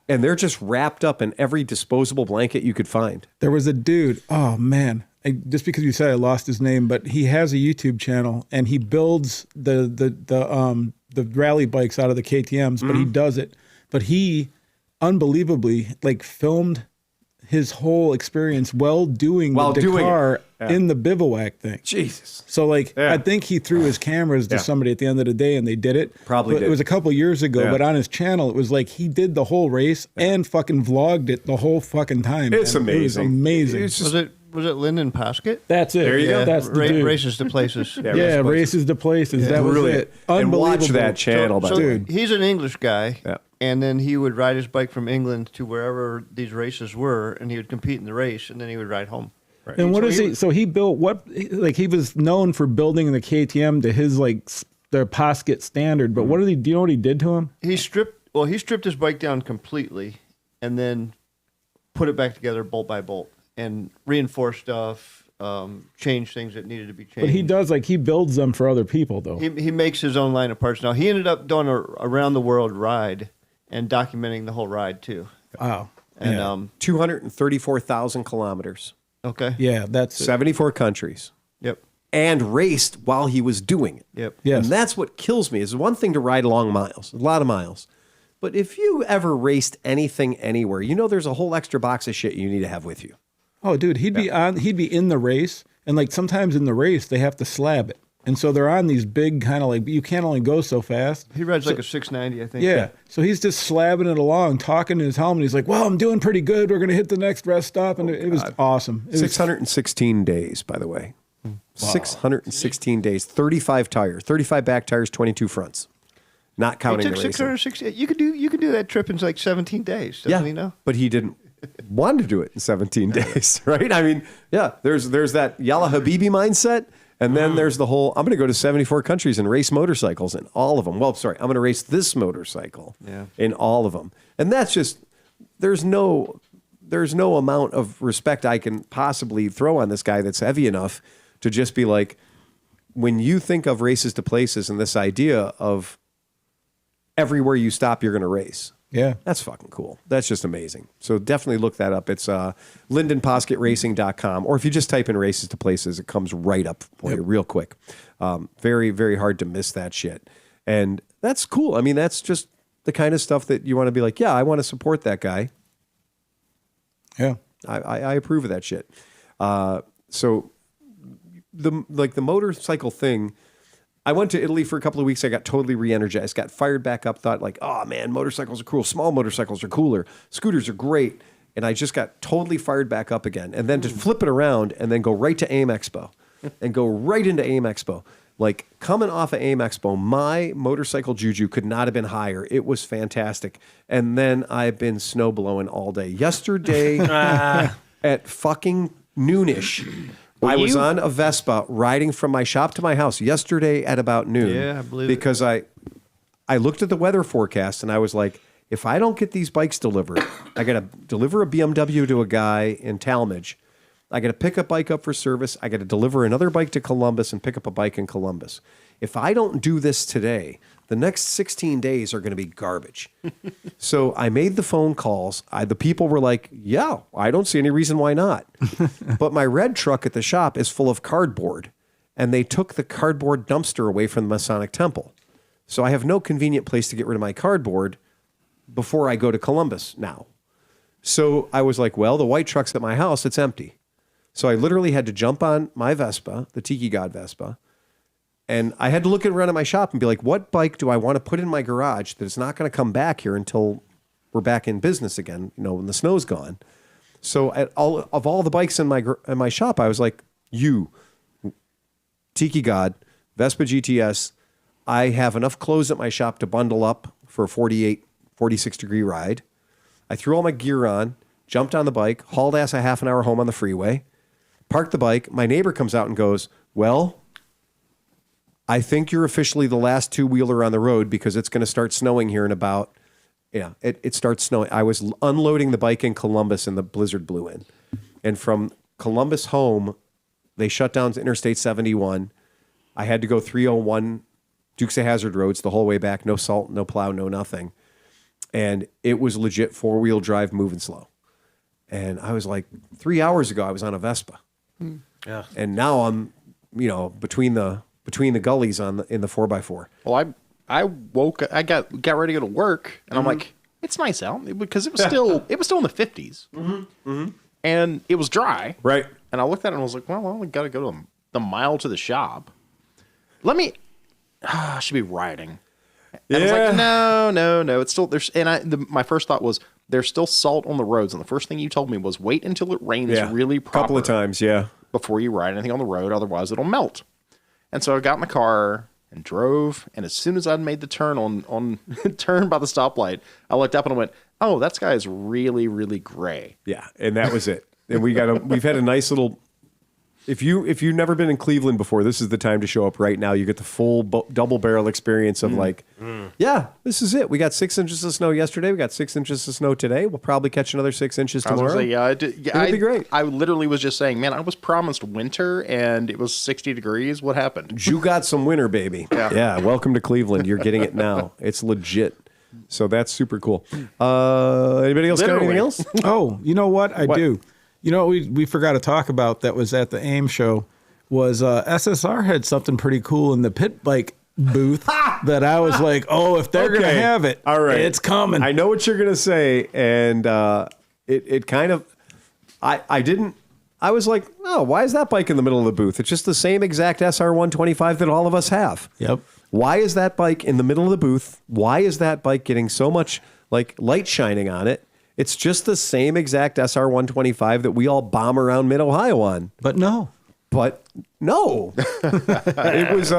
And they're just wrapped up in every disposable blanket you could find. There was a dude, oh man, just because you said I lost his name, but he has a YouTube channel and he builds the rally bikes out of the KTMs, but he does it. But he unbelievably filmed his whole experience while doing the Dakar in the bivouac thing. Jesus. So I think he threw his cameras to somebody at the end of the day and they did it. Probably did. It was a couple years ago, but on his channel, it was like he did the whole race and fucking vlogged it the whole fucking time. It's man. amazing. It was amazing. It's just, Was it Lyndon Paskett? That's it. There you go. That's the dude. Races to Places. Races to places. That was brilliant. it. And Unbelievable. watch that channel, by the way. dude. He's an English guy. Yeah. And then he would ride his bike from England to wherever these races were, and he would compete in the race, and then he would ride home. Right. And what is he? So he built what? Like he was known for building the KTM to his the Paskett standard. But what did he? Do you know what he did to him? He stripped his bike down completely, and then put it back together bolt by bolt, and reinforced stuff, change things that needed to be changed. But he does he builds them for other people though. He makes his own line of parts now. He ended up doing a around the world ride and documenting the whole ride too. Wow. And 234,000 kilometers, okay. Yeah, that's it. 74 countries, Yep. and raced while he was doing it. Yep. Yes. And that's what kills me. Is one thing to ride long miles, a lot of miles. But if you ever raced anything anywhere, there's a whole extra box of shit you need to have with you. Oh, dude, he'd be in the race, and sometimes in the race they have to slab it, and so they're on these big kind of you can't only go so fast. He rides like a 690, I think. Yeah. So he's just slabbing it along, talking in his helmet. He's like, "Well, I'm doing pretty good. We're gonna hit the next rest stop," and it was awesome. It was 616 days, by the way. 616 days, 35 tires, 35 back tires, 22 fronts. Not He counting took the racing. 660. You could do that trip in 17 days, doesn't he? Know? But he didn't want to do it in 17 days, right? I mean, there's that Yalla Habibi mindset, And then there's the whole, I'm going to go to 74 countries and race motorcycles in all of them. Well, sorry, I'm going to race this motorcycle in all of them. And that's just, there's no amount of respect I can possibly throw on this guy that's heavy enough to just be like, when you think of races to places and this idea of everywhere you stop, you're going to race. Yeah. That's fucking cool. That's just amazing. So definitely look that up. It's LyndonPosketracing.com. Or if you just type in races to places, it comes right up for you real quick. Very, very hard to miss that shit. And that's cool. I mean, that's just the kind of stuff that you want to be like, yeah, I want to support that guy. Yeah. I approve of that shit. So the motorcycle thing, I went to Italy for a couple of weeks. I got totally re-energized, got fired back up, thought like, oh man, motorcycles are cool. Small motorcycles are cooler. Scooters are great. And I just got totally fired back up again. And then to flip it around and then go right to AIM Expo and go right into AIM Expo. Like coming off of AIM Expo, my motorcycle juju could not have been higher. It was fantastic. And then I've been snow blowing all day. Yesterday at fucking noonish, I was on a Vespa riding from my shop to my house yesterday at about noon. Yeah, I believe because I looked at the weather forecast and I was like, if I don't get these bikes delivered, I got to deliver a BMW to a guy in Talmadge. I got to pick a bike up for service. I got to deliver another bike to Columbus and pick up a bike in Columbus. If I don't do this today, the next 16 days are going to be garbage. So I made the phone calls. The people were like, yeah, I don't see any reason why not. But my red truck at the shop is full of cardboard, and they took the cardboard dumpster away from the Masonic Temple. So I have no convenient place to get rid of my cardboard before I go to Columbus now. So I was like, well, the white truck's at my house. It's empty. So I literally had to jump on my Vespa, the Tiki God Vespa, and I had to look around at my shop and be like, what bike do I want to put in my garage that is not going to come back here until we're back in business again, when the snow's gone. So of all the bikes in my shop, I was like, Tiki God, Vespa GTS, I have enough clothes at my shop to bundle up for a 48, 46 degree ride. I threw all my gear on, jumped on the bike, hauled ass a half an hour home on the freeway, parked the bike. My neighbor comes out and goes, well, I think you're officially the last two-wheeler on the road because it's going to start snowing here in about, it starts snowing. I was unloading the bike in Columbus and the blizzard blew in. And from Columbus home, they shut down Interstate 71. I had to go 301 Dukes of Hazzard roads the whole way back. No salt, no plow, no nothing. And it was legit four-wheel drive moving slow. And I was like, 3 hours ago, I was on a Vespa. Yeah. And now I'm, between the gullies in the 4x4. Well, I got ready to go to work, and I'm like, it's nice out because it was still in the 50s, and it was dry. Right. And I looked at it and I was like, well, I only got to go to the mile to the shop. I should be riding. And I was like, no, it's still there's. And my first thought was there's still salt on the roads, and the first thing you told me was wait until it rains really proper. A couple of times, yeah. Before you ride anything on the road, otherwise it'll melt. And so I got in the car and drove, and as soon as I'd made the turn on turn by the stoplight, I looked up and I went, oh, that sky is really, really gray. Yeah, and that was it. And we've had a nice little. If you've never been in Cleveland before, this is the time to show up right now. You get the full double barrel experience of yeah, this is it. We got 6 inches of snow yesterday. We got 6 inches of snow today. We'll probably catch another 6 inches tomorrow. It'll be great. I literally was just saying, man, I was promised winter and it was 60 degrees. What happened? You got some winter, baby. Yeah. Welcome to Cleveland. You're getting it now. It's legit. So that's super cool. Anybody else got anything else? Oh, you know what? I do. You know what we forgot to talk about that was at the AIM show was SSR had something pretty cool in the pit bike booth that I was like, oh, if they're going to have it, all right, it's coming. I know what you're going to say. And it kind of, I was like, oh, why is that bike in the middle of the booth? It's just the same exact SR125 that all of us have. Yep. Why is that bike in the middle of the booth? Why is that bike getting so much light shining on it? It's just the same exact SR125 that we all bomb around Mid-Ohio on. But no. It was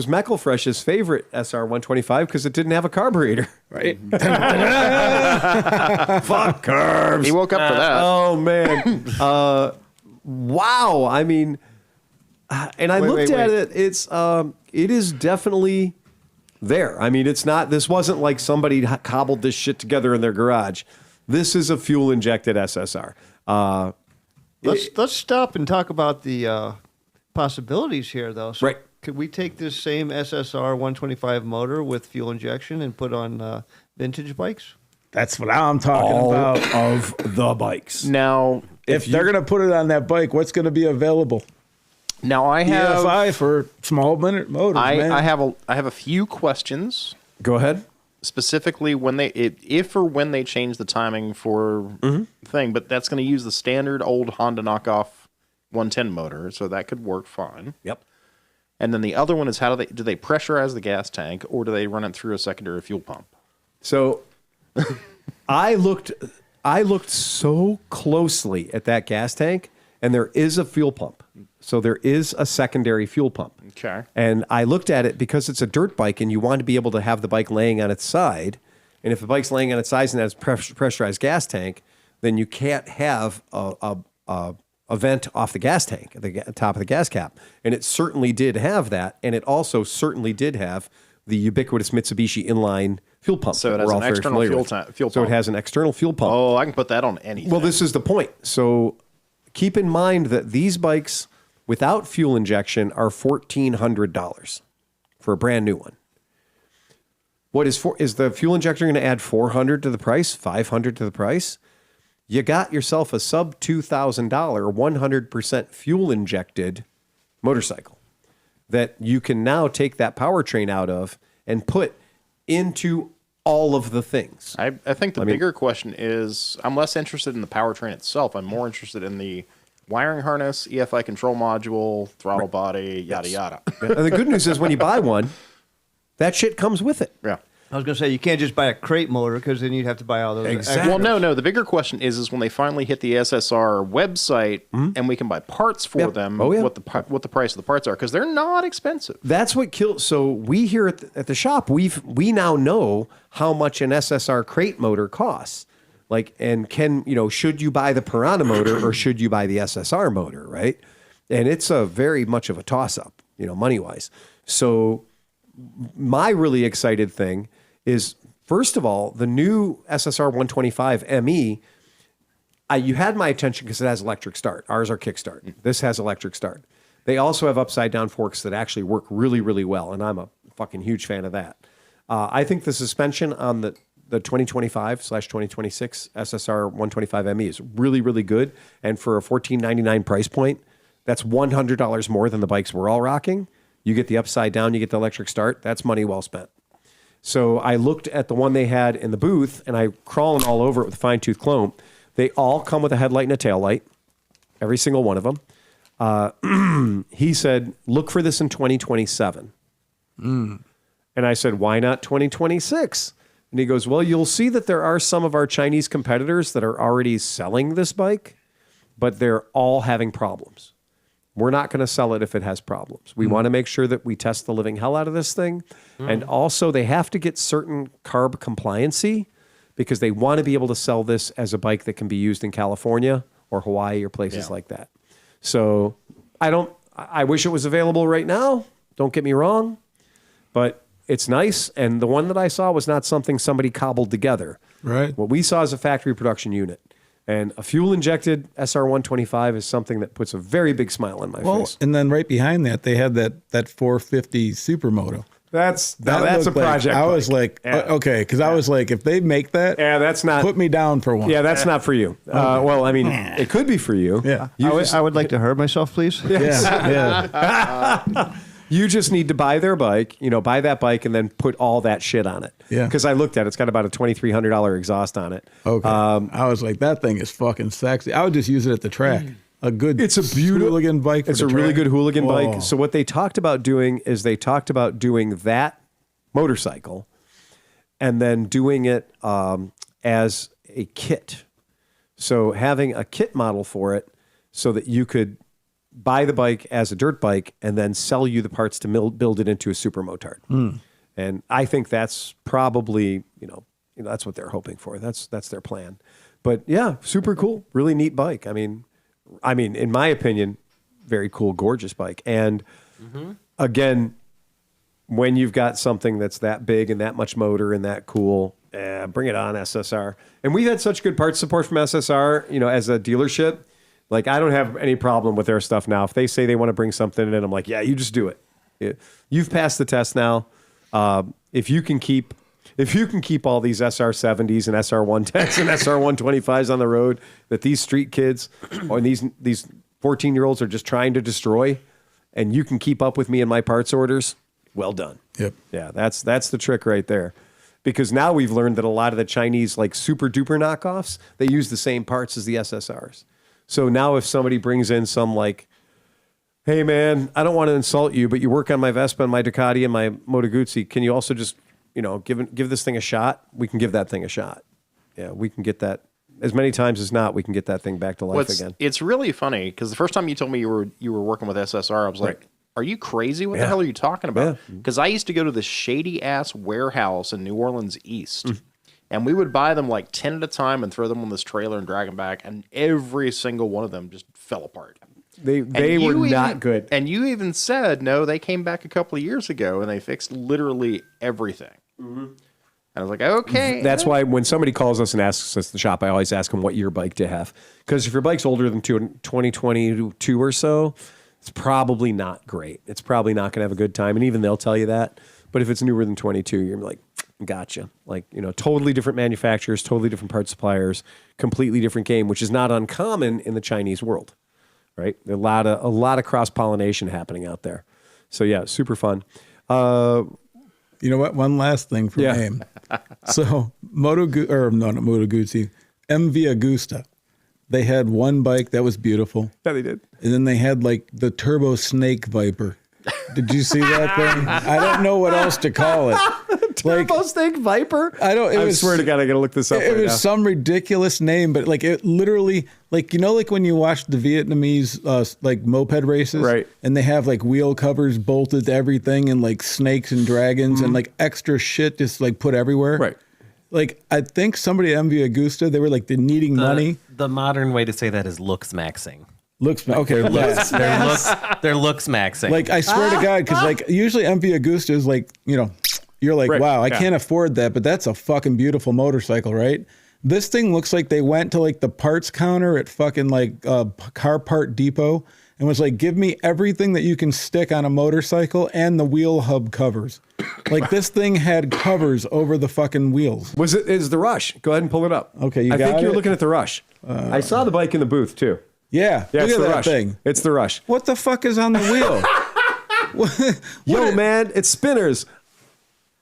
Meckelfresh's favorite SR125 because it didn't have a carburetor. Right. Fuck carbs. He woke up for that. Oh man. Wow. I mean, And I Wait, looked wait, at wait. it. It is definitely there. I mean, it's not. This wasn't like somebody cobbled this shit together in their garage. This is a fuel injected SSR. Let's stop and talk about the possibilities here, though. So Right. Could we take this same SSR 125 motor with fuel injection and put on vintage bikes? That's what I'm talking All about. of the bikes. Now, If they're going to put it on that bike, what's going to be available? I have EFI for small minute motors, man. I have a few questions. Go ahead. Specifically when if or when they change the timing for thing, but that's going to use the standard old Honda knockoff 110 motor, so that could work fine. Yep. And then the other one is do they pressurize the gas tank, or do they run it through a secondary fuel pump? So I looked so closely at that gas tank, and there is a fuel pump. So there is a secondary fuel pump. Okay. And I looked at it because it's a dirt bike and you want to be able to have the bike laying on its side. And if the bike's laying on its side and has pressurized gas tank, then you can't have a vent off the gas tank at the top of the gas cap. And it certainly did have that. And it also certainly did have the ubiquitous Mitsubishi inline fuel pump. So it that has we're all an very external familiar fuel with. fuel So it pump. has an external fuel pump. Oh, I can put that on anything. Well, this is the point. So keep in mind that these bikes without fuel injection are $1,400 for a brand new one. What is the fuel injector going to add $400 to the price, $500 to the price? You got yourself a sub $2,000 100% fuel injected motorcycle that you can now take that powertrain out of and put into all of the things. I think the bigger question is, I'm less interested in the powertrain itself. I'm more interested in the wiring harness, EFI control module, throttle body, yada, yada. And the good news is when you buy one, that shit comes with it. Yeah. I was going to say, you can't just buy a crate motor because then you'd have to buy all those. Exactly. extras. Well, no. The bigger question is when they finally hit the SSR website and we can buy parts for Yep. them, Oh, yeah. what the price of the parts are, because they're not expensive. That's what kills. So we here at the shop, we now know how much an SSR crate motor costs. Like, and should you buy the Piranha motor or should you buy the SSR motor, right? And it's a very much of a toss up, money wise. So my really excited thing is, first of all, the new SSR 125 ME. You had my attention because it has electric start. Ours are kickstart. This has electric start. They also have upside down forks that actually work really, really well, and I'm a fucking huge fan of that. I think the suspension on the 2025/2026 SSR 125 ME is really, really good, and for a $1,499 price point, that's $100 more than the bikes we're all rocking. You get the upside down, you get the electric start. That's money well spent. So I looked at the one they had in the booth, and I crawling all over it with a fine-tooth comb. They all come with a headlight and a tail light, every single one of them. He said, look for this in 2027. And I said, why not 2026? And he goes, well, you'll see that there are some of our Chinese competitors that are already selling this bike, but they're all having problems. We're not going to sell it if it has problems. We want to make sure that we test the living hell out of this thing. And also they have to get certain carb compliancy because they want to be able to sell this as a bike that can be used in California or Hawaii or places like that. So I wish it was available right now. Don't get me wrong, but it's nice. And the one that I saw was not something somebody cobbled together. Right. What we saw is a factory production unit. And a fuel-injected SR125 is something that puts a very big smile on my face. And then right behind that, they had that 450 Supermoto. That's a looked like- project. I was bike. like, Yeah. okay, because I was like, if they make that, That's not. put me down for one. Yeah, that's not for you. Well, I mean, it could be for you. Yeah. I would like to hurt myself, please. Yeah. You just need to buy their bike, buy that bike and then put all that shit on it. Yeah. Because I looked at it. It's got about a $2,300 exhaust on it. Okay. I was like, that thing is fucking sexy. I would just use it at the track. A good, It's a beautiful hooligan bike. for It's the a really track. good hooligan Whoa. bike. So what they talked about doing is they talked about doing that motorcycle and then doing it as a kit. So having a kit model for it so that you could buy the bike as a dirt bike and then sell you the parts to build it into a super motard. And I think that's probably, that's what they're hoping for. That's their plan. But yeah, super cool. Really neat bike. I mean, in my opinion, very cool, gorgeous bike. And again, when you've got something that's that big and that much motor and that cool, bring it on, SSR. And we've had such good parts support from SSR, as a dealership. Like, I don't have any problem with their stuff now. If they say they want to bring something in, I'm like, yeah, you just do it. You've passed the test now. If you can keep all these SR70s and SR110s and SR125s on the road that these street kids or these 14-year-olds are just trying to destroy, and you can keep up with me in my parts orders, well done. Yep. Yeah, that's the trick right there. Because now we've learned that a lot of the Chinese, like, super duper knockoffs, they use the same parts as the SSRs. So now if somebody brings in some, like, hey man, I don't want to insult you, but you work on my Vespa and my Ducati and my Moto Guzzi, can you also just, give this thing a shot? We can give that thing a shot. Yeah, we can get that as many times as not. We can get that thing back to life again. It's really funny because the first time you told me you were working with SSR, I was like, are you crazy? What the hell are you talking about? Because I used to go to this shady ass warehouse in New Orleans East, and we would buy them like 10 at a time and throw them on this trailer and drag them back, and every single one of them just fell apart. They were not good. And you even said, no, they came back a couple of years ago and they fixed literally everything. And I was like, okay. That's why when somebody calls us and asks us the shop, I always ask them what year bike to have. Because if your bike's older than 2022 or so, it's probably not great. It's probably not going to have a good time. And even they'll tell you that. But if it's newer than 22, you're like, gotcha. Like, totally different manufacturers, totally different parts suppliers, completely different game, which is not uncommon in the Chinese world, right? A lot of cross-pollination happening out there. So yeah, super fun. You know what? One last thing from AIM. So Moto Guzzi, MV Agusta. They had one bike that was beautiful. Yeah, they did. And then they had like the Turbo Snake Viper. Did you see that thing? I don't know what else to call it. Turbo Snake Viper? I swear to God, I got to look this up. It was some ridiculous name, but like it literally, like, like when you watch the Vietnamese like moped races, right? And they have like wheel covers bolted to everything and like snakes and dragons and like extra shit just like put everywhere, right? Like, I think somebody at MV Agusta, they were like needing money. The modern way to say that is looks maxing. Okay, They're looks maxing. Like, I swear to God, because like usually MV Agusta is like, you're like, right. Wow, I can't afford that, but that's a fucking beautiful motorcycle, right? This thing looks like they went to like the parts counter at fucking like Car Part Depot and was like, give me everything that you can stick on a motorcycle and the wheel hub covers. Like, this thing had covers over the fucking wheels. Is the Rush? Go ahead and pull it up. Okay, I think you're looking at the Rush. I saw the bike in the booth too. Yeah, look at the that Rush. thing. It's the Rush. What the fuck is on the wheel? Yo, man, it's spinners.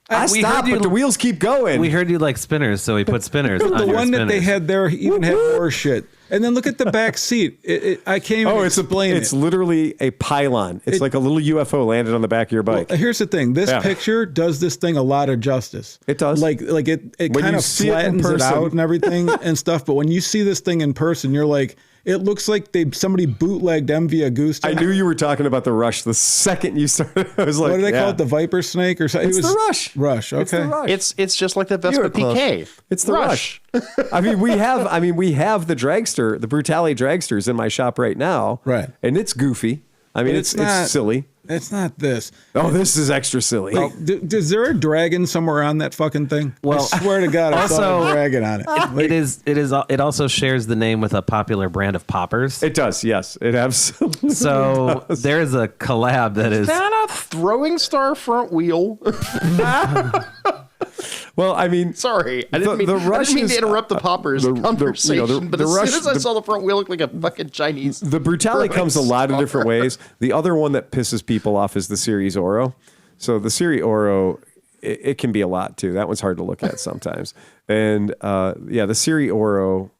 I stopped, but the wheels keep going. We heard you like spinners, so we put spinners on The your one that they spinners. had there even had more shit. And then look at the back seat. I can't even explain it. It's literally a pylon. It's like a little UFO landed on the back of your bike. Well, here's the thing. This picture does this thing a lot of justice. It does. Like it When kind you of see it in flattens it person. out and everything and stuff. But when you see this thing in person, you're like, it looks like somebody bootlegged MV Agusta. I knew you were talking about the Rush the second you started. I was like, what do they call it? The Viper Snake or something? It's the Rush. Rush. Okay. It's the Rush. It's just like the Vespa PK. It's the Rush. I mean, we have the dragster, the Brutale dragsters in my shop right now. Right. And it's goofy. I mean, it's silly. It's not this. Oh, this is extra silly. Like, is there a dragon somewhere on that fucking thing? Well, I swear to God, I saw also- a dragon on it. It also shares the name with a popular brand of poppers. It does, yes. It absolutely So does. there is a collab that is. That a throwing star front wheel. Well, I mean, Sorry, I didn't mean to interrupt the poppers conversation. But as soon as I saw the front wheel, look like a fucking Chinese. The Brutale comes a lot of different ways. The other one that pisses people off is the Series Oro. So the Series Oro, it can be a lot too. That one's hard to look at sometimes. And the Series Oro,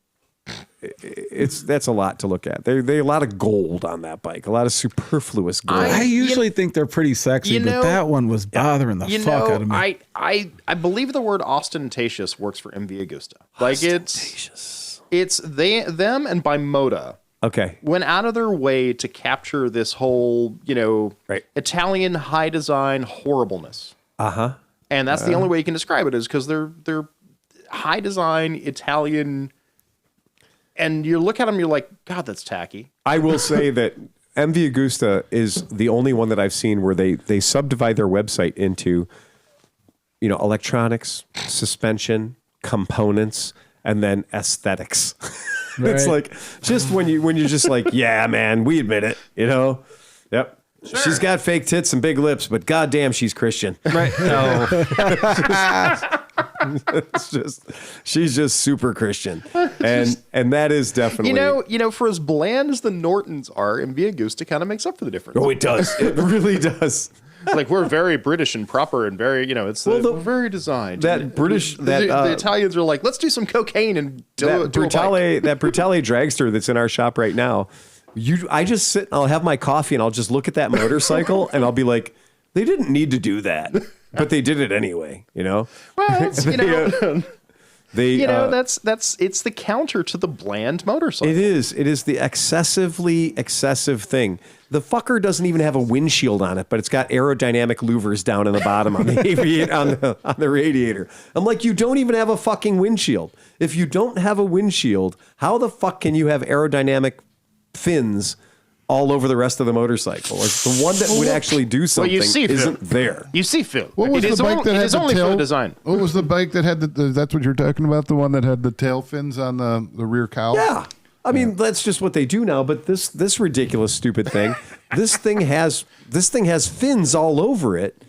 that's a lot to look at. They a lot of gold on that bike, a lot of superfluous gold. I usually think they're pretty sexy, but that one was bothering the fuck out of me. I believe the word ostentatious works for MV Agusta. Like it's them and Bimota. Okay. Went out of their way to capture this whole, Italian high design horribleness. Uh-huh. And that's the only way you can describe it is because they're high design Italian. And you look at them, you're like, God, that's tacky. I will say that MV Agusta is the only one that I've seen where they subdivide their website into, electronics, suspension, components, and then aesthetics. It's like just when you're just like, yeah, man, we admit it, Yep. Sure. She's got fake tits and big lips, but goddamn, she's Christian. Right. No. She's just super Christian, and that is definitely for as bland as the Nortons are, MV Agusta kind of makes up for the difference. Oh, it does. It really does. Like we're very British and proper and very, we're very designed. That British, the Italians are like, let's do some cocaine and that Brutale dragster that's in our shop right now. I just sit, I'll have my coffee and I'll just look at that motorcycle and I'll be like, they didn't need to do that, but they did it anyway. Well, it's, it's the counter to the bland motorcycle. It is the excessively excessive thing. The fucker doesn't even have a windshield on it, but it's got aerodynamic louvers down in the bottom on the on the radiator. I'm like, you don't even have a fucking windshield. If you don't have a windshield, how the fuck can you have aerodynamic fins all over the rest of the motorcycle? Like the one that would actually do something isn't there. You see, Phil. What was the bike that had the tail design? What was the bike that had that's what you're talking about? The one that had the tail fins on the rear cowl? Yeah. I mean, that's just what they do now. But this ridiculous, stupid thing, this thing has fins all over it.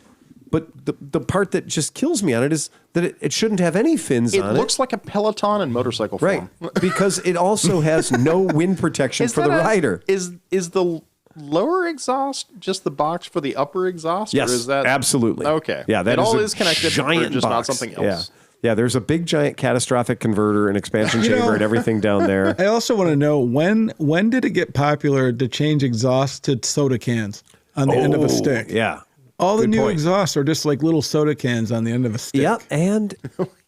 But the part that just kills me on it is that it shouldn't have any fins on it. It looks like a Peloton in motorcycle form. Right, because it also has no wind protection for the rider. Is the lower exhaust just the box for the upper exhaust? Yes, or is that absolutely. Okay. Yeah, that all is is connected, giant just box. not something else. Yeah, there's a big giant catastrophic converter and expansion chamber and everything down there. I also want to know when did it get popular to change exhaust to soda cans on the end of a stick? Yeah. All the Good new point. exhausts are just like little soda cans on the end of a stick. Yep, and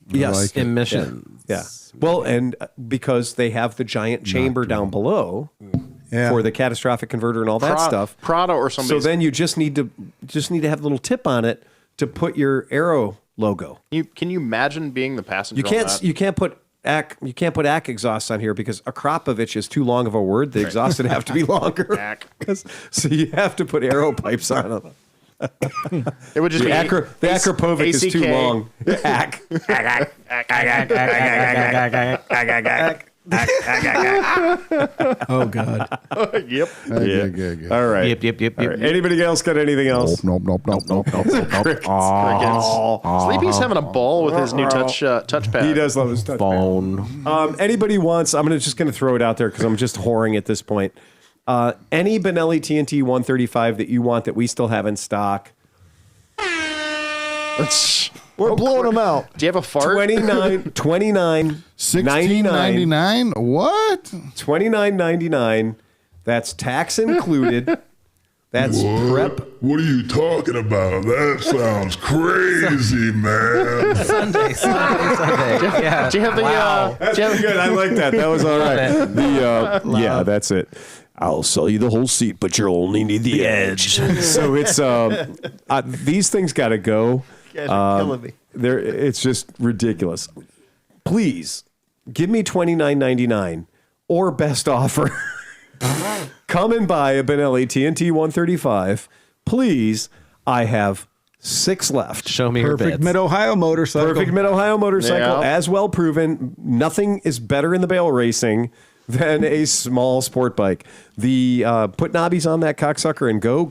yes, emissions. Yeah. Well, and because they have the giant chamber down below for the catastrophic converter and all that stuff. Prada or something. So then you just need to have a little tip on it to put your Aero logo. Can you imagine being the passenger? You can't put ACK exhaust on here because Akrapovich is too long of a word. The exhaust would have to be longer. So you have to put Aero pipes on them. It would just be the Akrapovic is too long. ACK. Oh God. Yep. All right. Yep. All right. Anybody else got anything else? Nope. Sleepy's having a ball with his new touchpad. He does love his touchpad. Phone. Anybody wants? I'm just going to throw it out there because I'm just whoring at this point. Any Benelli TNT 135 that you want that we still have in stock. We're blowing them out. Do you have a fart? $29.99. $16.99? What? $29.99. That's tax included. That's prep. What are you talking about? That sounds crazy, man. Sunday. Yeah. Do you have the? That's pretty good. I like that. That was all right. Yeah, that's it. I'll sell you the whole seat, but you'll only need the edge. So it's these things got to go. You guys are killing me. It's just ridiculous. Please give me $29.99 or best offer. Come and buy a Benelli TNT 135. Please, I have 6 left. Show me your Perfect bids. Mid-Ohio motorcycle. Perfect Mid-Ohio motorcycle, Yeah. as well proven. Nothing is better in the bale racing than a small sport bike. The put knobbies on that cocksucker and go.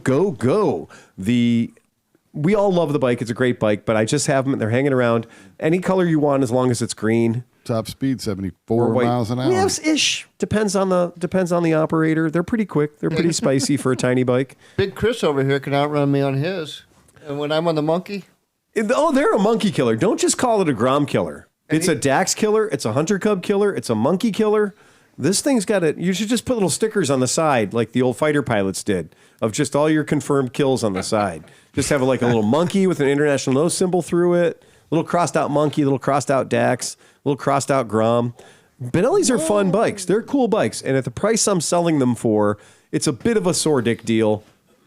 We all love the bike. It's a great bike, but I just have them. They're hanging around. Any color you want, as long as it's green. Top speed, Or 74 white. miles an hour. Yes, ish. Depends on the operator. They're pretty quick. They're pretty spicy for a tiny bike. Big Chris over here can outrun me on his. And when I'm on the monkey, They're a monkey killer. Don't just call it a Grom killer. It's a Dax killer. It's a Hunter Cub killer. It's a monkey killer. This thing's got it. You should just put little stickers on the side, like the old fighter pilots did, of just all your confirmed kills on the side. Just have like a little monkey with an international nose symbol through it. Little crossed out monkey, little crossed out Dax, little crossed out Grom. Benellis are fun bikes. They're cool bikes. And at the price I'm selling them for, it's a bit of a sore dick deal.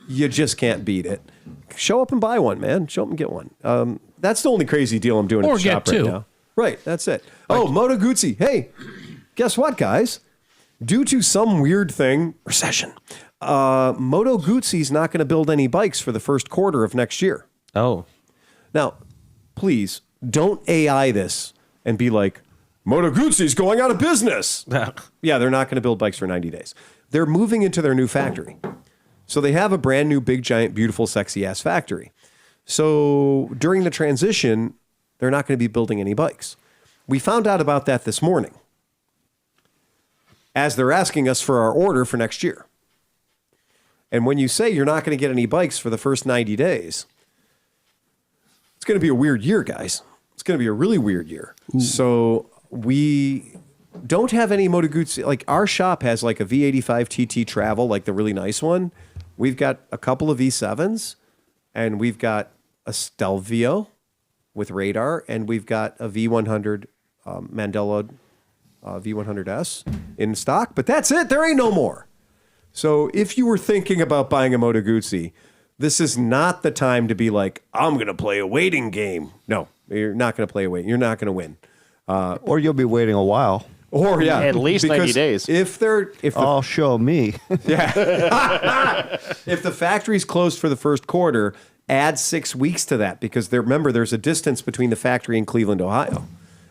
You just can't beat it. Show up and buy one, man. Show up and get one. That's the only crazy deal I'm doing Or at the get shop right two. now. Right, that's it. Oh, Moto Guzzi. Hey, guess what, guys? due to some weird thing, recession, Moto Guzzi's not going to build any bikes for the first quarter of next year. Oh, Now, please don't AI this and be like, Moto Guzzi's going out of business. Yeah, they're not going to build bikes for 90 days. They're moving into their new factory. So they have a brand new, big, giant, beautiful, sexy ass factory. So during the transition, they're not going to be building any bikes. We found out about that this morning as they're asking us for our order for next year. And when you say you're not going to get any bikes for the first 90 days, it's going to be a weird year, guys. It's going to be a really weird year. Ooh. So we don't have any Moto Guzzi. Like our shop has like a V85 TT Travel, like the really nice one. We've got a couple of V7s, and we've got a Stelvio with radar, and we've got a V100 Mandela V100S in stock. But that's it. There ain't no more. So if you were thinking about buying a Moto Guzzi, this is not the time to be like, I'm going to play a waiting game. No, you're not going to play a wait. You're not going to win. Or you'll be waiting a while. Or yeah, at least 90 days. If show me. Yeah. If the factory's closed for the first quarter, add 6 weeks to that because remember there's a distance between the factory and Cleveland, Ohio,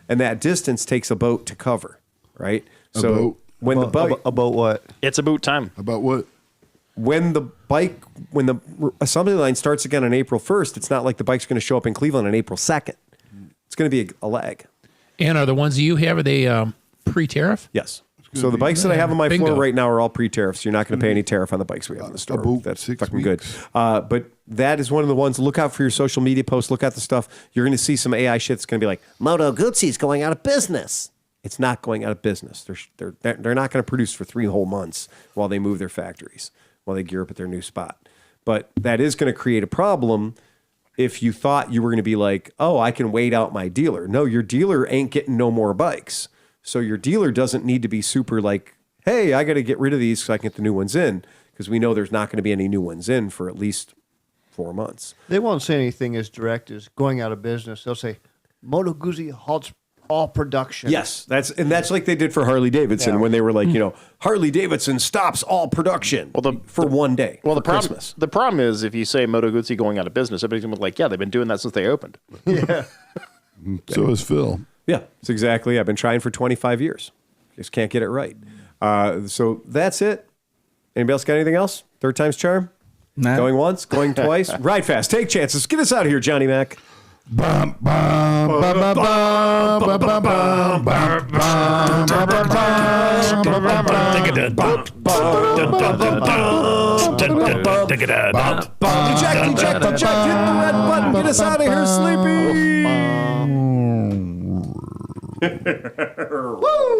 and that distance takes a boat to cover, right? Boat? When the boat about what? It's a boot time. About what? When the assembly line starts again on April 1st, it's not like the bike's going to show up in Cleveland on April 2nd. It's going to be a lag. And are the ones that you have, are they pre-tariff? Yes. So the bikes that I have on my Bingo. floor right now are all pre-tariffs. You're not going to pay any tariff on the bikes we have in the store. About That's 6 fucking weeks. good. But that is one of the ones. Look out for your social media posts. Look at the stuff. You're going to see some AI shit that's going to be like, Moto Guzzi's going out of business. It's not going out of business. They're not going to produce for 3 whole months while they move their factories, while they gear up at their new spot. But that is going to create a problem if you thought you were going to be like, oh, I can wait out my dealer. No, your dealer ain't getting no more bikes. So your dealer doesn't need to be super like, hey, I got to get rid of these so I can get the new ones in, because we know there's not going to be any new ones in for at least 4 months. They won't say anything as direct as going out of business. They'll say, Moto Guzzi halts all production. Yes, that's like they did for Harley Davidson when they were like, Harley Davidson stops all production for 1 day. Well, for Christmas. The problem is if you say Moto Guzzi going out of business, everybody's going to be like, yeah, they've been doing that since they opened. Yeah. So is Phil. Yeah, it's exactly. I've been trying for 25 years. Just can't get it right. So that's it. Anybody else got anything else? Third time's charm? Nah. Going once, going twice. Ride fast, take chances. Get us out of here, Johnny Mac. Bum, bum, bum, bum, bum, bum, bum, bum, bum, Eject, hit the red button. Get us out of here, Sleepy.